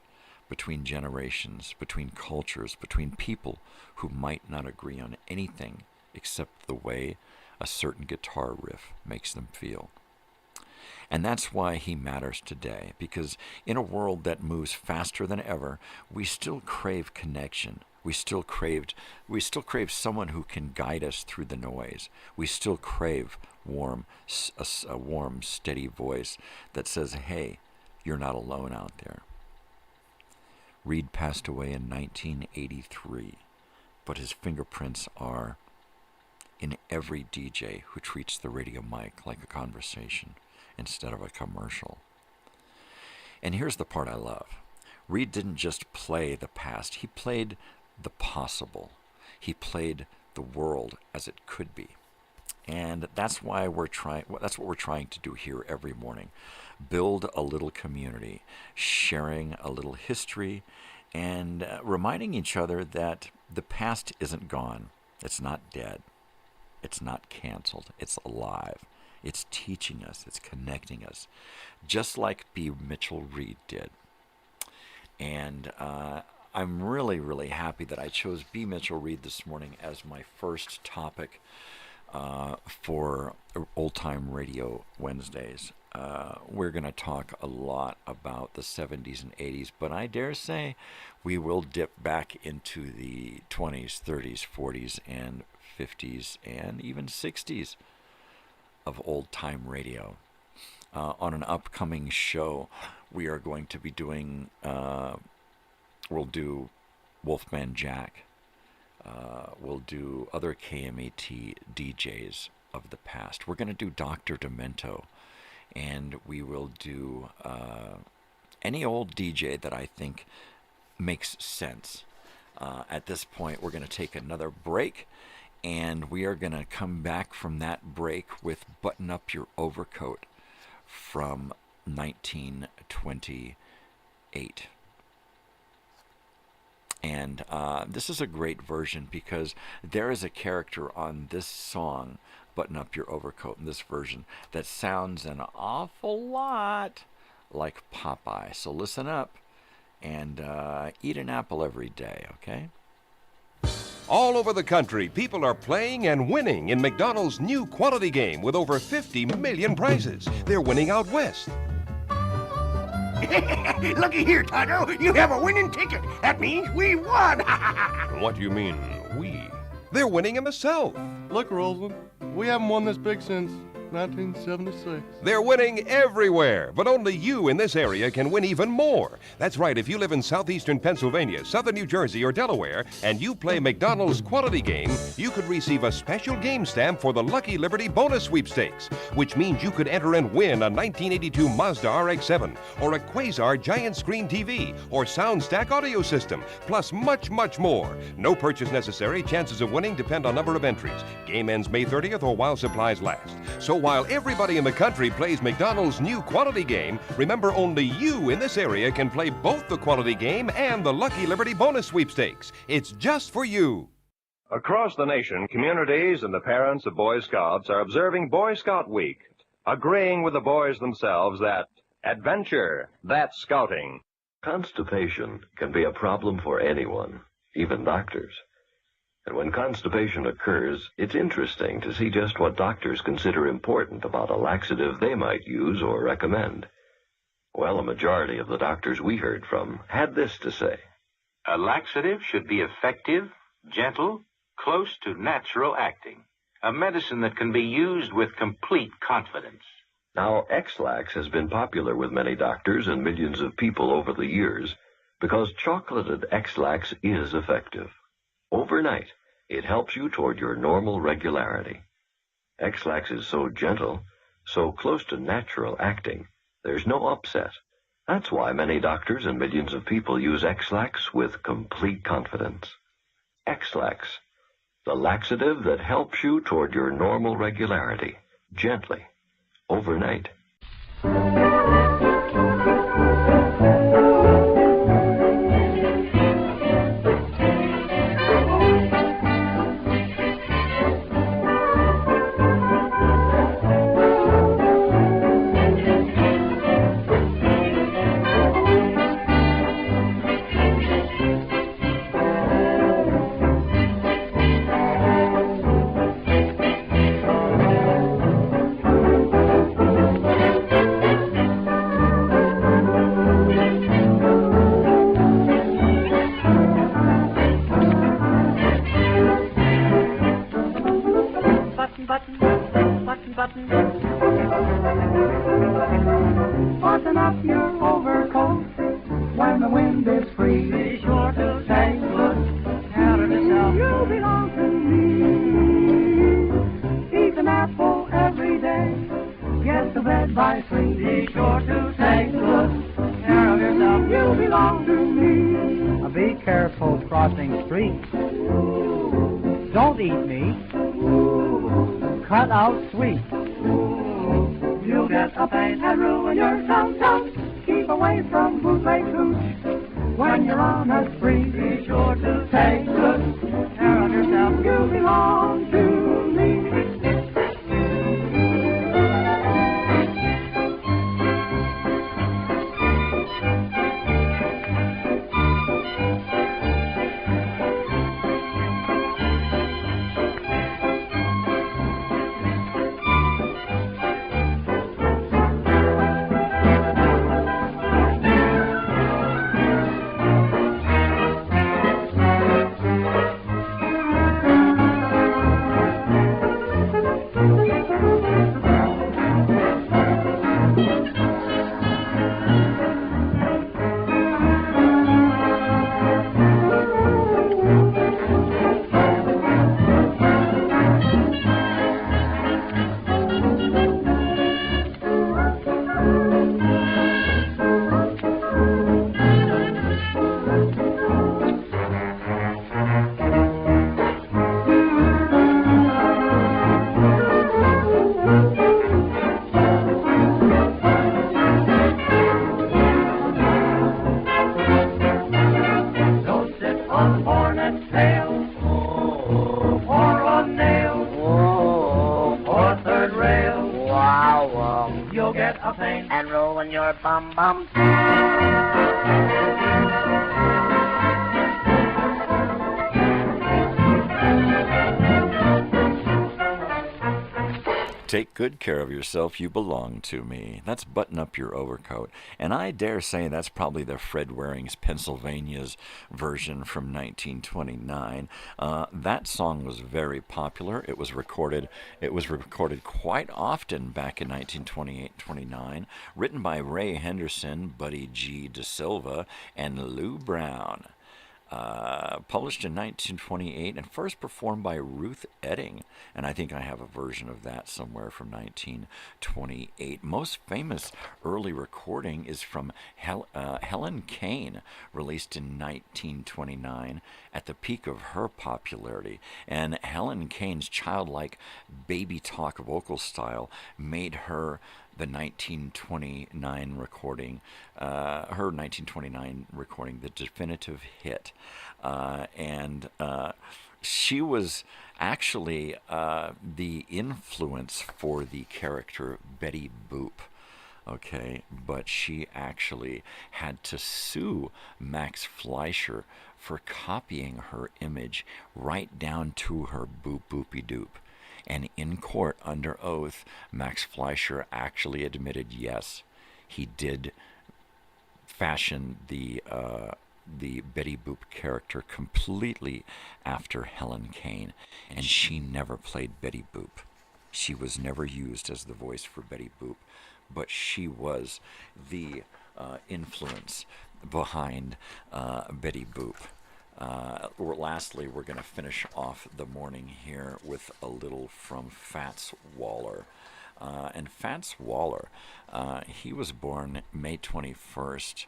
between generations, between cultures, between people who might not agree on anything except the way a certain guitar riff makes them feel. And that's why he matters today, because in a world that moves faster than ever, we still crave connection. We still crave someone who can guide us through the noise. We still crave a warm, steady voice that says, "Hey, you're not alone out there." Reed passed away in 1983, but his fingerprints are in every DJ who treats the radio mic like a conversation instead of a commercial. And here's the part I love. Reed didn't just play the past, he played the possible. He played the world as it could be. And that's what we're trying to do here every morning. Build a little community, sharing a little history, and reminding each other that the past isn't gone. It's not dead. It's not canceled. It's alive. It's teaching us. It's connecting us, just like B. Mitchell Reed did. And I'm really, really happy that I chose B. Mitchell Reed this morning as my first topic for Old Time Radio Wednesdays. We're going to talk a lot about the 70s and 80s, but I dare say we will dip back into the 20s, 30s, 40s, and 50s, and even 60s of old time radio. On an upcoming show, we are going to be doing, we'll do Wolfman Jack. We'll do other KMAT DJs of the past. We're going to do Dr. Demento, and we will do any old DJ that I think makes sense. At this point, we're going to take another break, and we are going to come back from that break with Button Up Your Overcoat from 1928. And this is a great version because there is a character on this song, Button Up Your Overcoat, in this version, that sounds an awful lot like Popeye. So listen up and eat an apple every day, okay? All over the country, people are playing and winning in McDonald's new quality game with over 50 million prizes. They're winning out west. Looky here, Tonto. You have a winning ticket. That means we won. What do you mean, we? They're winning in the south. Look, Roseland, we haven't won this big since 1976. They're winning everywhere, but only you in this area can win even more. That's right, if you live in southeastern Pennsylvania, southern New Jersey, or Delaware, and you play McDonald's quality game, you could receive a special game stamp for the Lucky Liberty Bonus Sweepstakes, which means you could enter and win a 1982 Mazda RX-7, or a Quasar giant screen TV, or SoundStack audio system, plus much, much more. No purchase necessary. Chances of winning depend on number of entries. Game ends May 30th or while supplies last. So while everybody in the country plays McDonald's new quality game, remember only you in this area can play both the quality game and the Lucky Liberty Bonus Sweepstakes. It's just for you. Across the nation, communities and the parents of Boy Scouts are observing Boy Scout Week, agreeing with the boys themselves that adventure, that's scouting. Constipation can be a problem for anyone, even doctors. And when constipation occurs, it's interesting to see just what doctors consider important about a laxative they might use or recommend. Well, a majority of the doctors we heard from had this to say. A laxative should be effective, gentle, close to natural acting. A medicine that can be used with complete confidence. Now, X-Lax has been popular with many doctors and millions of people over the years because chocolated X-Lax is effective. Overnight, it helps you toward your normal regularity. X-Lax is so gentle, so close to natural acting, there's no upset. That's why many doctors and millions of people use X-Lax with complete confidence. X-Lax, the laxative that helps you toward your normal regularity, gently, overnight. Button up your overcoat when the wind is free. Be sure to take good care of yourself. You belong to me. Eat an apple every day. Get to bed by 3. Be sure to take good care of yourself. You belong to me. Be careful crossing streets. Don't eat meat. Cut out sweets. You'll get a pain and ruin your tum-tum. Keep away from bootleg hooch. When you're on a spree, be sure to take good care of yourself. You belong to me. Take good care of yourself, you belong to me. That's Button Up Your Overcoat. And I dare say that's probably the Fred Waring's Pennsylvania's version from 1929. That song was very popular. It was recorded quite often back in 1928-29, written by Ray Henderson, Buddy G. DeSilva, and Lou Brown. Published in 1928 and first performed by Ruth Etting, and I think I have a version of that somewhere from 1928. Most famous early recording is from Helen Kane, released in 1929 at the peak of her popularity, and Helen Kane's childlike baby talk vocal style made her the 1929 recording, the definitive hit. And she was actually the influence for the character Betty Boop. Okay, but she actually had to sue Max Fleischer for copying her image right down to her boop-boopy-doop. And in court, under oath, Max Fleischer actually admitted, yes, he did fashion the Betty Boop character completely after Helen Kane, and she never played Betty Boop. She was never used as the voice for Betty Boop, but she was the influence behind Betty Boop. Lastly, we're going to finish off the morning here with a little from Fats Waller. And Fats Waller, he was born May 21st,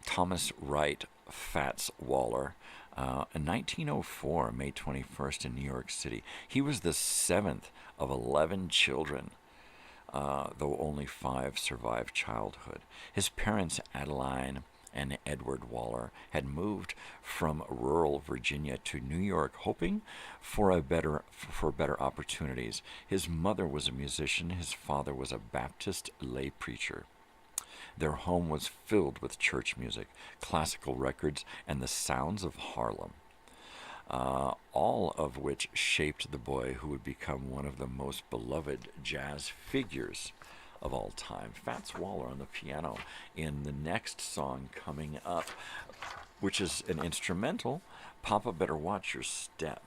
Thomas Wright Fats Waller, in 1904, May 21st in New York City. He was the seventh of 11 children, though only 5 survived childhood. His parents, Adeline and Edward Waller, had moved from rural Virginia to New York, hoping for better opportunities. His mother was a musician. His father was a Baptist lay preacher. Their home was filled with church music, classical records, and the sounds of Harlem, all of which shaped the boy who would become one of the most beloved jazz figures of all time. Fats Waller on the piano in the next song coming up, which is an instrumental, Papa Better Watch Your Step.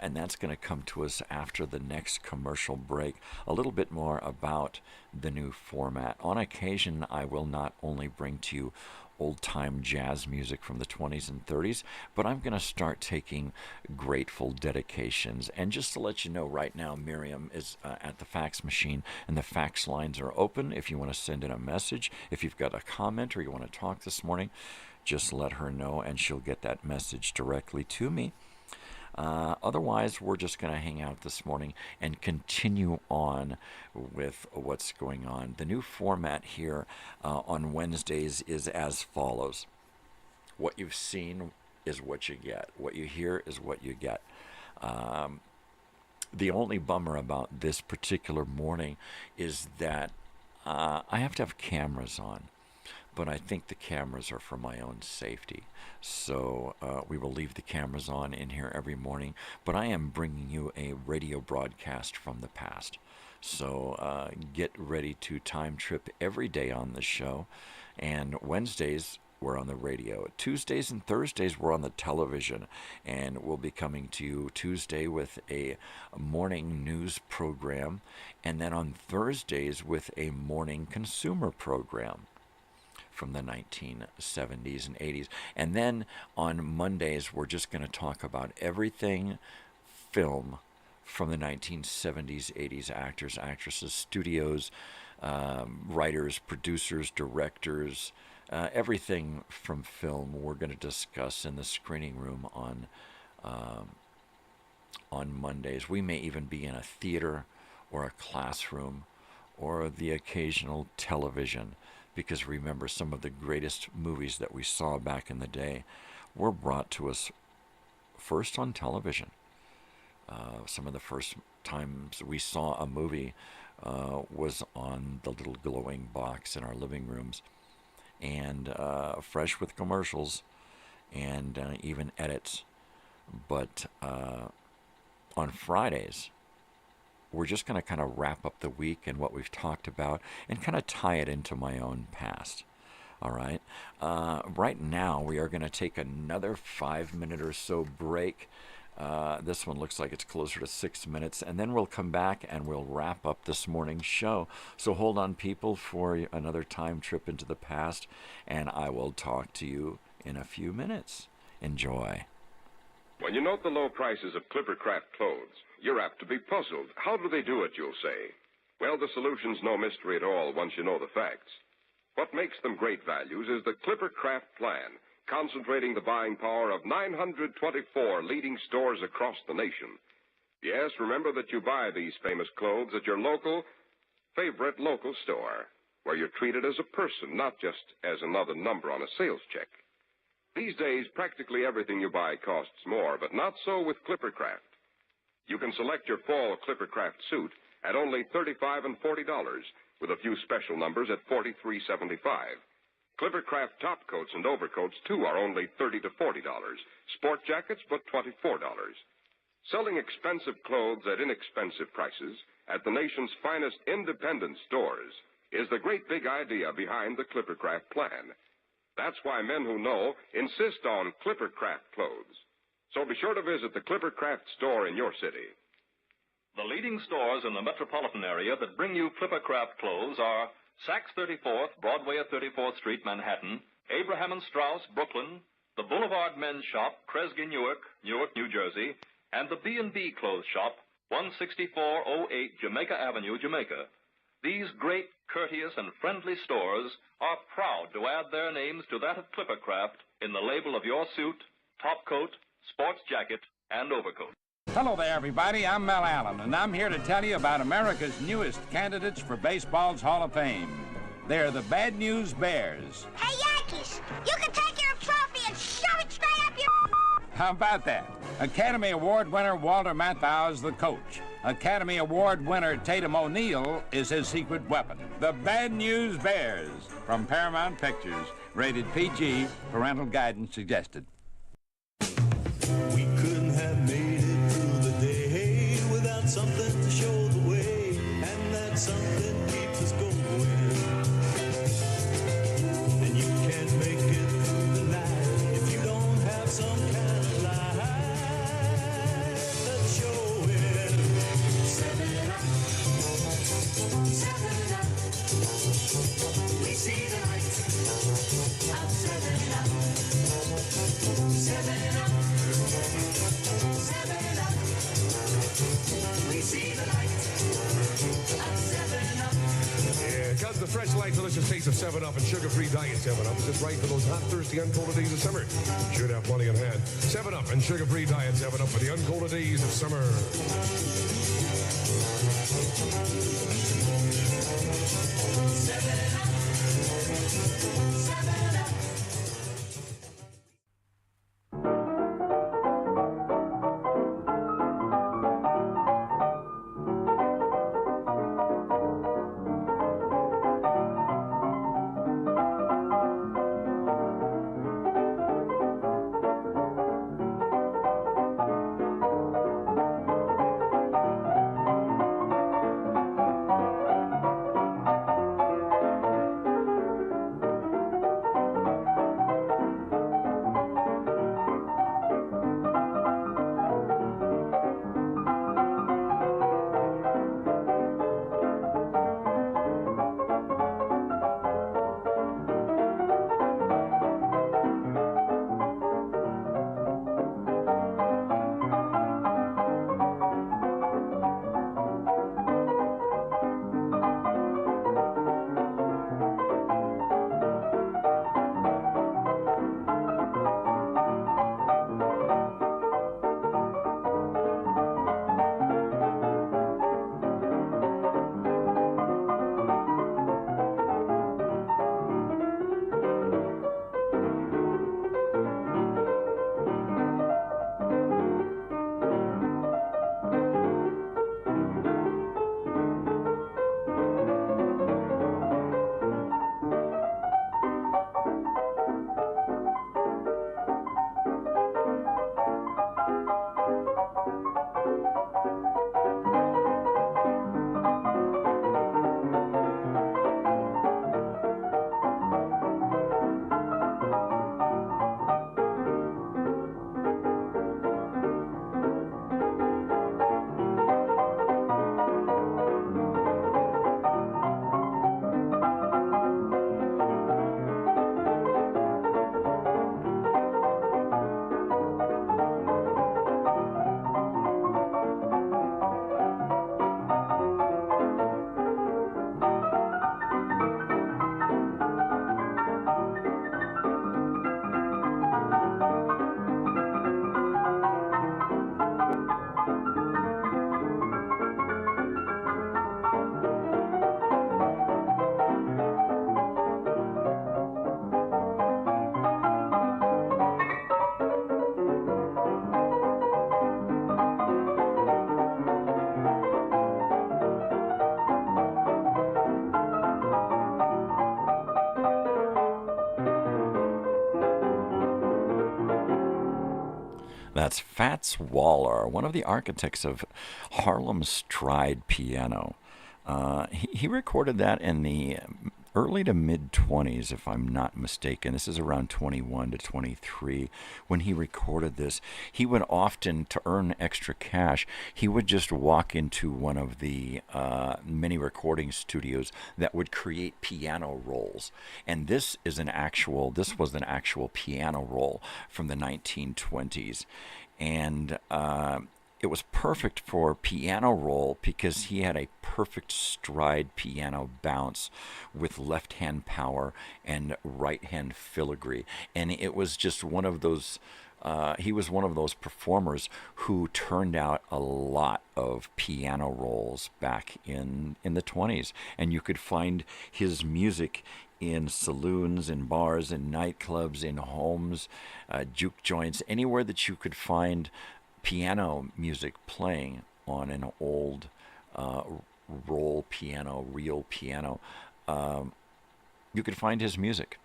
And that's going to come to us after the next commercial break. A little bit more about the new format. On occasion, I will not only bring to you old-time jazz music from the 20s and 30s, but I'm going to start taking grateful dedications. And just to let you know, right now, Miriam is at the fax machine, and the fax lines are open. If you want to send in a message, if you've got a comment or you want to talk this morning, just let her know, and she'll get that message directly to me. Otherwise, we're just going to hang out this morning and continue on with what's going on. The new format here on Wednesdays is as follows. What you've seen is what you get. What you hear is what you get. The only bummer about this particular morning is that I have to have cameras on. But I think the cameras are for my own safety. So we will leave the cameras on in here every morning. But I am bringing you a radio broadcast from the past. So get ready to time trip every day on the show. And Wednesdays, we're on the radio. Tuesdays and Thursdays, we're on the television. And we'll be coming to you Tuesday with a morning news program. And then on Thursdays with a morning consumer program from the 1970s and 80s. And then on Mondays, we're just going to talk about everything film from the 1970s, 80s, actors, actresses, studios, writers, producers, directors, everything from film we're going to discuss in the screening room on Mondays. We may even be in a theater or a classroom or the occasional television. Because remember, some of the greatest movies that we saw back in the day were brought to us first on television. Some of the first times we saw a movie was on the little glowing box in our living rooms, and fresh with commercials and even edits. But on Fridays, we're just going to kind of wrap up the week and what we've talked about and kind of tie it into my own past. All right. Right now, we are going to take another 5-minute or so break. This one looks like it's closer to 6 minutes. And then we'll come back and we'll wrap up this morning's show. So hold on, people, for another time trip into the past. And I will talk to you in a few minutes. Enjoy. When you note the low prices of Clippercraft clothes, you're apt to be puzzled. How do they do it, you'll say? Well, the solution's no mystery at all once you know the facts. What makes them great values is the Clippercraft plan, concentrating the buying power of 924 leading stores across the nation. Yes, remember that you buy these famous clothes at your favorite local store, where you're treated as a person, not just as another number on a sales check. These days, practically everything you buy costs more, but not so with Clippercraft. You can select your fall Clippercraft suit at only $35 and $40, with a few special numbers at $43.75. Clippercraft top coats and overcoats, too, are only $30 to $40. Sport jackets, but $24. Selling expensive clothes at inexpensive prices at the nation's finest independent stores is the great big idea behind the Clippercraft plan. That's why men who know insist on Clippercraft clothes. So be sure to visit the Clippercraft store in your city. The leading stores in the metropolitan area that bring you Clippercraft clothes are Saks 34th, Broadway at 34th Street, Manhattan, Abraham and Strauss, Brooklyn, the Boulevard Men's Shop, Kresge, Newark, New Jersey, and the B&B Clothes Shop, 16408 Jamaica Avenue, Jamaica. These great, courteous, and friendly stores are proud to add their names to that of Clippercraft in the label of your suit, top coat, sports jacket, and overcoat. Hello there, everybody. I'm Mel Allen, and I'm here to tell you about America's newest candidates for baseball's Hall of Fame. They're the Bad News Bears. Hey, Yankees, you can take your trophy and shove it straight up your... How about that? Academy Award winner Walter Matthau is the coach. Academy Award winner Tatum O'Neal is his secret weapon. The Bad News Bears from Paramount Pictures. Rated PG. Parental guidance suggested. We couldn't have made it through the day without something to show the way, and that something keeps us going. And you can't make it through the night if you don't have some kind of light. Let's show it. 7 Up, 7 Up. We see the light of 7 Up, 7 Up. 7 Up. We see the light of 7 Up. Yeah, because the fresh, light, delicious taste of 7-Up and sugar-free diet 7-Up is just right for those hot, thirsty, uncold days of summer. You should have plenty on hand. 7-Up and sugar-free diet 7-Up for the uncold days of summer. 7 Up. 7 Up. That's Fats Waller, one of the architects of Harlem Stride piano. He recorded that in the early to mid-20s, if I'm not mistaken. This is around 21 to 23 when he recorded this. He would often, to earn extra cash, he would just walk into one of the many recording studios that would create piano rolls. And this was an actual piano roll from the 1920s. And it was perfect for piano roll because he had a perfect stride piano bounce with left hand power and right hand filigree. And it was just one of those, he was one of those performers who turned out a lot of piano rolls back in the 20s. And you could find his music in saloons, in bars, in nightclubs, in homes, juke joints, anywhere that you could find piano music playing on an old roll piano, real piano. You could find his music,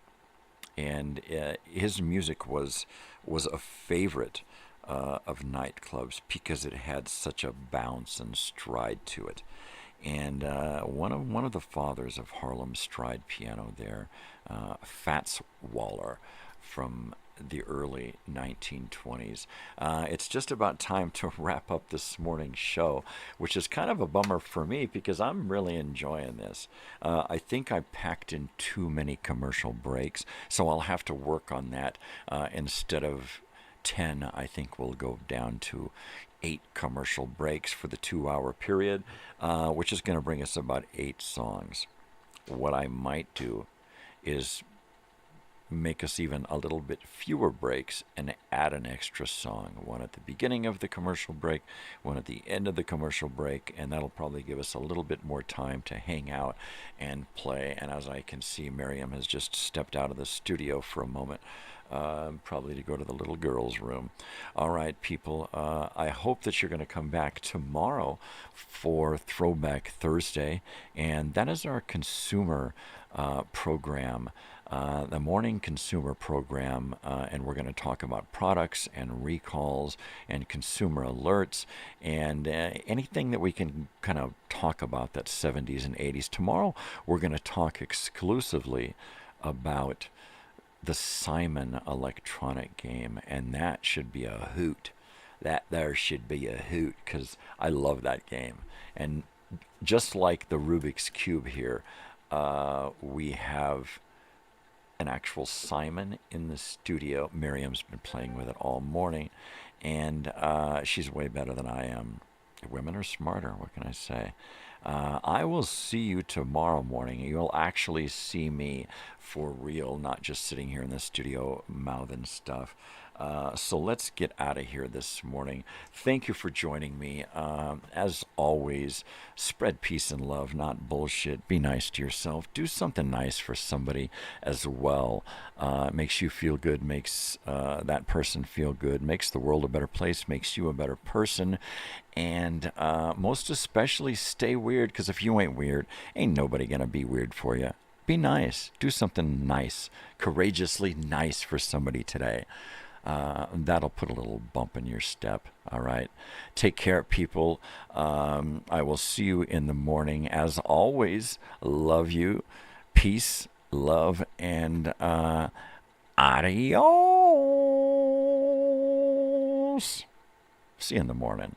and his music was a favorite of nightclubs because it had such a bounce and stride to it. And one of the fathers of Harlem Stride piano there, Fats Waller, from the early 1920s. It's just about time to wrap up this morning's show, which is kind of a bummer for me because I'm really enjoying this. I think I packed in too many commercial breaks, so I'll have to work on that. Instead of 10, I think we'll go down to 8 commercial breaks for the 2-hour period, which is going to bring us about 8 songs. What I might do is make us even a little bit fewer breaks and add an extra song, one at the beginning of the commercial break, one at the end of the commercial break, and that'll probably give us a little bit more time to hang out and play. And as I can see, Miriam has just stepped out of the studio for a moment, probably to go to the little girl's room. All right, people, I hope that you're going to come back tomorrow for Throwback Thursday, and that is our consumer program, the morning consumer program, and we're going to talk about products and recalls and consumer alerts and anything that we can kind of talk about that's 70s and 80s. Tomorrow we're going to talk exclusively about the Simon electronic game, and that should be a hoot. That there should be a hoot because I love that game. And just like the Rubik's Cube here, we have an actual Simon in the studio. Miriam's been playing with it all morning, and she's way better than I am. Women are smarter, what can I say? I will see you tomorrow morning. You'll actually see me for real, not just sitting here in the studio mouthing stuff. So let's get out of here this morning. Thank you for joining me. As always, spread peace and love, not bullshit. Be nice to yourself. Do something nice for somebody as well. Makes you feel good, makes that person feel good, makes the world a better place, makes you a better person. And most especially, stay weird, because if you ain't weird, ain't nobody going to be weird for you. Be nice. Do something nice, courageously nice for somebody today. That'll put a little bump in your step. All right. Take care, people. I will see you in the morning. As always, love you. Peace, love, and adios. See you in the morning.